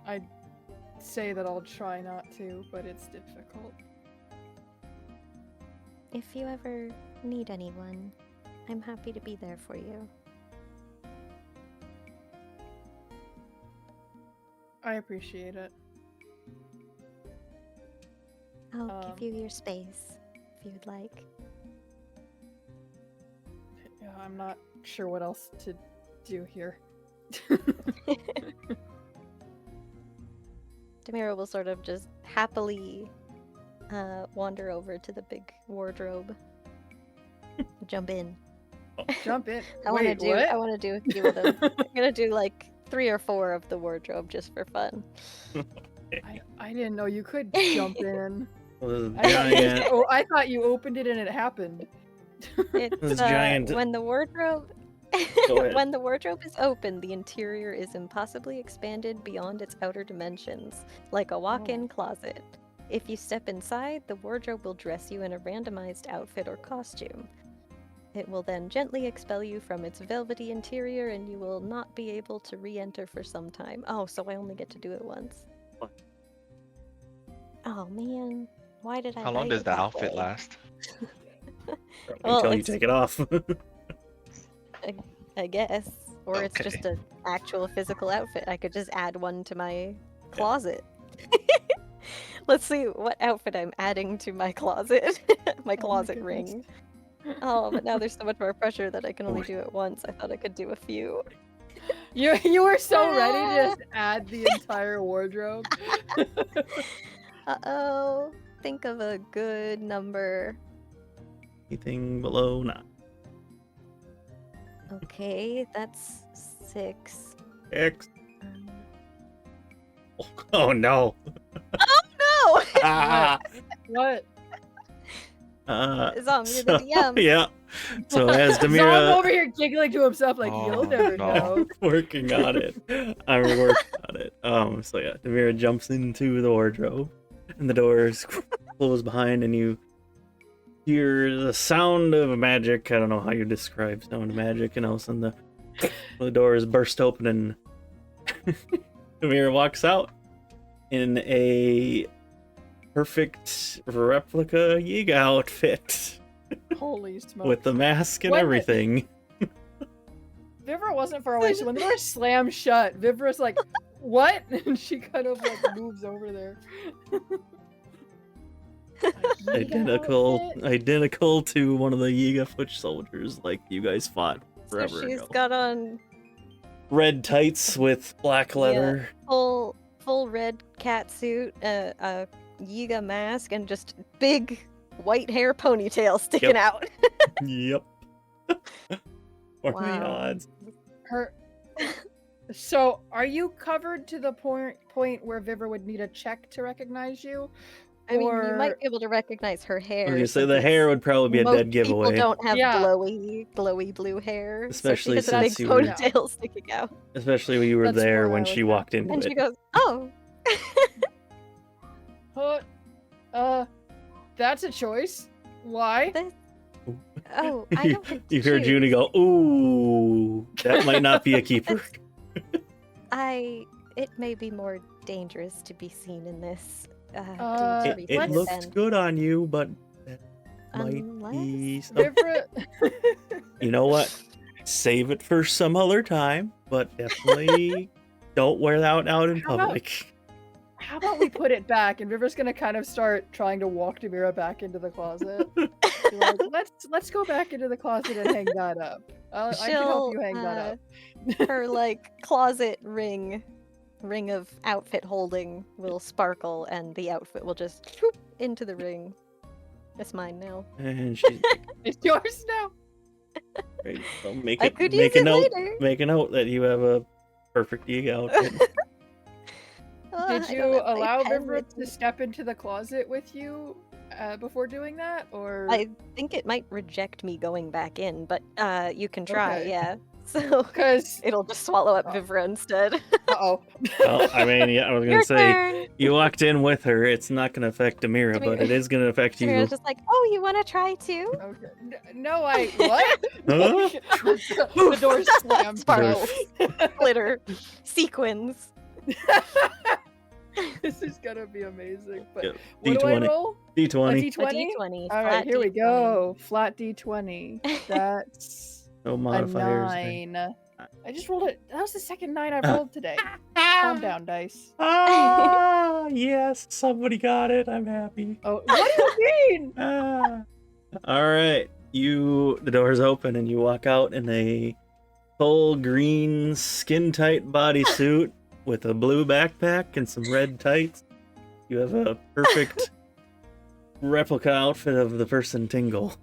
I'd say that I'll try not to, but it's difficult.
If you ever need anyone, I'm happy to be there for you.
I appreciate it.
I'll give you your space if you'd like.
Yeah, I'm not sure what else to do here.
Demira will sort of just happily wander over to the big wardrobe. Jump in.
Jump in.
I want to
Wait,
do.
what?
I want to do a few of them. I'm gonna do like 3 or 4 of the wardrobe just for fun.
I didn't know you could jump in.
Well,
I thought you opened it and it happened.
This
It's
giant-
when the wardrobe
Go ahead.
when the wardrobe is open, the interior is impossibly expanded beyond its outer dimensions, like a walk-in closet. If you step inside, the wardrobe will dress you in a randomized outfit or costume. It will then gently expel you from its velvety interior, and you will not be able to re-enter for some time. Oh, so I only get to do it once.
What?
Oh man, why did I?
How long
write
does
it
the
that
outfit
way?
last?
Well,
Until you
it's-
take it off.
I guess. Or it's
Okay.
just an actual physical outfit. I could just add one to my closet. Let's see what outfit I'm adding to my closet. My closet ring. Oh, but now there's so much more pressure that I can only do it once. I thought I could do a few.
You were so ready to just add the entire wardrobe.
Uh-oh. Think of a good number.
Anything below 9.
Okay, that's 6.
X.
Um,
Oh no.
no!
Ah.
What?
Zom, you're the DM.
Yeah. So as
Zom
Demira
over here giggling to himself like,
Oh,
you'll never
no.
know.
working on it. I'm working on it. So yeah, Demira jumps into the wardrobe, and the doors close behind, and you hear the sound of magic. I don't know how you describe sound of magic, and all of a sudden the doors burst open, and Demira walks out in a perfect replica Yiga outfit
Holy smokes.
with the mask and
When-
everything.
Vivra wasn't far away, so when the door slammed shut, Vivra's like, what? And she kind of like moves over there.
Identical to one of the Yiga foot soldiers like you guys fought
So
forever
she's
ago.
got on
Red tights with black leather.
full red cat suit, a Yiga mask, and just big white hair ponytail sticking
Yep.
out.
Yep. What are the
Wow.
odds?
Her. So, are you covered to the point where Vivra would need a check to recognize you?
I mean, you
Or-
might be able to recognize her hair.
I was gonna say
since
the hair
it's-
would probably be a
most
dead giveaway.
People don't have
Yeah.
glowy blue hair,
Especially
so she has
since
a
you
big
were-
ponytail sticking out.
Especially when you were
That's
there
where I
when
was
she
at.
walked into
And
it.
she goes, "Oh,
That's a choice. Why?
this. Oh, I don't get to
You heard
choose.
Junie go, "Ooh, that might not be a keeper."
It may be more dangerous to be seen in this.
Uh,
due
It,
to
it
recent
looks
events.
good on you, but that might be
Unless-
some...
Vivra.
You know what? Save it for some other time, but definitely don't wear that out in
How about-
public.
How about we put it back? And Vivra's gonna kind of start trying to walk Demira back into the closet. Be like, let's go back into the closet and hang that up. I can help you hang that up.
Her like closet ring of outfit holding will sparkle, and the outfit will just swoop into the ring. It's mine now.
And she's like,
It's yours now.
"Great, well, make
I
it,
could
make
use
a
it
note,
later.
make a note that you have a perfect Yiga outfit."
Did
I
you
don't have my
allow
pen
Vivra
with
to
me.
step into the closet with you before doing that, or
I think it might reject me going back in, but you can try,
Okay.
yeah. So
Because
it'll just swallow up
Oh.
Vivra instead.
uh-oh.
Well, I mean, yeah, I was gonna
Your
say
turn.
you walked in with her. It's not gonna affect Demira, but it is gonna affect you.
Demira's just like, oh, you want to try too?
Okay. No, I what?
Huh?
The door slammed
Sparkles,
shut.
glitter, sequins.
This is gonna be amazing. But
Yep.
what do I
D20.
roll? A
D20.
A
D20?
D20.
All right,
flat
here we
D20.
go. Flat D20. That's
No
a
modifiers.
9. I just rolled it. That was the second 9 I've rolled today. Calm down, dice.
Ah, yes, somebody got it. I'm happy.
Oh, what do you mean?
Ah. All right, the door's open and you walk out in a full green skin-tight bodysuit with a blue backpack and some red tights. You have a perfect replica outfit of the person Tingle.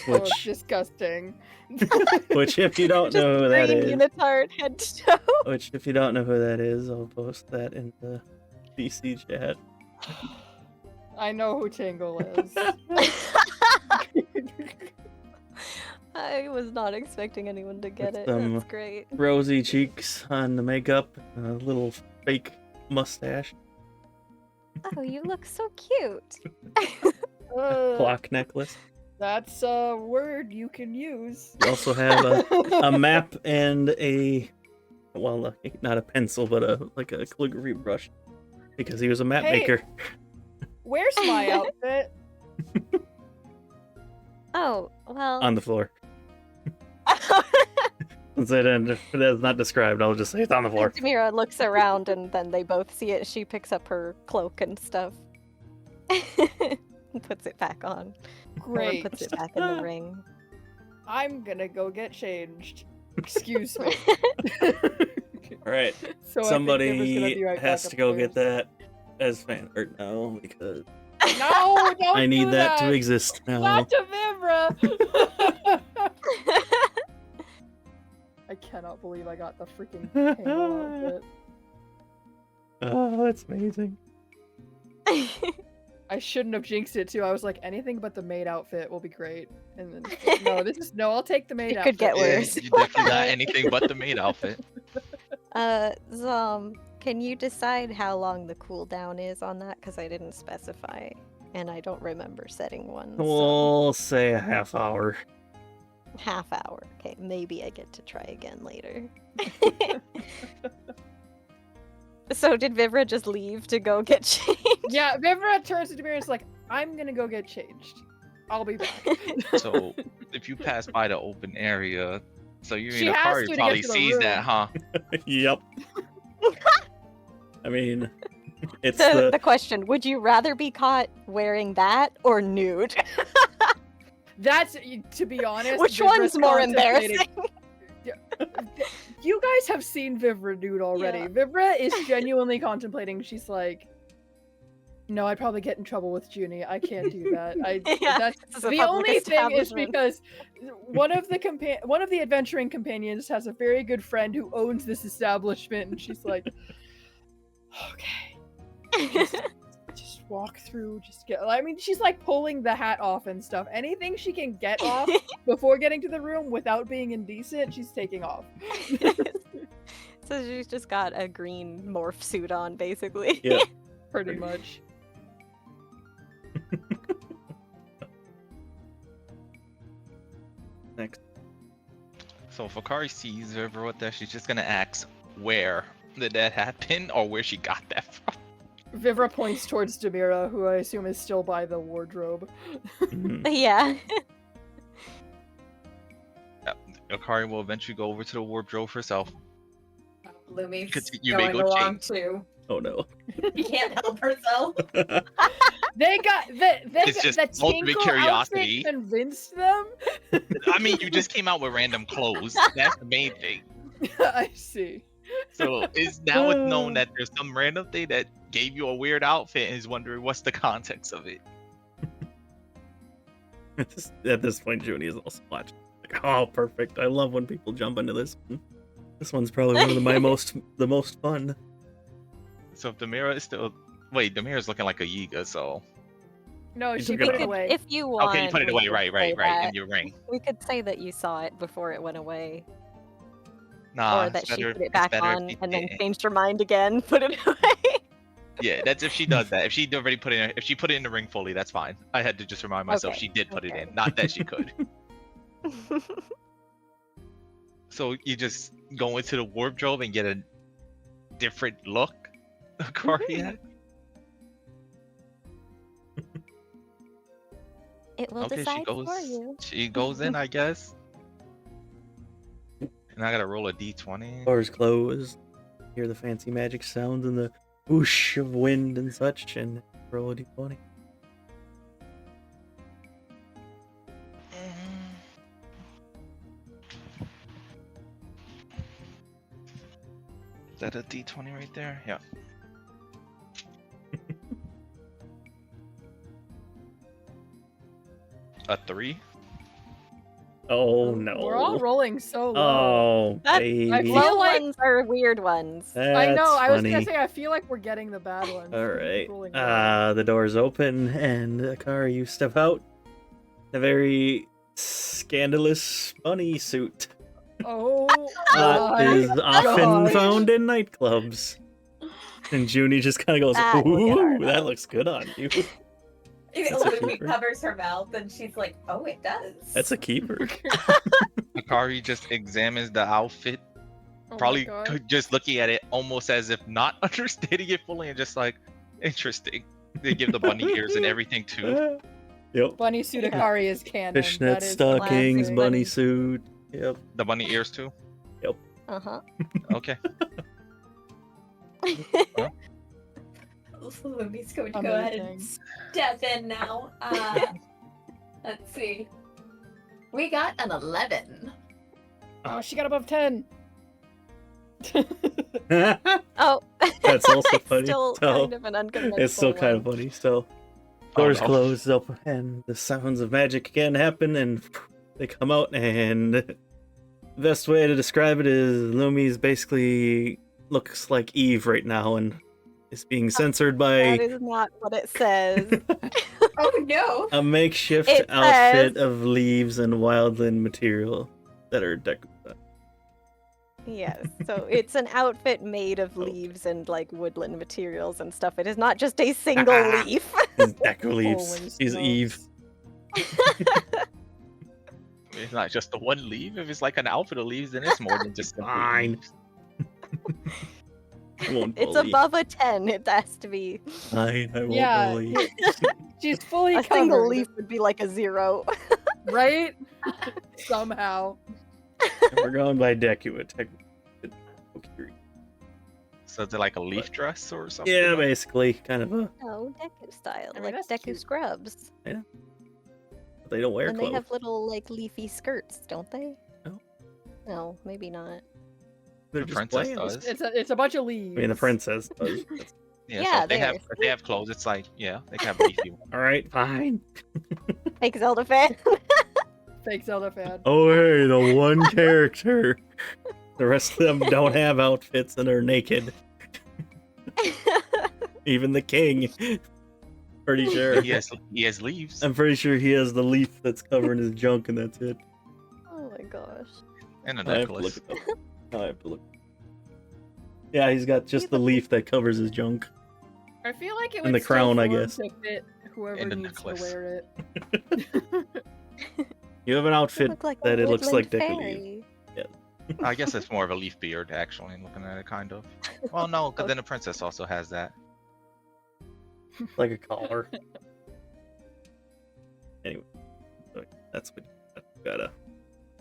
Oh,
Which,
it's disgusting.
which if you don't
Just
know who that
green
is,
unitard head to toe.
which if you don't know who that is, I'll post that in the DC chat.
I know who Tingle is.
I was not expecting anyone to get
With
it.
some
That's great.
Rosy cheeks on the makeup, and a little fake mustache,
Oh, you look so cute.
clock necklace.
That's a word you can use.
You also have a map and a, well, not a pencil, but like a calligraphy brush, because he was a map
Hey.
maker.
Where's my outfit?
Oh, well.
On the floor. Since that's not described, I'll just say it's on the floor.
Demira looks around and then they both see it. She picks up her cloak and stuff. And puts it back on. Or
Great.
puts it back in the ring.
I'm gonna go get changed. Excuse me.
All right,
So I think Vibra's gonna
somebody
be right
has
back
to go get
upstairs.
that as fan art now because
No, don't
I need
do
that to exist now.
Not to Vivra. I cannot believe I got the freaking Tingle outfit.
Oh, that's amazing.
I shouldn't have jinxed it too. I was like, anything but the maid outfit will be great. And then no, I'll take the maid
It
outfit.
could get
Yeah,
worse.
you definitely got anything but the maid outfit.
Zom, can you decide how long the cooldown is on that? Because I didn't specify, and I don't remember setting one. So
We'll say a half hour.
half hour. Okay, maybe I get to try again later. So did Vivra just leave to go get changed?
Yeah, Vivra turns to Demira and is like, I'm gonna go get changed. I'll be back.
So if you pass by the open area, so you
She
mean
has
Akari
to get
probably
to the
sees
room.
that, huh?
Yep. I mean, it's
The question, would you rather be caught wearing that or nude?
That's, to be honest,
Which
Vivra's
one's more
contemplating-
embarrassing?
You guys have seen Vivra nude already.
Yeah.
Vivra is genuinely contemplating. She's like, no, I'd probably get in trouble with Junie. I can't do that.
Yeah,
That's
this is a
the
public
only thing is
establishment.
because one of the adventuring companions has a very good friend who owns this establishment, and she's like, okay, just walk through, just get. I mean, she's like pulling the hat off and stuff. Anything she can get off before getting to the room without being indecent, she's taking off.
So she's just got a green morph suit on, basically.
Yeah.
Pretty much.
next.
So if Akari sees Vivra with that, she's just gonna ask where did that happen or where she got that from.
Vivra points towards Demira, who I assume is still by the wardrobe.
Mhm.
Yeah.
Akari will eventually go over to the wardrobe herself.
Lumi's
Because you may
going
go
along
change.
too.
Oh no.
She can't help herself.
They got
It's just
the
ultimate
Tinkle
curiosity.
outfit convinced them.
I mean, you just came out with random clothes. That's the main thing.
I see.
So it's now it's known that there's some random thing that gave you a weird outfit and is wondering what's the context of it.
At this point, Junie is also watching. Like, oh, perfect. I love when people jump into this one. This one's probably one of the most fun.
So if Demira is still wait, Demira's looking like a Yiga, so
No,
You
she
took
put
it
it
off.
away.
If you want,
Okay, you put it
we
away.
could
Right,
say
in
that.
your ring.
We could say that you saw it before it went away,
Nah,
or
it's
that she
better.
put it
It's
back
better if
on
you
and then
didn't.
changed her mind again, put it away.
Yeah, that's if she does that. If she already put it in, if she put it in the ring fully, that's fine. I had to just remind myself
Okay,
she did put it
okay.
in, not that she could. So you just go into the wardrobe and get a different look, Akari had?
It will
Okay,
decide for you.
she goes in, I guess. And I gotta roll a d20.
Doors closed. Hear the fancy magic sounds and the whoosh of wind and such, and roll a d20.
Is that a d20 right there? Yeah. A 3?
Oh no.
We're all rolling so low.
Oh,
That-
baby.
I feel
Low
like-
ones are weird ones.
That's
I know. I was
funny.
gonna say I feel like we're getting the bad ones.
All
We're
right.
rolling low.
The doors open, and Akari, you step out. A very scandalous bunny suit
Oh
that
my
is often
gosh.
found in nightclubs. And Junie just kind of goes,
That would get
"Ooh,
hard.
that looks good on you."
Even
That's a
Lumi
keeper.
covers her mouth and she's like, oh, it does.
That's a keeper.
Akari just examines the outfit,
Oh my
probably
God.
just looking at it almost as if not understanding it fully and just like, interesting. They give the bunny ears and everything too.
Yep.
Bunny suit Akari is canon.
Fishnet
That is
stockings,
classic.
bunny suit. Yep.
The bunny ears too?
Uh-huh.
Okay.
Lumi's going to go ahead and
Amazing.
step in now. Let's see. We got an 11.
Oh, she got above 10.
Oh,
That's also
it's
funny.
still
So,
kind of an unconventional
it's still kind of
one.
funny. So, doors
no.
close up, and the sounds of magic again happen, and they come out. And the best way to describe it is Lumi's basically looks like Eve right now, and is being censored
That
by
is not what it says.
Oh no!
a makeshift
It
outfit
says-
of leaves and wildland material that are decorated.
Yes, so it's an outfit made of
Okay.
leaves and like woodland materials and stuff. It is not just a single leaf.
He's deco leaves.
Always
He's
knows.
Eve.
It's not just the one leaf. If it's like an outfit of leaves, then it's more than just simply
Fine.
leaves.
I won't
It's
bully.
above a 10. It has to be.
Fine, I won't
Yeah.
bully.
She's fully
A
covered.
single leaf would be like a 0.
Right? Somehow.
We're going by Decua.
So is it like a leaf dress or something?
Yeah, basically, kind of a.
No, Deku style,
I mean,
like
that's
Deku
cute.
scrubs.
They don't wear
And
clothes.
they have little like leafy skirts, don't they?
No.
No, maybe not.
They're
The
just
princess
plants.
does.
It's a bunch of leaves.
I mean, the princess does.
Yeah, so
Yeah,
if they have clothes, it's like, yeah, they can have leafy ones.
All right, fine.
Fake Zelda fan.
Fake Zelda fan.
Oh, hey, the one character. The rest of them don't have outfits and are naked. Even the king. Pretty sure.
he has leaves
I'm pretty sure he has the leaf that's covering his junk, and that's it.
Oh my gosh.
and a
I have to look
necklace.
it up. I have to look. Yeah, he's got just the leaf that covers his junk.
I feel like it
And
would
the crown,
still
I
form
guess.
to fit whoever
And the
needs
necklace.
to wear it.
You have an
You
outfit
look like a
that it looks like
woodland
Deku leaf.
fairy.
I guess it's more of a leaf beard, actually, looking at it, kind of. Well, no, because then the princess also has that.
Like a collar. Anyway, so that's what got a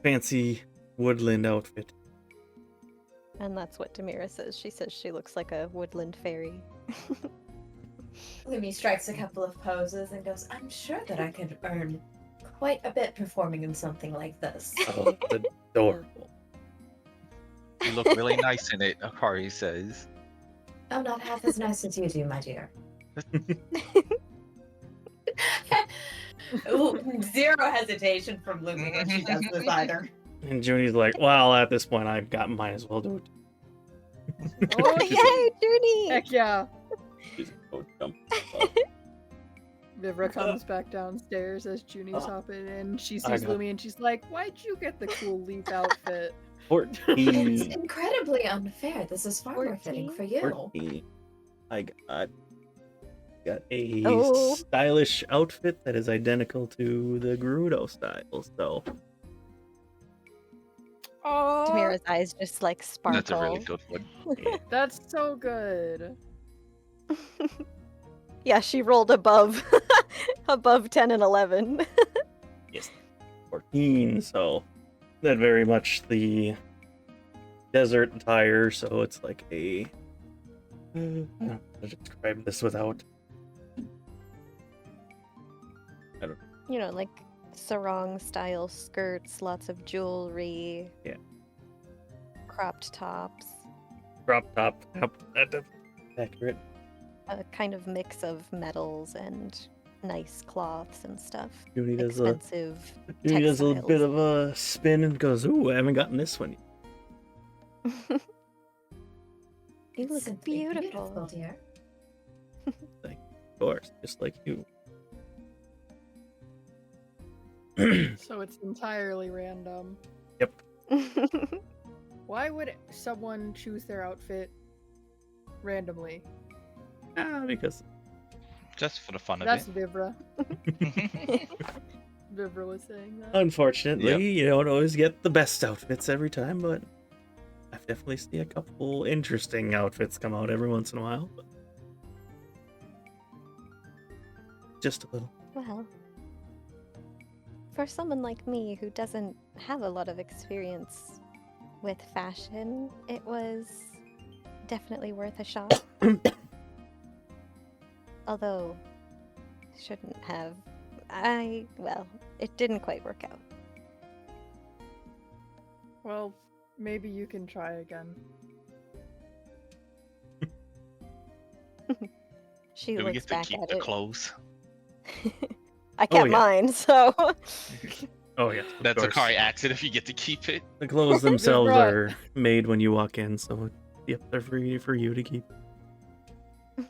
fancy woodland outfit.
And that's what Demira says. She says she looks like a woodland fairy.
Lumi strikes a couple of poses and goes, I'm sure that I could earn quite a bit performing in something like this.
Oh, it's adorable.
You look really nice in it, Akari says.
Oh, not half as nice as you do, my dear. Ooh, zero hesitation from Lumi when she does this either.
And Junie's like, well, at this point, might as well do it.
Oh,
Yay, Junie!
heck yeah.
She's go jump.
Vivra comes back downstairs as Junie's hopping in. She
I
sees
got-
Lumi and she's like, "Why'd you get the cool leap outfit?"
14.
It's incredibly unfair. This is far more fitting for you.
14. I got a
Oh.
stylish outfit that is identical to the Gerudo style. So
Oh,
Demira's eyes just like sparkle.
That's a really good one.
that's so good.
Yeah, she rolled above above 10 and 11.
yes, 14. So that very much the desert attire. So it's like a. I don't know how to describe this without.
You know, like sarong style skirts, lots of jewelry.
Yeah.
Cropped tops.
Crop top. Yep, that's accurate.
A kind of mix of metals and nice cloths and stuff.
Junie does
Expensive
Junie does a little bit
textiles.
of a spin and goes, "Ooh, I haven't gotten this one yet."
You look
Simply
beautiful.
dear.
Of course, just like you.
So it's entirely random.
Yep.
Why would someone choose their outfit randomly?
Because
Just for the fun of
That's
it.
Vivra. Vivra was saying that.
unfortunately, you don't always get the best outfits every time, but I've definitely seen a couple interesting outfits come out every once in a while. But just a little.
Well, for someone like me who doesn't have a lot of experience with fashion, it was definitely worth a shot. Although, shouldn't have. Well, it didn't quite work out.
Well, maybe you can try again.
She
Do we
looks
get to
back
keep
at
the
it.
clothes?
I kept
yeah.
mine, so.
Oh yeah,
That's Akari asks it if you get to keep it.
The clothes themselves
Right.
are made when you walk in, so yep, they're free for you to keep.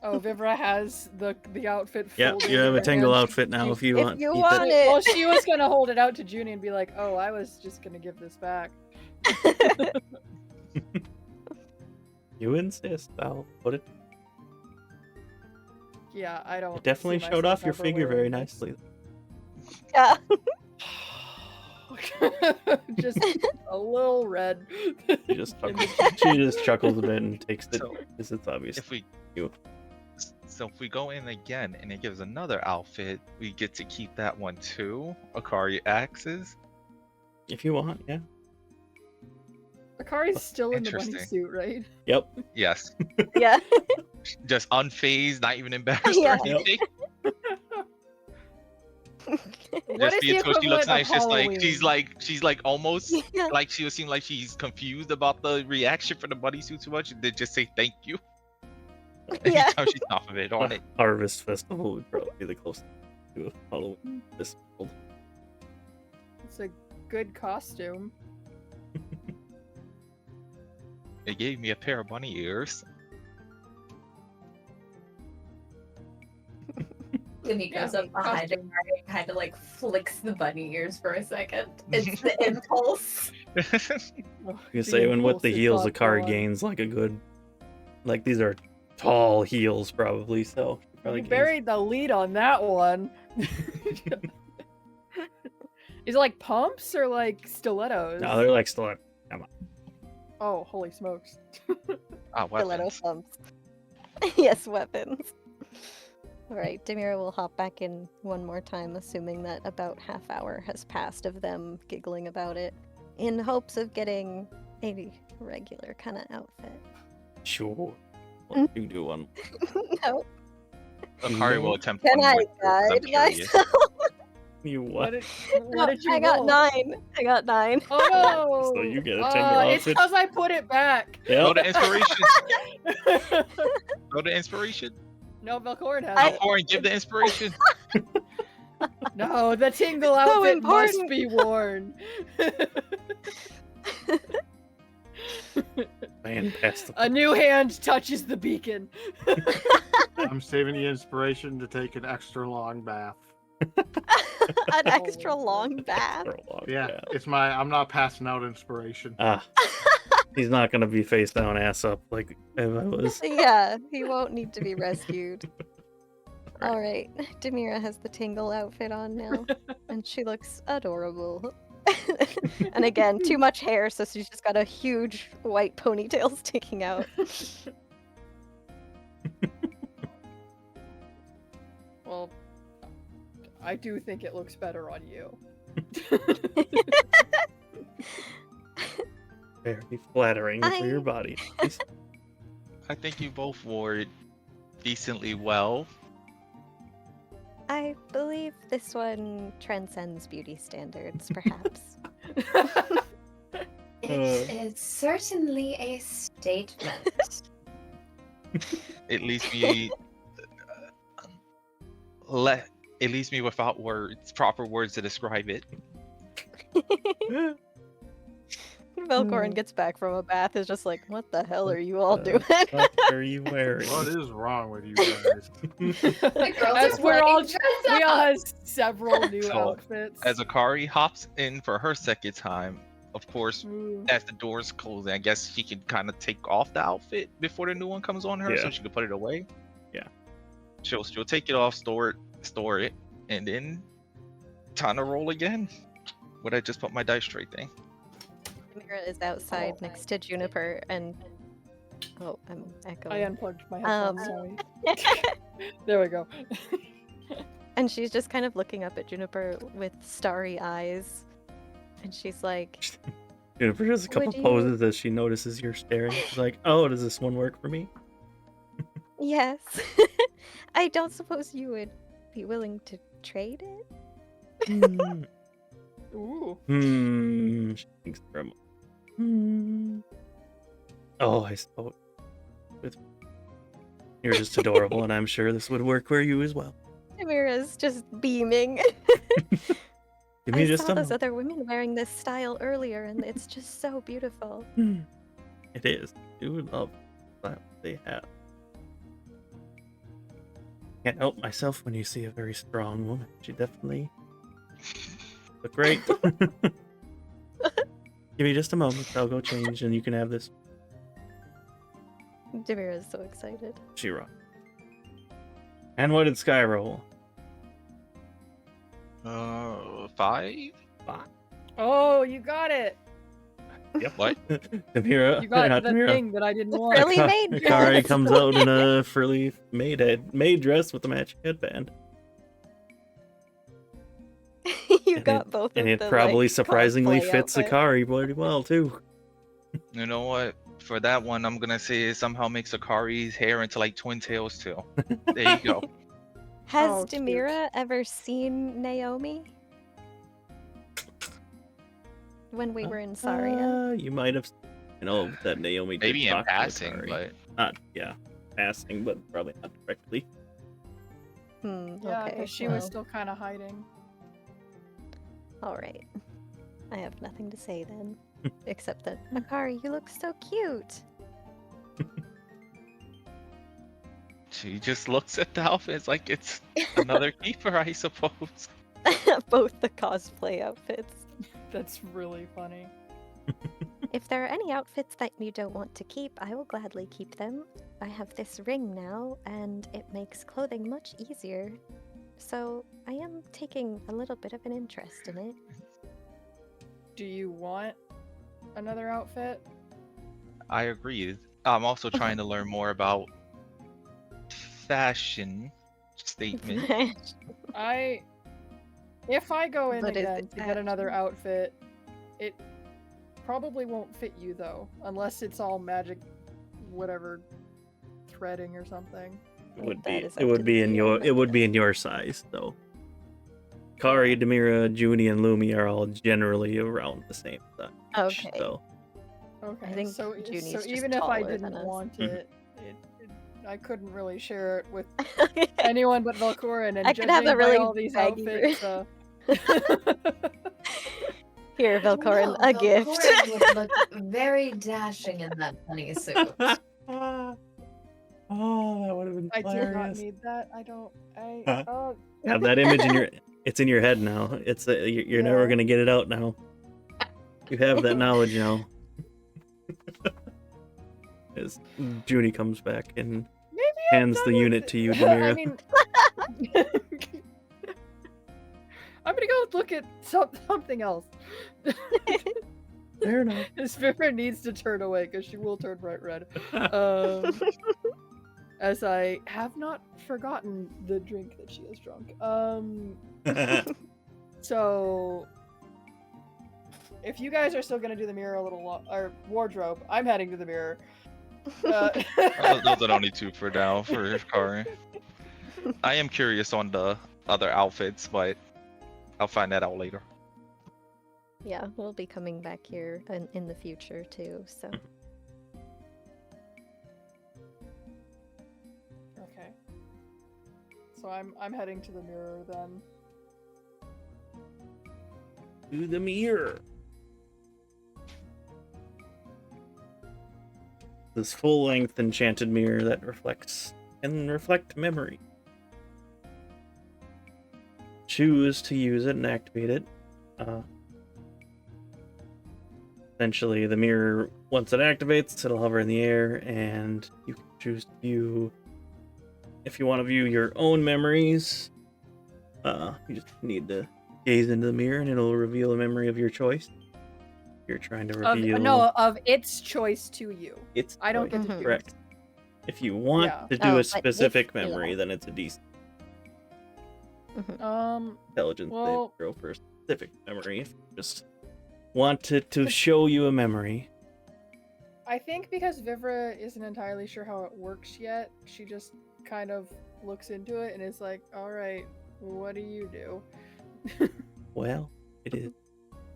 Oh, Vivra has the outfit
Yep,
folded
you have
in
a
her
Tangle
hand.
outfit now if you
If
want.
you
keep
want
it.
it.
Well, she was gonna hold it out to Junie and be like, "Oh, I was just gonna give this back."
You insist, I'll put it.
Yeah, I don't.
It definitely
see
showed
myself
off your
ever
figure very
wearing this.
nicely.
Yeah.
Just a little red.
She just chuckles a bit and takes it
So,
because it's obvious.
If we
You.
So if we go in again and it gives another outfit, we get to keep that one too. Akari axes.
If you want, yeah.
Akari's still in the bunny
Interesting.
suit, right?
Yep.
Yes.
Yeah.
Just unfazed, not even embarrassed
Yeah.
or anything.
What
Just
is
be
the
until she looks
equivalent of
nice, just like
Halloween?
she's like almost
Yeah.
like she would seem like she's confused about the reaction for the bunny suit too much, and then just say thank you.
Yeah.
Anytime she's off of it on it.
Harvest Festival would probably be the closest to a Halloween this world.
It's a good costume.
It gave me a pair of bunny ears.
Lumi goes
Yeah,
up behind
costume.
Akari and kind of like flicks the bunny ears for a second. It's the impulse.
Oh,
You
the
say when with the
impulsive
heels,
thought
Akari
gone.
gains like a good, like these are tall heels probably, so she probably
You
gains-
buried the lead on that one. Is it like pumps or like stilettos?
No, they're like still.
Oh, holy smokes.
Stiletto
Weapons.
thumps. Yes, weapons. Alright, Demira will hop back in one more time, assuming that about half hour has passed of them giggling about it, in hopes of getting a regular kind of outfit.
Sure. Let you do one.
No,
Akari will attempt
can
one
I
more, 'cause I'm
guide
curious.
myself?
You
What
what?
did,
No,
what did you
I got
roll?
9. I got 9.
Oh no!
So you get a Tangle
It's
outfit.
because I put it back.
Go
Yep.
to inspiration. Go to inspiration.
No, Velkorin has it.
Velkorin, give the inspiration.
No, the tingle
So
outfit must
important.
be worn.
Fantastic.
A new hand touches the beacon.
I'm saving the inspiration to take an extra long bath.
An extra
Holy
long bath.
Yeah, it's my. I'm not passing out inspiration.
Ah, he's not gonna be face down, ass up like Eva was.
Yeah, he won't need to be rescued.
Right.
All right, Demira has the Tingle outfit on now, and she looks adorable. And again, too much hair, so she's just got a huge white ponytail sticking out.
Well, I do think it looks better on you.
Very flattering for your
I-
body.
I think you both wore it decently well.
I believe this one transcends beauty standards, perhaps.
It is certainly a statement.
It leaves me it leaves me without words, proper words to describe it.
Velkorin gets back from a bath, is just like, what the hell are you all
What
doing?
What are you wearing?
What is wrong with you guys?
The girls
As
are
we're all,
wearing dress
we all
up.
have several new
So,
outfits.
As Akari hops in for her second time, of course,
Ooh.
as the doors close, I guess she can kind of take off the outfit before the new one comes on her,
Yeah.
so she can put it away.
Yeah.
She'll take it off, store it, and then time to roll again. Would I just put my dice tray thing?
Demira is outside next to Juniper, and oh, I'm
I
echoing.
unplugged my headphones,
Um,
sorry. There we go.
And she's just kind of looking up at Juniper with starry eyes, and she's like,
Jennifer does a couple
Would you-
poses as she notices you're staring. She's like, "Oh, does this one work for me?"
"Yes, I don't suppose you would be willing to trade it."
Hmm.
Ooh.
She thinks for a moment. Oh, I suppose. You're just adorable, and I'm sure this would work for you as well.
Demira's just beaming.
Give me
I
just
saw
a
those
moment.
other women wearing this style earlier, and it's just so beautiful.
It is. I do love that they have. Can't help myself when you see a very strong woman. She definitely look great. Give me just a moment. I'll go change, and you can have this.
Demira's so excited.
She rock. And what did Sky roll?
5?
Oh, you got it.
Yep.
What?
Demira.
You got
not
the
Demira.
thing that I didn't
The
want.
frilly maid
Akari
dress.
comes out in a frilly maid dress with a matching headband.
You
And
got
it-
both
And
of
it
the,
probably
like,
surprisingly
cosplay
fits
outfit.
Akari pretty well, too.
You know what? For that one, I'm gonna say it somehow makes Akari's hair into like twin tails too. There you go.
Has
Oh, cute.
Demira ever seen Naomi? When we were in Saria?
You might have, that Naomi did
Maybe in
talk to
passing,
Akari.
but
Not, passing, but probably not directly.
Hmm,
Yeah,
okay.
because she
well,
was still kind of hiding.
Alright. I have nothing to say then. Except that, Akari, you look so cute!
she just looks at the outfits like it's another keeper, I suppose.
Both the cosplay outfits.
That's really funny.
If there are any outfits that you don't want to keep, I will gladly keep them. I have this ring now, and it makes clothing much easier. So I am taking a little bit of an interest in it.
Do you want another outfit?
I agree. I'm also trying to learn more about fashion statement.
If I go in
But is
again
it
to get another
fashion?
outfit, it probably won't fit you though, unless it's all magic, whatever, threading or something.
It would
That
be.
is
It
up
would
to
be
the
in your.
DM,
It would
I
be in your size, though. Kari, Demira, Junie, and Lumi are all generally around the same size.
Okay.
So
Okay,
think
so
Junie's
so
just
even if I
taller than
didn't
us.
want
Mhm.
it, I couldn't really share it with anyone but Velkorin, and
I could have
judging
a really
by all these
baggy
outfits,
Here, Velkorin,
No,
a gift.
Velkorin would look very dashing in that bunny suit.
Oh, that would have been
I do not
hilarious.
need that. I don't.
Huh?
Oh,
Have that image in your. It's in your head now. It's you're never
Yeah.
gonna get it out now. You have that knowledge now. As Junie comes back and
maybe
hands
I'm
the
done with
unit
it.
to you, Demira.
I mean, I'm gonna go look at something else.
Fair enough.
This Vivra needs to turn away because she will turn bright red. As I have not forgotten the drink that she has drunk. So if you guys are still gonna do the mirror a little or wardrobe, I'm heading to the mirror.
Those are only two for now for Akari. I am curious on the other outfits, but I'll find that out later.
Yeah, we'll be coming back here in the future too, so.
Okay. So I'm heading to the mirror then.
To the mirror. This full-length enchanted mirror that can reflect memory. Choose to use it and activate it. Essentially, the mirror, once it activates, it'll hover in the air, and you can choose to view. If you want to view your own memories, you just need to gaze into the mirror, and it'll reveal a memory of your choice. You're trying to reveal.
Of its choice to you.
Its
I don't get
choice,
to choose.
correct. If you want
Yeah.
to do
Oh,
a
but
specific
if-
memory,
yeah.
then it's a decent
Mhm.
intelligence
Well-
save throw for a specific memory. If you just want it to show you a memory.
I think because Vivra isn't entirely sure how it works yet, she just kind of looks into it and is like, alright, what do you do?
Well, it is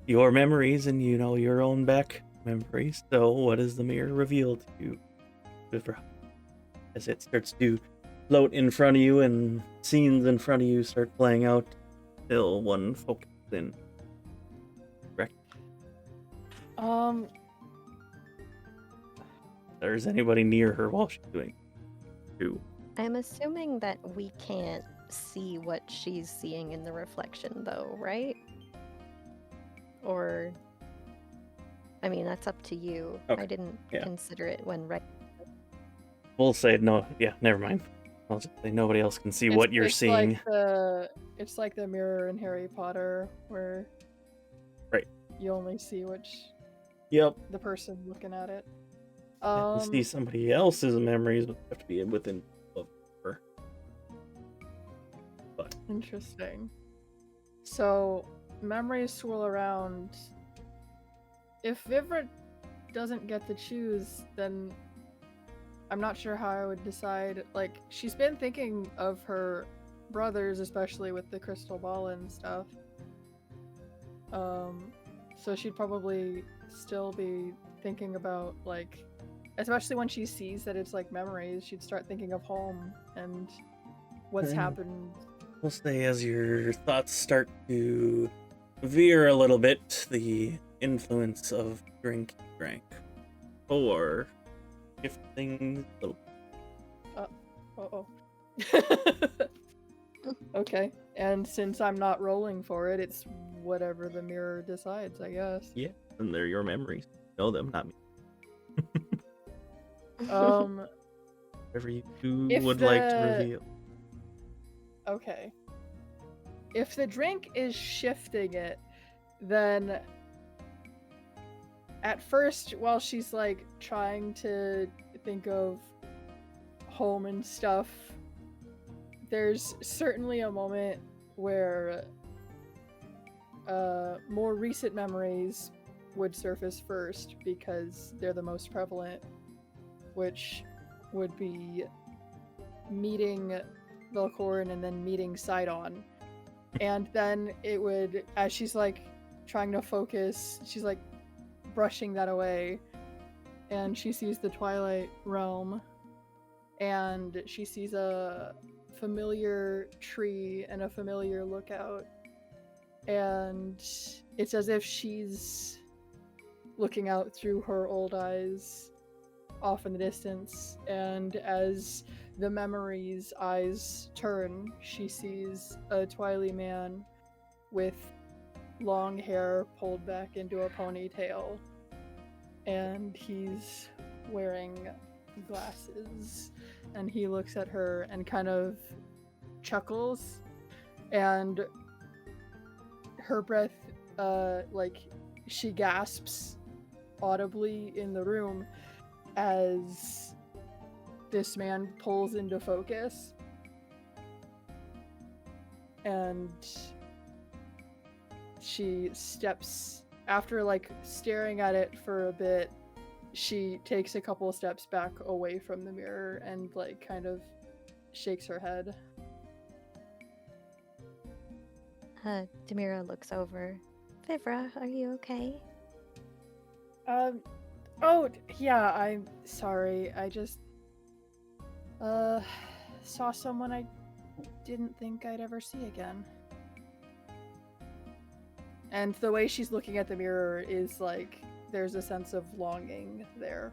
your memories and you know your own back memories. So what does the mirror reveal to you? As it starts to float in front of you and scenes in front of you start playing out till one focuses in. Correct. There's anybody near her while she's doing it, too.
I'm assuming that we can't see what she's seeing in the reflection, though, right? Or, I mean, that's up to you.
Okay,
I didn't
yeah.
consider it when
We'll say no. Yeah, never mind. I'll just say nobody else can see what you're seeing.
It's like the mirror in Harry Potter where
Right.
you only see
Yep.
the person looking at it.
You see somebody else's memories, but have to be within of her. But
Interesting. So memories swirl around. If Vivra doesn't get to choose, then I'm not sure how I would decide. Like, she's been thinking of her brothers, especially with the crystal ball and stuff. So she'd probably still be thinking about, like, especially when she sees that it's like memories, she'd start thinking of home and what's happened.
we'll say as your thoughts start to veer a little bit, the influence of drink you drank, or shifting a little.
Uh-oh. Okay, and since I'm not rolling for it, it's whatever the mirror decides, I guess.
Yeah, and they're your memories. Know them, not me. Whatever you
If
would like to
the-
reveal.
Okay. If the drink is shifting it, then at first, while she's like trying to think of home and stuff, there's certainly a moment where more recent memories would surface first because they're the most prevalent, which would be meeting Velkorin and then meeting Sidon. And then it would, as she's like trying to focus, she's like brushing that away, and she sees the Twilight Realm, and she sees a familiar tree and a familiar lookout, and it's as if she's looking out through her old eyes off in the distance, and as the memory's eyes turn, she sees a Twili man with long hair pulled back into a ponytail, and he's wearing glasses, and he looks at her and kind of chuckles, and her breath, like, she gasps audibly in the room as this man pulls into focus, and she steps, after like staring at it for a bit, she takes a couple of steps back away from the mirror and like kind of shakes her head.
Demira looks over. Vivra, are you okay?
Oh, yeah, I'm sorry. I just, saw someone I didn't think I'd ever see again. And the way she's looking at the mirror is like, there's a sense of longing there.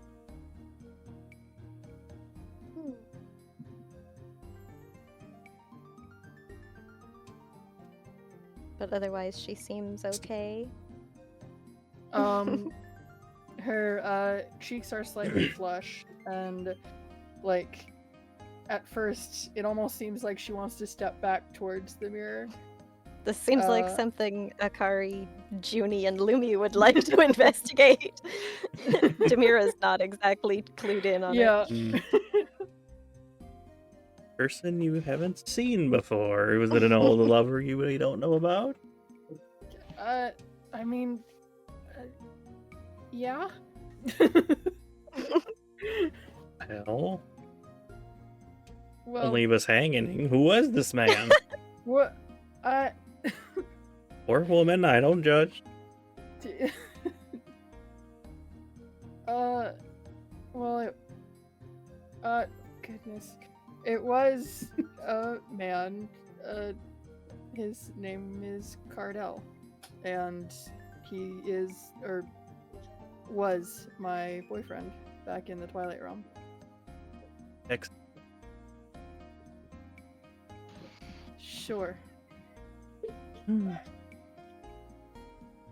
But otherwise, she seems okay.
Her cheeks are slightly flushed, and like at first it almost seems like she wants to step back towards the mirror.
This seems like something Akari, Junie, and Lumi would like to investigate. Demira's not exactly clued in on it.
Person you haven't seen before. Was it an old lover you really don't know about?
I mean, yeah.
Hell,
Well,
don't leave us hanging. Who was this man?
what?
Or woman, I don't judge.
Well, goodness. It was a man. His name is Cardell. And he is, or was, my boyfriend back in the Twilight Realm. Sure.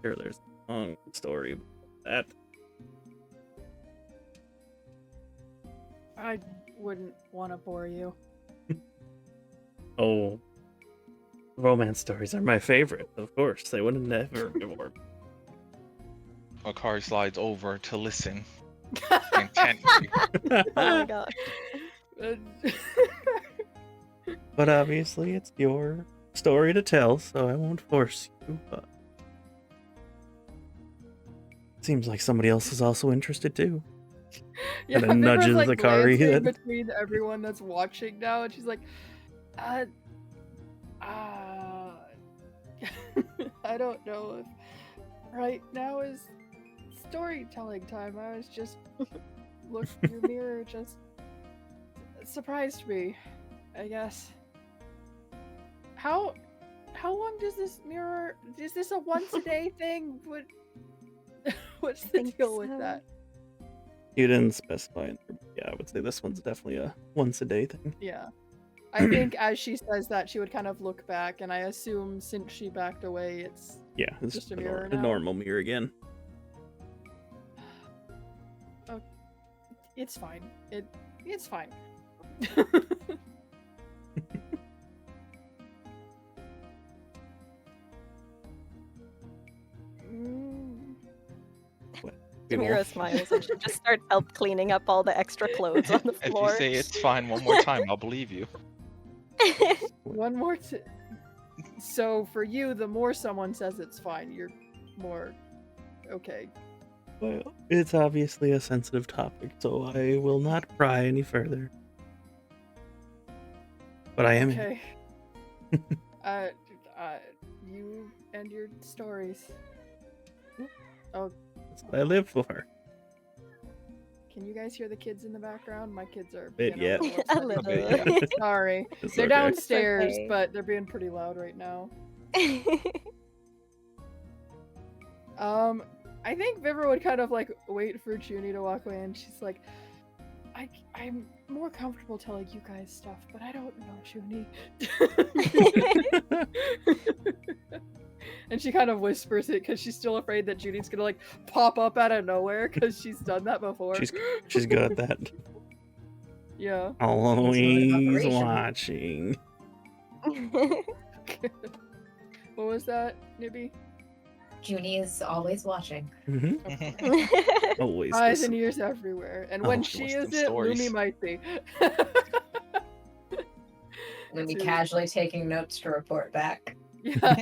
Sure, there's a long story about that.
I wouldn't want to bore you.
Oh, romance stories are my favorite. Of course, they wouldn't never bore.
Akari slides over to listen intently.
Oh my god.
But obviously, it's your story to tell, so I won't force you. But seems like somebody else is also interested too.
Yeah,
And then nudges
like
Akari
glancing
that-
between everyone that's watching now, and she's like, I don't know if right now is storytelling time. I was just looking in your mirror, just surprised me, I guess. How long does this mirror? Is this a once a day thing? What's the
think
deal with
so.
that?
You didn't specify. Yeah, I would say this one's definitely a once a day thing.
Yeah. I think as she says that, she would kind of look back, and I assume since she backed away, it's
Yeah, it's
just a
a
mirror
a
now.
normal mirror again.
Oh, it's fine. It's fine.
Demira smiles and she just starts help cleaning up all the extra clothes on the
If you
floor.
say it's fine one more time, I'll believe you.
One more So for you, the more someone says it's fine, you're more okay.
Well, it's obviously a sensitive topic, so I will not pry any further. But I am.
Okay. You and your stories. Oh,
That's what I live for.
can you guys hear the kids in the background? My kids are
Bit,
being
yeah.
little
A
upset.
little.
bit, yeah.
Sorry.
It's
They're
okay.
downstairs,
okay.
but they're being pretty loud right now. I think Vivra would kind of like wait for Junie to walk away, and she's like, I'm more comfortable telling you guys stuff, but I don't know Junie. And she kind of whispers it because she's still afraid that Junie's gonna like pop up out of nowhere because she's done that before.
She's good at that.
Yeah.
Always
operation.
watching.
What was that, Nibby?
Junie is always watching.
Mm-hmm. Always.
Eyes and
listen.
ears everywhere. And
Oh,
when
she
she
wants
is
them
it,
stories.
Lumi might be.
Lumi
Seriously.
casually taking notes to report back.
Yeah.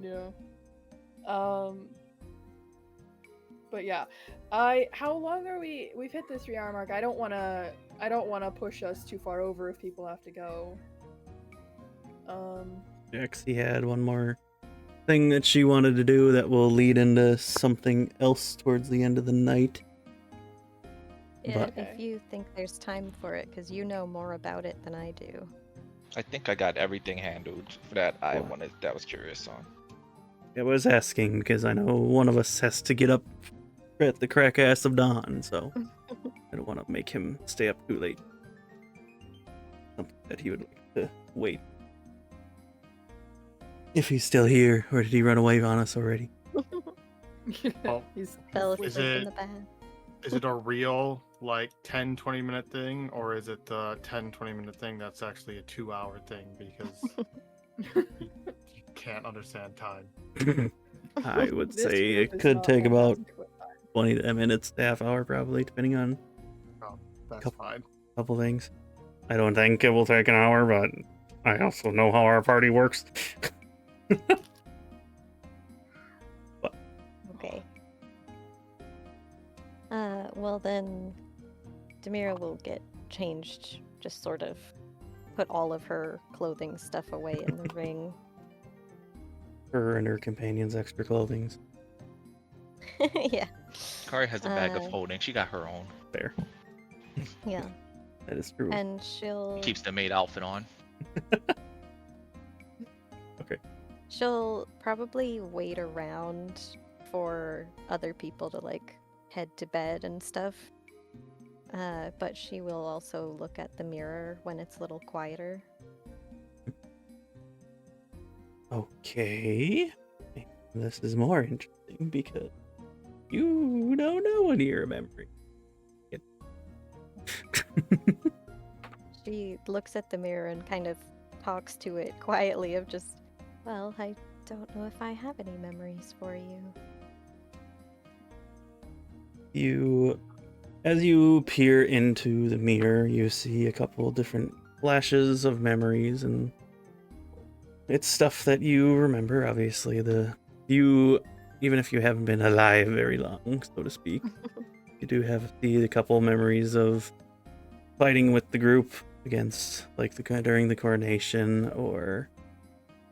Yeah. But yeah. How long are we've hit the 3 hour mark. I don't wanna push us too far over if people have to go.
Jaxie had one more thing that she wanted to do that will lead into something else towards the end of the night.
Yeah,
But-
if you think there's time for it, because you know more about it than I do.
I think I got everything handled for that. I
Cool.
was curious on.
I was asking because I know one of us has to get up at the crack ass of dawn, so I don't want to make him stay up too late. Something that he would like to wait. If he's still here, or did he run away on us already?
Oh,
He's
Fell
asleep.
Is
asleep in
it-
the bed.
Is it a real like 10-20 minute thing, or is it the 10-20 minute thing that's actually a 2-hour thing because you can't understand time?
I would
This
say
group
it
is
could
not
take about
1025.
20 minutes, half hour probably, depending on
That's
Couple-
fine.
a couple things. I don't think it will take an hour, but I also know how our party works.
Okay. Well then, Demira will get changed, just sort of put all of her clothing stuff away in the ring.
Her and her companion's extra clothings.
Yeah,
Kari has a bag of
Uh,
holding. She got her own.
There.
yeah.
That is true.
And she'll
Keeps the maid outfit on.
she'll probably wait around for other people to like head to bed and stuff. But she will also look at the mirror when it's a little quieter.
Okay. This is more interesting because you don't know any of your memory.
She looks at the mirror and kind of talks to it quietly of just, well, I don't know if I have any memories for you.
As you peer into the mirror, you see a couple different flashes of memories, and it's stuff that you remember, obviously. Even if you haven't been alive very long, so to speak, you do have a couple memories of fighting with the group against, like, during the coronation, or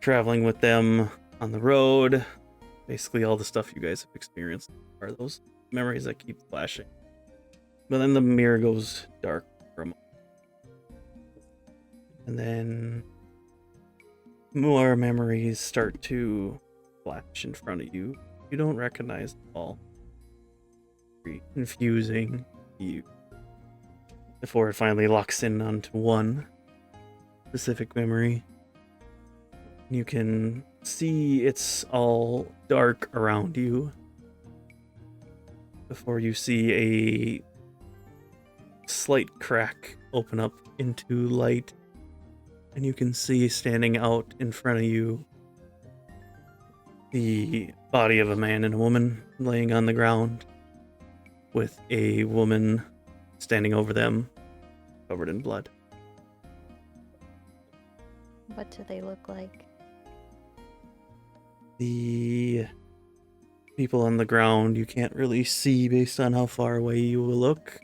traveling with them on the road. Basically, all the stuff you guys have experienced are those memories that keep flashing. But then the mirror goes dark for a moment. And then more memories start to flash in front of you. You don't recognize them all. Very confusing to you. Before it finally locks in onto one specific memory. You can see it's all dark around you. Before you see a slight crack open up into light, and you can see standing out in front of you the body of a man and a woman laying on the ground, with a woman standing over them, covered in blood.
What do they look like?
The people on the ground you can't really see based on how far away you will look,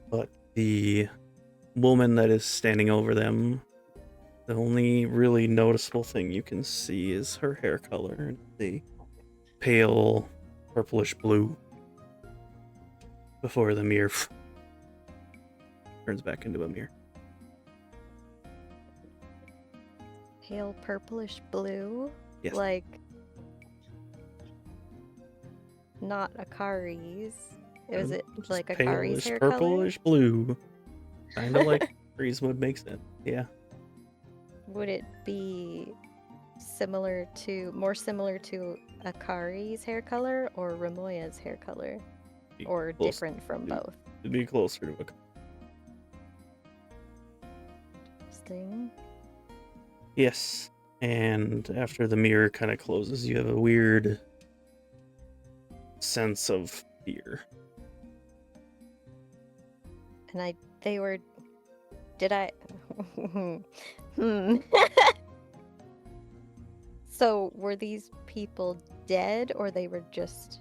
but the woman that is standing over them, the only really noticeable thing you can see is her hair color, the pale purplish blue, before the mirror turns back into a mirror.
pale purplish blue?
Yes.
Like, not Akari's. Was it
Just
like Akari's
palish,
hair color?
purplish blue. Kind of like Akari's would make sense. Yeah.
Would it be more similar to Akari's hair color or Ramoya's hair color?
Be
Or
close-
different from
be-
both?
It'd be closer to Akari.
Interesting.
Yes. And after the mirror kind of closes, you have a weird sense of fear.
And did I? Hmm. So were these people dead, or they were just?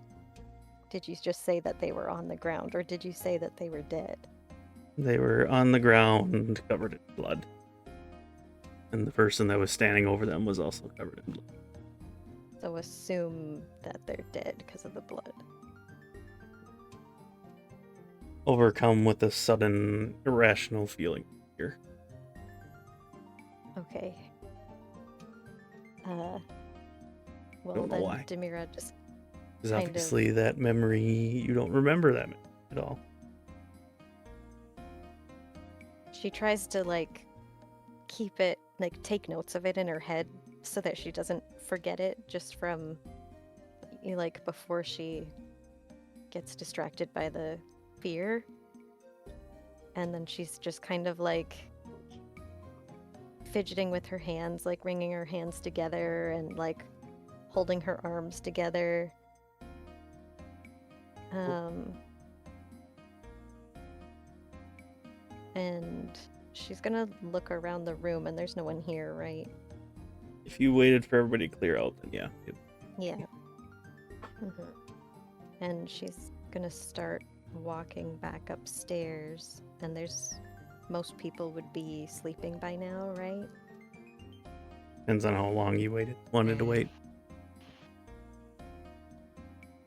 Did you just say that they were on the ground, or did you say that they were dead?
They were on the ground, covered in blood. And the person that was standing over them was also covered in blood.
So assume that they're dead because of the blood.
Overcome with a sudden irrational feeling of fear.
Okay. Well
Don't know
then,
why.
Demira just
Because
kind of-
obviously that memory, you don't remember that at all.
she tries to like keep it, like take notes of it in her head so that she doesn't forget it just from like before she gets distracted by the fear. And then she's just kind of like fidgeting with her hands, like wringing her hands together and like holding her arms together. And she's gonna look around the room, and there's no one here, right?
If you waited for everybody to clear out, then yeah.
Yeah. And she's gonna start walking back upstairs, and most people would be sleeping by now, right?
Depends on how long you wanted to wait.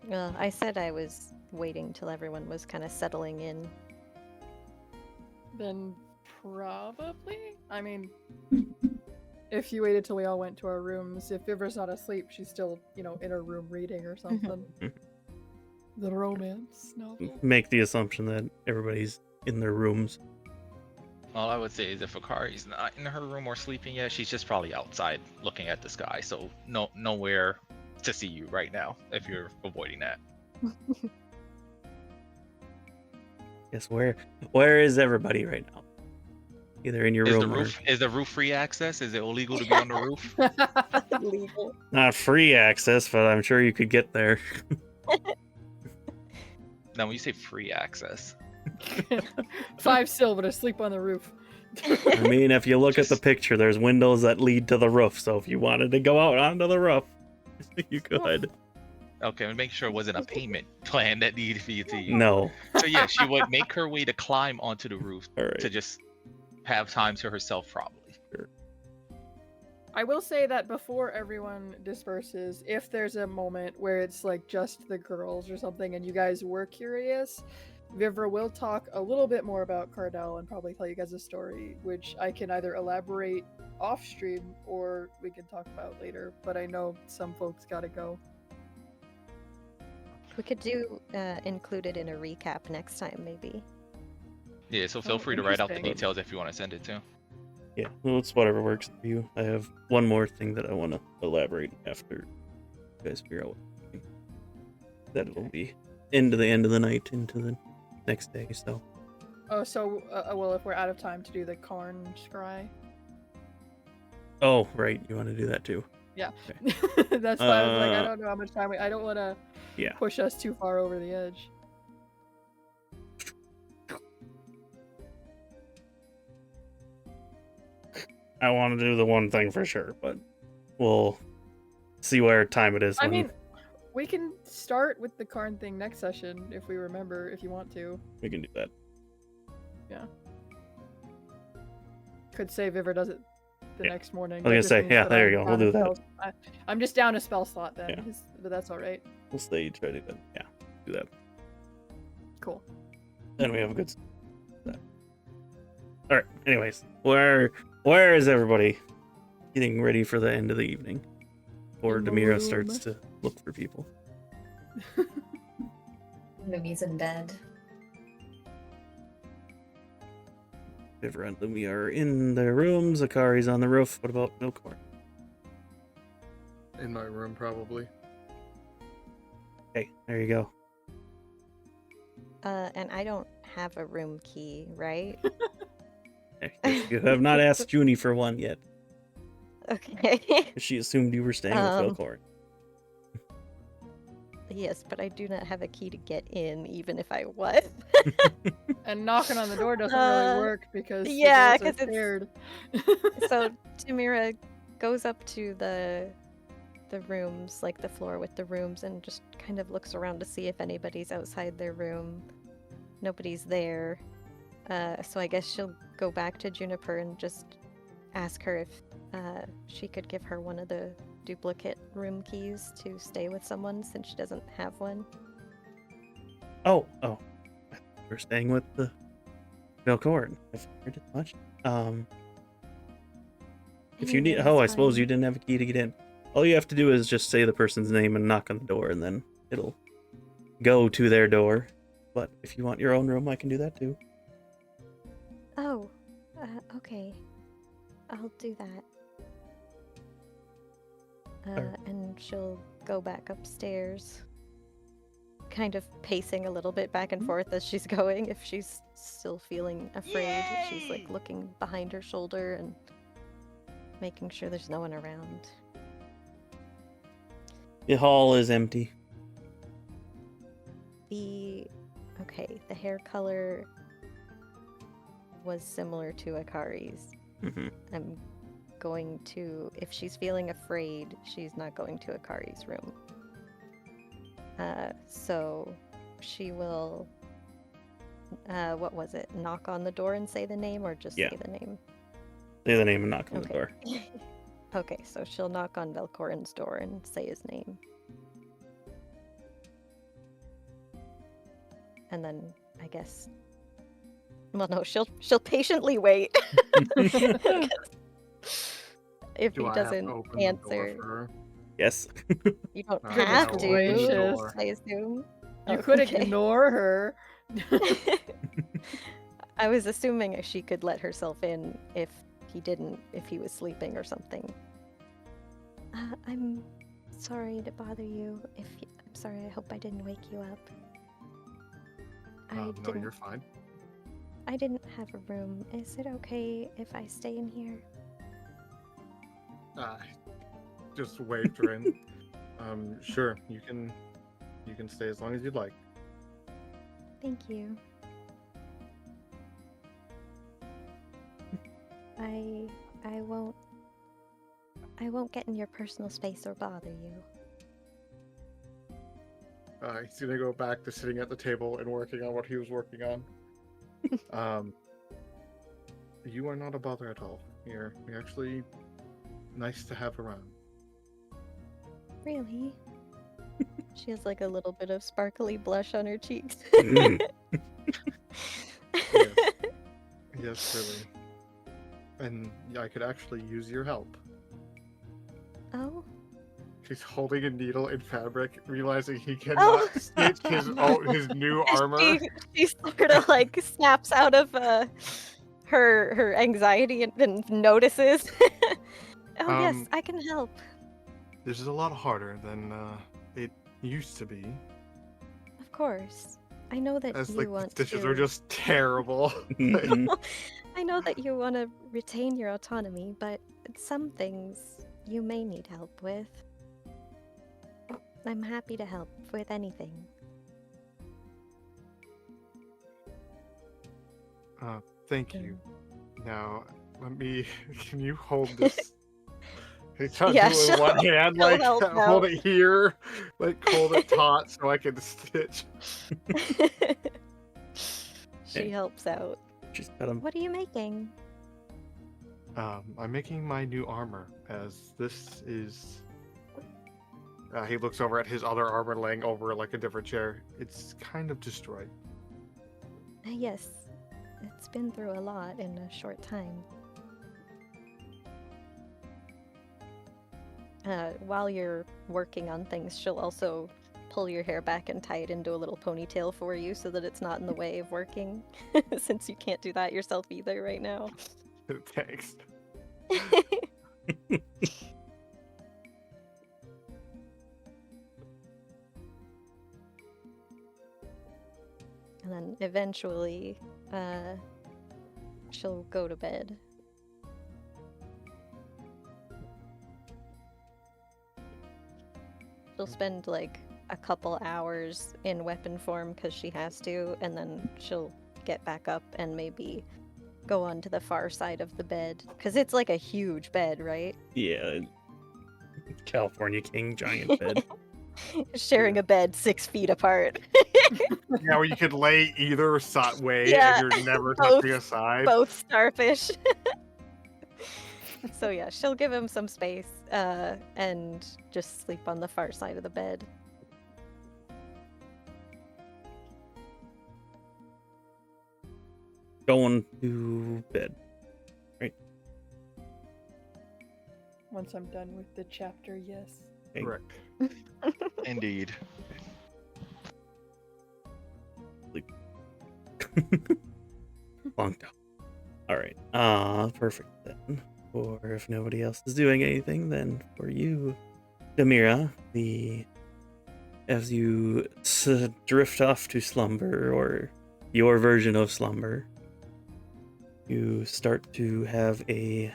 Well, I said I was waiting till everyone was kind of settling in.
Then probably. I mean, if you waited till we all went to our rooms, if Vivra's not asleep, she's still, in her room reading or something. The romance novel.
Make the assumption that everybody's in their rooms.
All I would say is if Akari's not in her room or sleeping yet, she's just probably outside looking at the sky. So nowhere to see you right now if you're avoiding that.
Guess where is everybody right now? Either in your room or
Is the roof free access? Is it illegal to be on the roof?
Illegal.
not free access, but I'm sure you could get there.
Now, when you say free access,
5 silver to sleep on the roof.
I mean, if you look at the
Just-
picture, there's windows that lead to the roof. So if you wanted to go out onto the roof, you could.
okay, make sure it wasn't a payment plan that needed for you to use.
No.
So yeah, she would make her way to climb onto the roof
All right.
to just have time to herself, probably.
I will say that before everyone disperses, if there's a moment where it's like just the girls or something and you guys were curious, Vivra will talk a little bit more about Cardell and probably tell you guys a story, which I can either elaborate off stream or we can talk about later, but I know some folks gotta go.
We could include it in a recap next time, maybe.
Yeah, so feel
Oh,
free to write out the
interesting.
details if you want to send it to.
Yeah, well, it's whatever works for you. I have one more thing that I want to elaborate after you guys figure out what that it'll be into the end of the night, into the next day. So
Oh, so, well, if we're out of time to do the Karn scry.
oh right, you want to do that too?
Yeah. That's why I was like, I
Uh,
don't know how much time I don't want to
Yeah.
push us too far over the edge.
I want to do the one thing for sure, but we'll see where time it is.
I
when-
mean, we can start with the Karn thing next session if we remember, if you want to.
we can do that.
Could say Vivra does it the
Yeah.
next morning.
I was gonna say, yeah, there you go, we'll do that.
I'm just down a spell slot then,
Yeah.
but that's all right.
We'll stage ready then. Yeah, do that.
Cool.
Then we have a good. All right. Anyways, where is everybody? getting ready for the end of the evening. Or
In the
Demira
room.
starts to look for people.
Lumi's in bed.
Vivra and Lumi are in their rooms. Akari's on the roof. What about Velkorin?
In my room, probably.
Okay, there you go.
And I don't have a room key, right?
You have not asked Junie for one yet.
Okay.
She assumed you were staying with Velkorin.
Yes, but I do not have a key to get in, even if I was.
And knocking on the door doesn't really work because
yeah,
the doors are
'cause
scared.
So Demira goes up to the rooms, like the floor with the rooms, and just kind of looks around to see if anybody's outside their room. Nobody's there. So I guess she'll go back to Juniper and just ask her if she could give her one of the duplicate room keys to stay with someone since she doesn't have one.
Oh. We're staying with the Velkorin. I've heard it much. If you need,
Anyways,
I suppose
fine.
you didn't have a key to get in. All you have to do is just say the person's name and knock on the door, and then it'll go to their door. But if you want your own room, I can do that too.
Oh, okay. I'll do that.
Alright.
And she'll go back upstairs, kind of pacing a little bit back and forth as she's going. If she's still feeling afraid, she's like looking behind her shoulder and making sure there's no one around.
The hall is empty.
The hair color was similar to Akari's.
Mm-hmm.
I'm going to, if she's feeling afraid, she's not going to Akari's room. So she will, what was it? Knock on the door and say the name, or just
Yeah.
say the name?
Say the name and knock on the
Okay.
door.
Okay, so she'll knock on Velkorin's door and say his name. And then I guess, well, no, she'll patiently wait. If
Do
he
I have to
doesn't
open the door
answer,
for her?
Yes.
you don't
Goodness
have to.
gracious.
I assume.
You
Oh,
could
okay.
ignore her.
I was assuming she could let herself in if he was sleeping or something. I'm sorry to bother you. I'm sorry. I hope I didn't wake you up.
No, you're fine.
I didn't have a room. Is it okay if I stay in here?
Just waved her in. Sure, you can stay as long as you'd like.
Thank you. I won't get in your personal space or bother you.
He's gonna go back to sitting at the table and working on what he was working on. You are not a bother at all. You're actually nice to have around.
Really? She has like a little bit of sparkly blush on her cheeks.
Yes, really. And I could actually use your help.
Oh?
He's holding a needle in fabric, realizing he cannot stitch his new armor.
She sort of like snaps out of her anxiety and notices. Oh yes, I can help.
This is a lot harder than it used to be.
Of course. I know that
As
you
like the
want
stitches
to.
are just terrible.
I know that you want to retain your autonomy, but some things you may need help with. I'm happy to help with anything.
Thank you. Now, can you hold this? He's trying to do it with one hand,
she'll
like
help
hold
out.
it here, like hold it taut so I can stitch.
She helps out.
She's got him.
What are you making?
I'm making my new armor, as this is... he looks over at his other armor laying over like a different chair. It's kind of destroyed.
Yes, it's been through a lot in a short time. While you're working on things, she'll also pull your hair back and tie it into a little ponytail for you so that it's not in the way of working, since you can't do that yourself either right now.
Thanks.
And then eventually, she'll go to bed. She'll spend like a couple hours in weapon form because she has to, and then she'll get back up and maybe go on to the far side of the bed. Because it's like a huge bed, right?
Yeah. California King giant bed.
Sharing a bed 6 feet apart.
Yeah, where you could lay either way
Yeah,
and you're never
both-
touching a side.
Both starfish. So yeah, she'll give him some space and just sleep on the far side of the bed.
Going to bed.
Once I'm done with the chapter, yes.
Okay.
Correct.
Indeed.
Long time. Alright. Perfect then. Or if nobody else is doing anything, then for you, Demira, as you drift off to slumber, or your version of slumber, you start to have a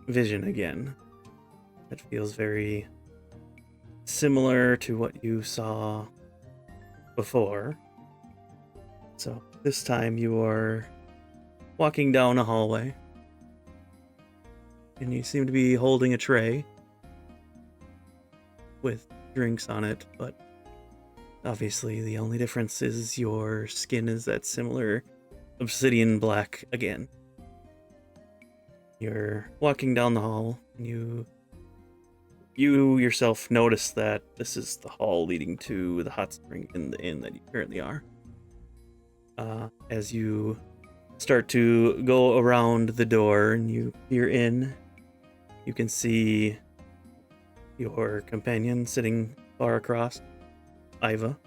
vision again. That feels very similar to what you saw before. So this time you are walking down a hallway, and you seem to be holding a tray with drinks on it, but obviously the only difference is your skin is that similar obsidian black again. You're walking down the hall, and you yourself notice that this is the hall leading to the hot spring in the inn that you currently are. As you start to go around the door and you're in, you can see your companion sitting far across, Iva,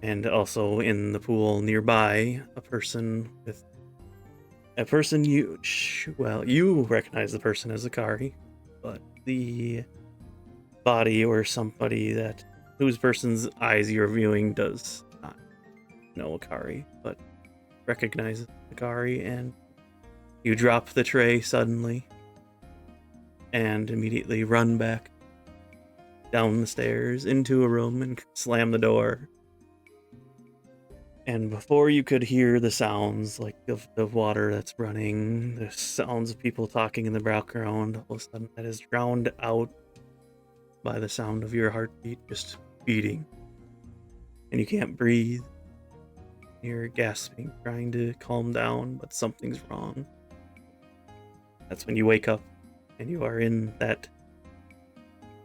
and also in the pool nearby, a person you recognize the person as Akari, but the body or somebody whose person's eyes you're viewing does not know Akari, but recognizes Akari, and you drop the tray suddenly and immediately run back down the stairs into a room and slam the door. And before you could hear the sounds like of the water that's running, the sounds of people talking in the background, all of a sudden that is drowned out by the sound of your heartbeat just beating. And you can't breathe. You're gasping, trying to calm down, but something's wrong. That's when you wake up, and you are in that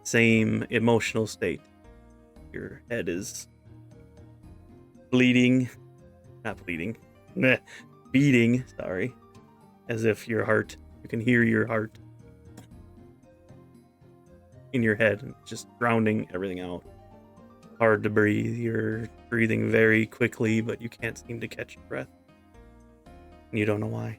same emotional state. Your head is beating, sorry, as if you can hear your heart in your head, and just drowning everything out. Hard to breathe. You're breathing very quickly, but you can't seem to catch your breath. And you don't know why.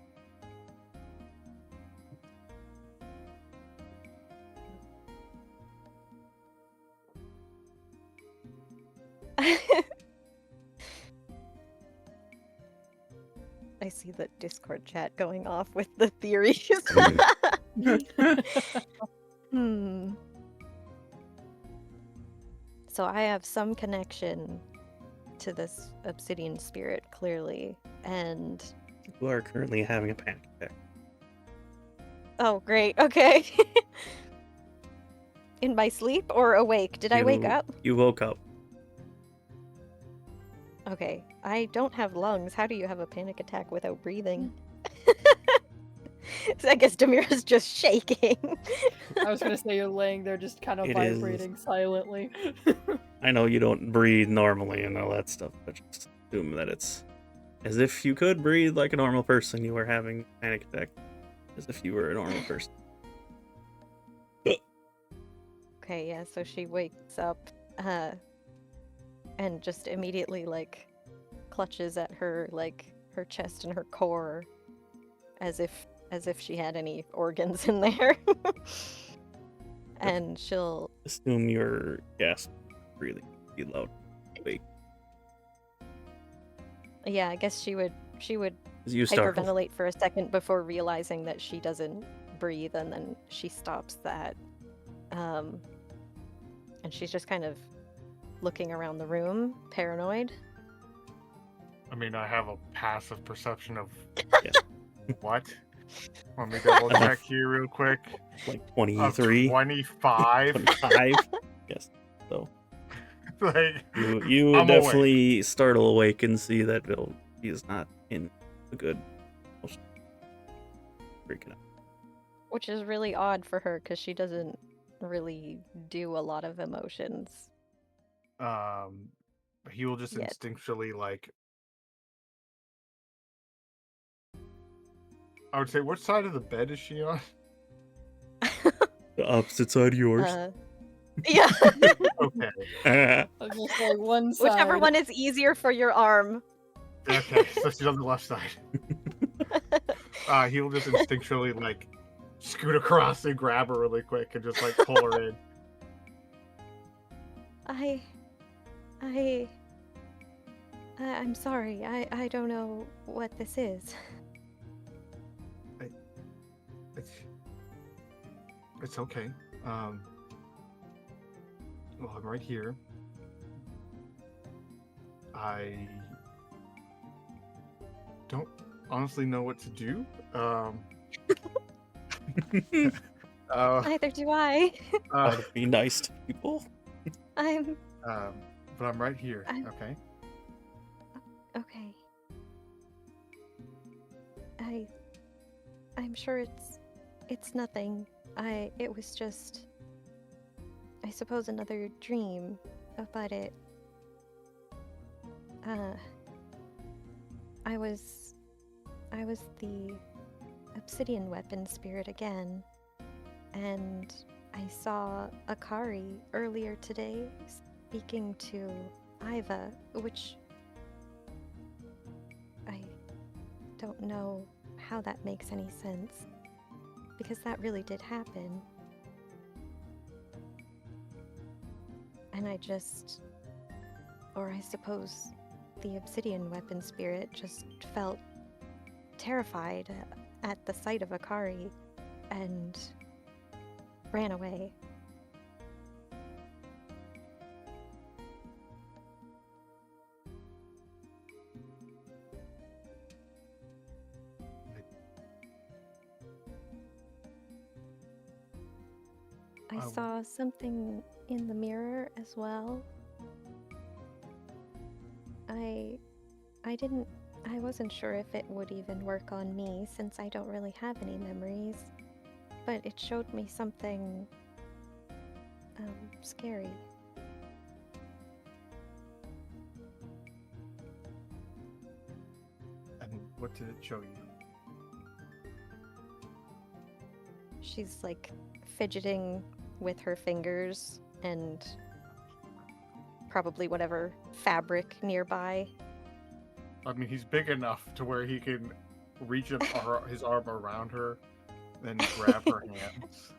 I see the Discord chat going off with the theories. So I have some connection to this obsidian spirit, clearly, and...
You are currently having a panic attack.
Oh, great, okay. In my sleep or awake? Did I wake up?
You woke up.
Okay, I don't have lungs. How do you have a panic attack without breathing? So I guess Demira's just shaking.
I was gonna say you're laying there just kind of
It
vibrating silently.
I know you don't breathe normally and all that stuff, but just assume that it's as if you could breathe like a normal person. You were having a panic attack as if you were a normal person.
Okay, yeah, so she wakes up, and just immediately, like, clutches at her, like, her chest and her core, as if she had any organs in there. And she'll...
Assume your gasp really be loud. Wait,
Yeah, I guess she would
'cause you startled.
hyperventilate for a second before realizing that she doesn't breathe, and then she stops that. And she's just kind of looking around the room, paranoid.
I mean, I have a passive perception of
Yeah.
what? Let me double check here real quick.
Like
Of
23,
25.
25. Yes. So
Like,
you
I'm
definitely startle awake and see that he is not in a good motion. Freaking out.
Which is really odd for her, because she doesn't really do a lot of emotions.
he will just
Yet.
instinctually, like, I would say, what side of the bed is she on?
The opposite side of yours.
Yeah.
Okay.
I was gonna say one side.
Whichever one is easier for your arm.
Okay, so she's on the left side. He will just instinctually, like, scoot across and grab her really quick and just, like, pull her in.
I'm sorry. I don't know what this is.
It's okay. Well, I'm right here. I don't honestly know what to do.
Neither do I.
How to be nice to people.
I'm
but I'm right here. Okay.
okay. I'm sure it's nothing. It was just, I suppose, another dream, but I was the obsidian weapon spirit again, and I saw Akari earlier today speaking to Iva, which I don't know how that makes any sense, because that really did happen. And I suppose the obsidian weapon spirit just felt terrified at the sight of Akari and ran away. I saw something in the mirror as well. I wasn't sure if it would even work on me, since I don't really have any memories, but it showed me something scary.
And what did it show you?
She's like fidgeting with her fingers and probably whatever fabric nearby.
I mean, he's big enough to where he can reach his arm around her, then grab her hands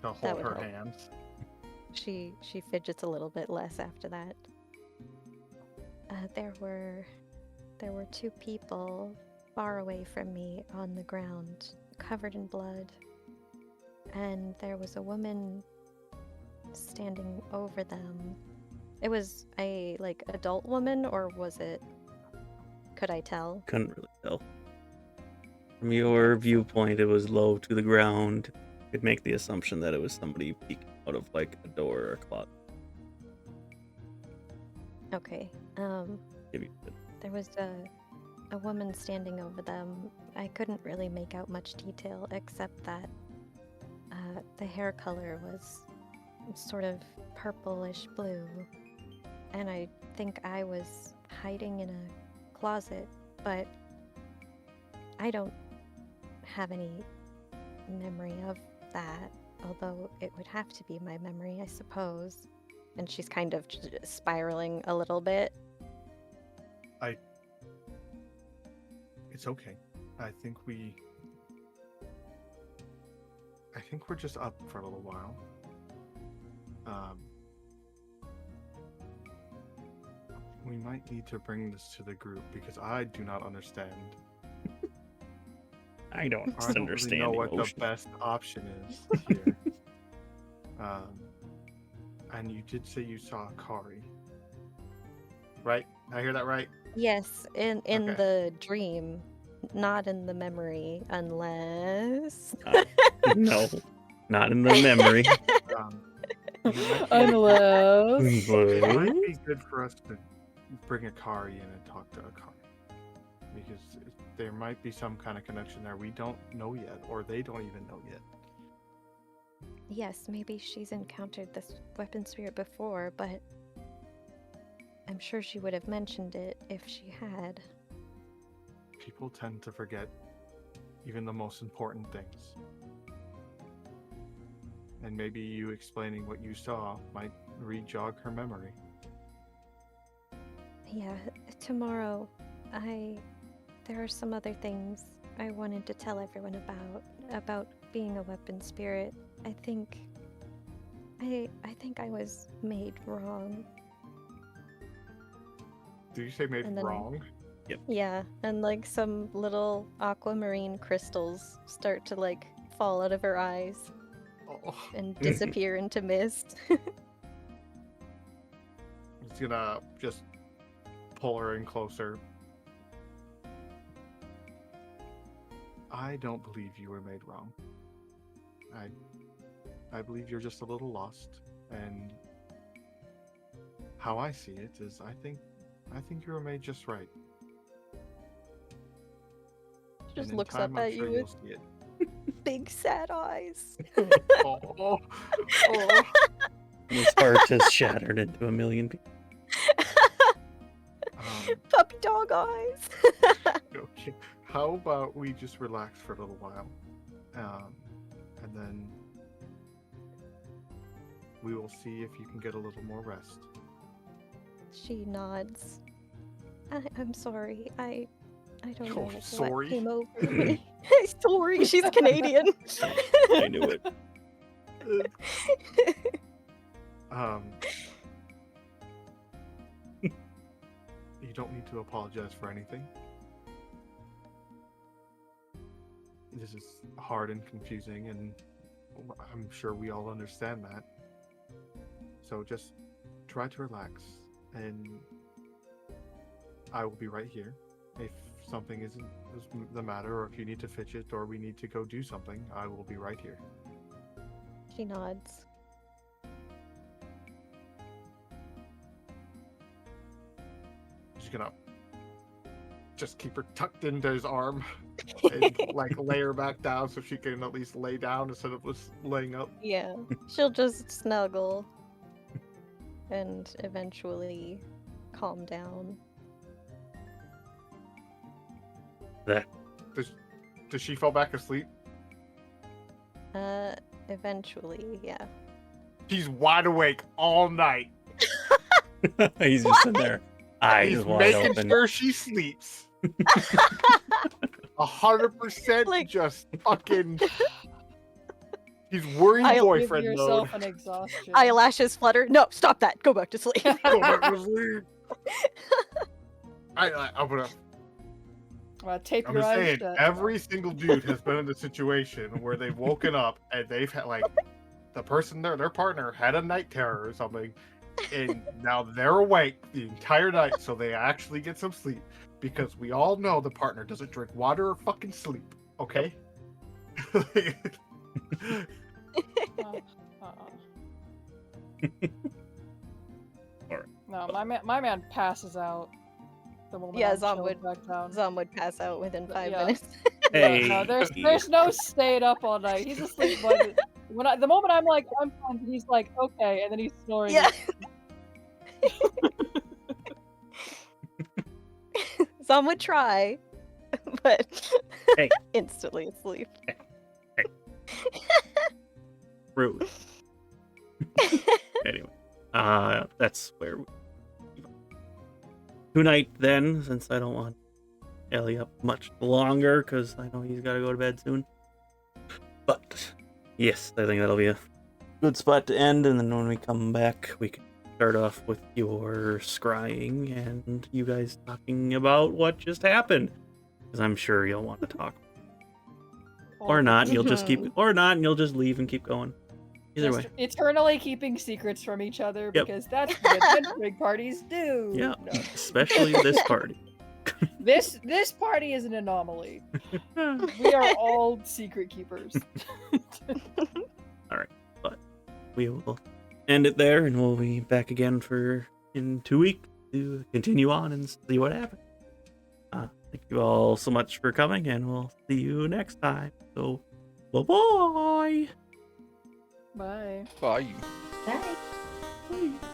to hold her hands.
She fidgets a little bit less after that. There were two people far away from me on the ground, covered in blood, and there was a woman standing over them. It was a adult woman, or was it? Could I tell?
Couldn't really tell. From your viewpoint, it was low to the ground. You'd make the assumption that it was somebody peeking out of like a door or a closet.
Okay. There was a woman standing over them. I couldn't really make out much detail except that the hair color was sort of purplish blue, and I think I was hiding in a closet, but I don't have any memory of that. although it would have to be my memory, I suppose. And she's kind of spiraling a little bit.
It's okay. I think we're just up for a little while. We might need to bring this to the group because I do not understand.
I don't
I don't
understand
really know what the
emotion.
best option is here. And you did say you saw Akari, right? I hear that right?
Yes, in
Okay.
the dream, not in the memory, unless.
No, not in the memory.
Unless.
It might be good for us to bring Akari in and talk to Akari. Because there might be some kind of connection there we don't know yet, or they don't even know yet.
Yes, maybe she's encountered this weapon spirit before, but I'm sure she would have mentioned it if she had.
People tend to forget even the most important things. And maybe you explaining what you saw might re-jog her memory.
Yeah, tomorrow, there are some other things I wanted to tell everyone about being a weapon spirit. I think I was made wrong.
Did you say made
And then-
wrong?
Yeah, and like some little aquamarine crystals start to like fall out of her eyes
Oh,
and disappear into mist.
it's gonna just pull her in closer. I don't believe you were made wrong. I believe you're just a little lost, and how I see it is I think you were made just right.
Just
And in
looks
time,
up
I'm
at
sure
you
you'll
with
see it.
big sad eyes.
Oh.
His heart has shattered into a million pieces.
Puppy dog eyes.
Okay. How about we just relax for a little while, and then we will see if you can get a little more rest.
She nods. I'm sorry. I don't
Oh,
know
sorry?
what came over me. Sorry, she's Canadian.
I knew it.
You don't need to apologize for anything. This is hard and confusing, and I'm sure we all understand that. So just try to relax, and I will be right here. If something is the matter, or if you need to fidget, or we need to go do something, I will be right here.
She nods.
She's gonna just keep her tucked into his arm and like lay her back down so she can at least lay down instead of just laying up.
Yeah, she'll just snuggle and eventually calm down.
Does she fall back asleep?
Eventually, yeah.
He's wide awake all night.
He's just in there, eyes
He's
wide
making
open.
sure she sleeps. 100%
Like-
just fucking. He's worried
I'll
Give
boyfriend mode.
yourself an exhaustion.
Eyelashes flutter. No, stop that. Go back to sleep.
Go back to sleep. I'm gonna.
Tape
I'm
your
just
eyes
saying,
shut.
every single dude has been in a situation where they've woken up and they've had like the person their partner had a night terror or something, and now they're awake the entire night, so they actually get some sleep because we all know the partner doesn't drink water or fucking sleep. Okay.
No, my man passes out the moment
Yeah,
I'm
Zom
chilled
would-
back down.
Zom would pass out within 5
Yeah.
minutes.
Hey.
No, there's no staying up all night. He's asleep. But the moment I'm like, I'm fine, he's like, okay, and then he's snoring.
Yeah. Zom would try, but
Hey.
instantly asleep.
Rude. Anyway, that's where we... Tonight, then, since I don't want Ellie up much longer, because I know he's got to go to bed soon. But, yes, I think that'll be a good spot to end, and then when we come back, we can start off with your scrying and you guys talking about what just happened. Because I'm sure you'll want to talk. Or not, and you'll just keep... Or not, and you'll just leave and keep going. Either
Just
way.
eternally keeping secrets from each other
Yep.
because that's what adventuring parties do.
Yeah,
No.
especially this party.
This party is an anomaly. We are all secret keepers.
Alright, but we will end it there, and we'll be back again in 2 weeks to continue on and see what happens. Thank you all so much for coming, and we'll see you next time. So, bye-bye!
Bye.
Bye.
Bye.
Bye.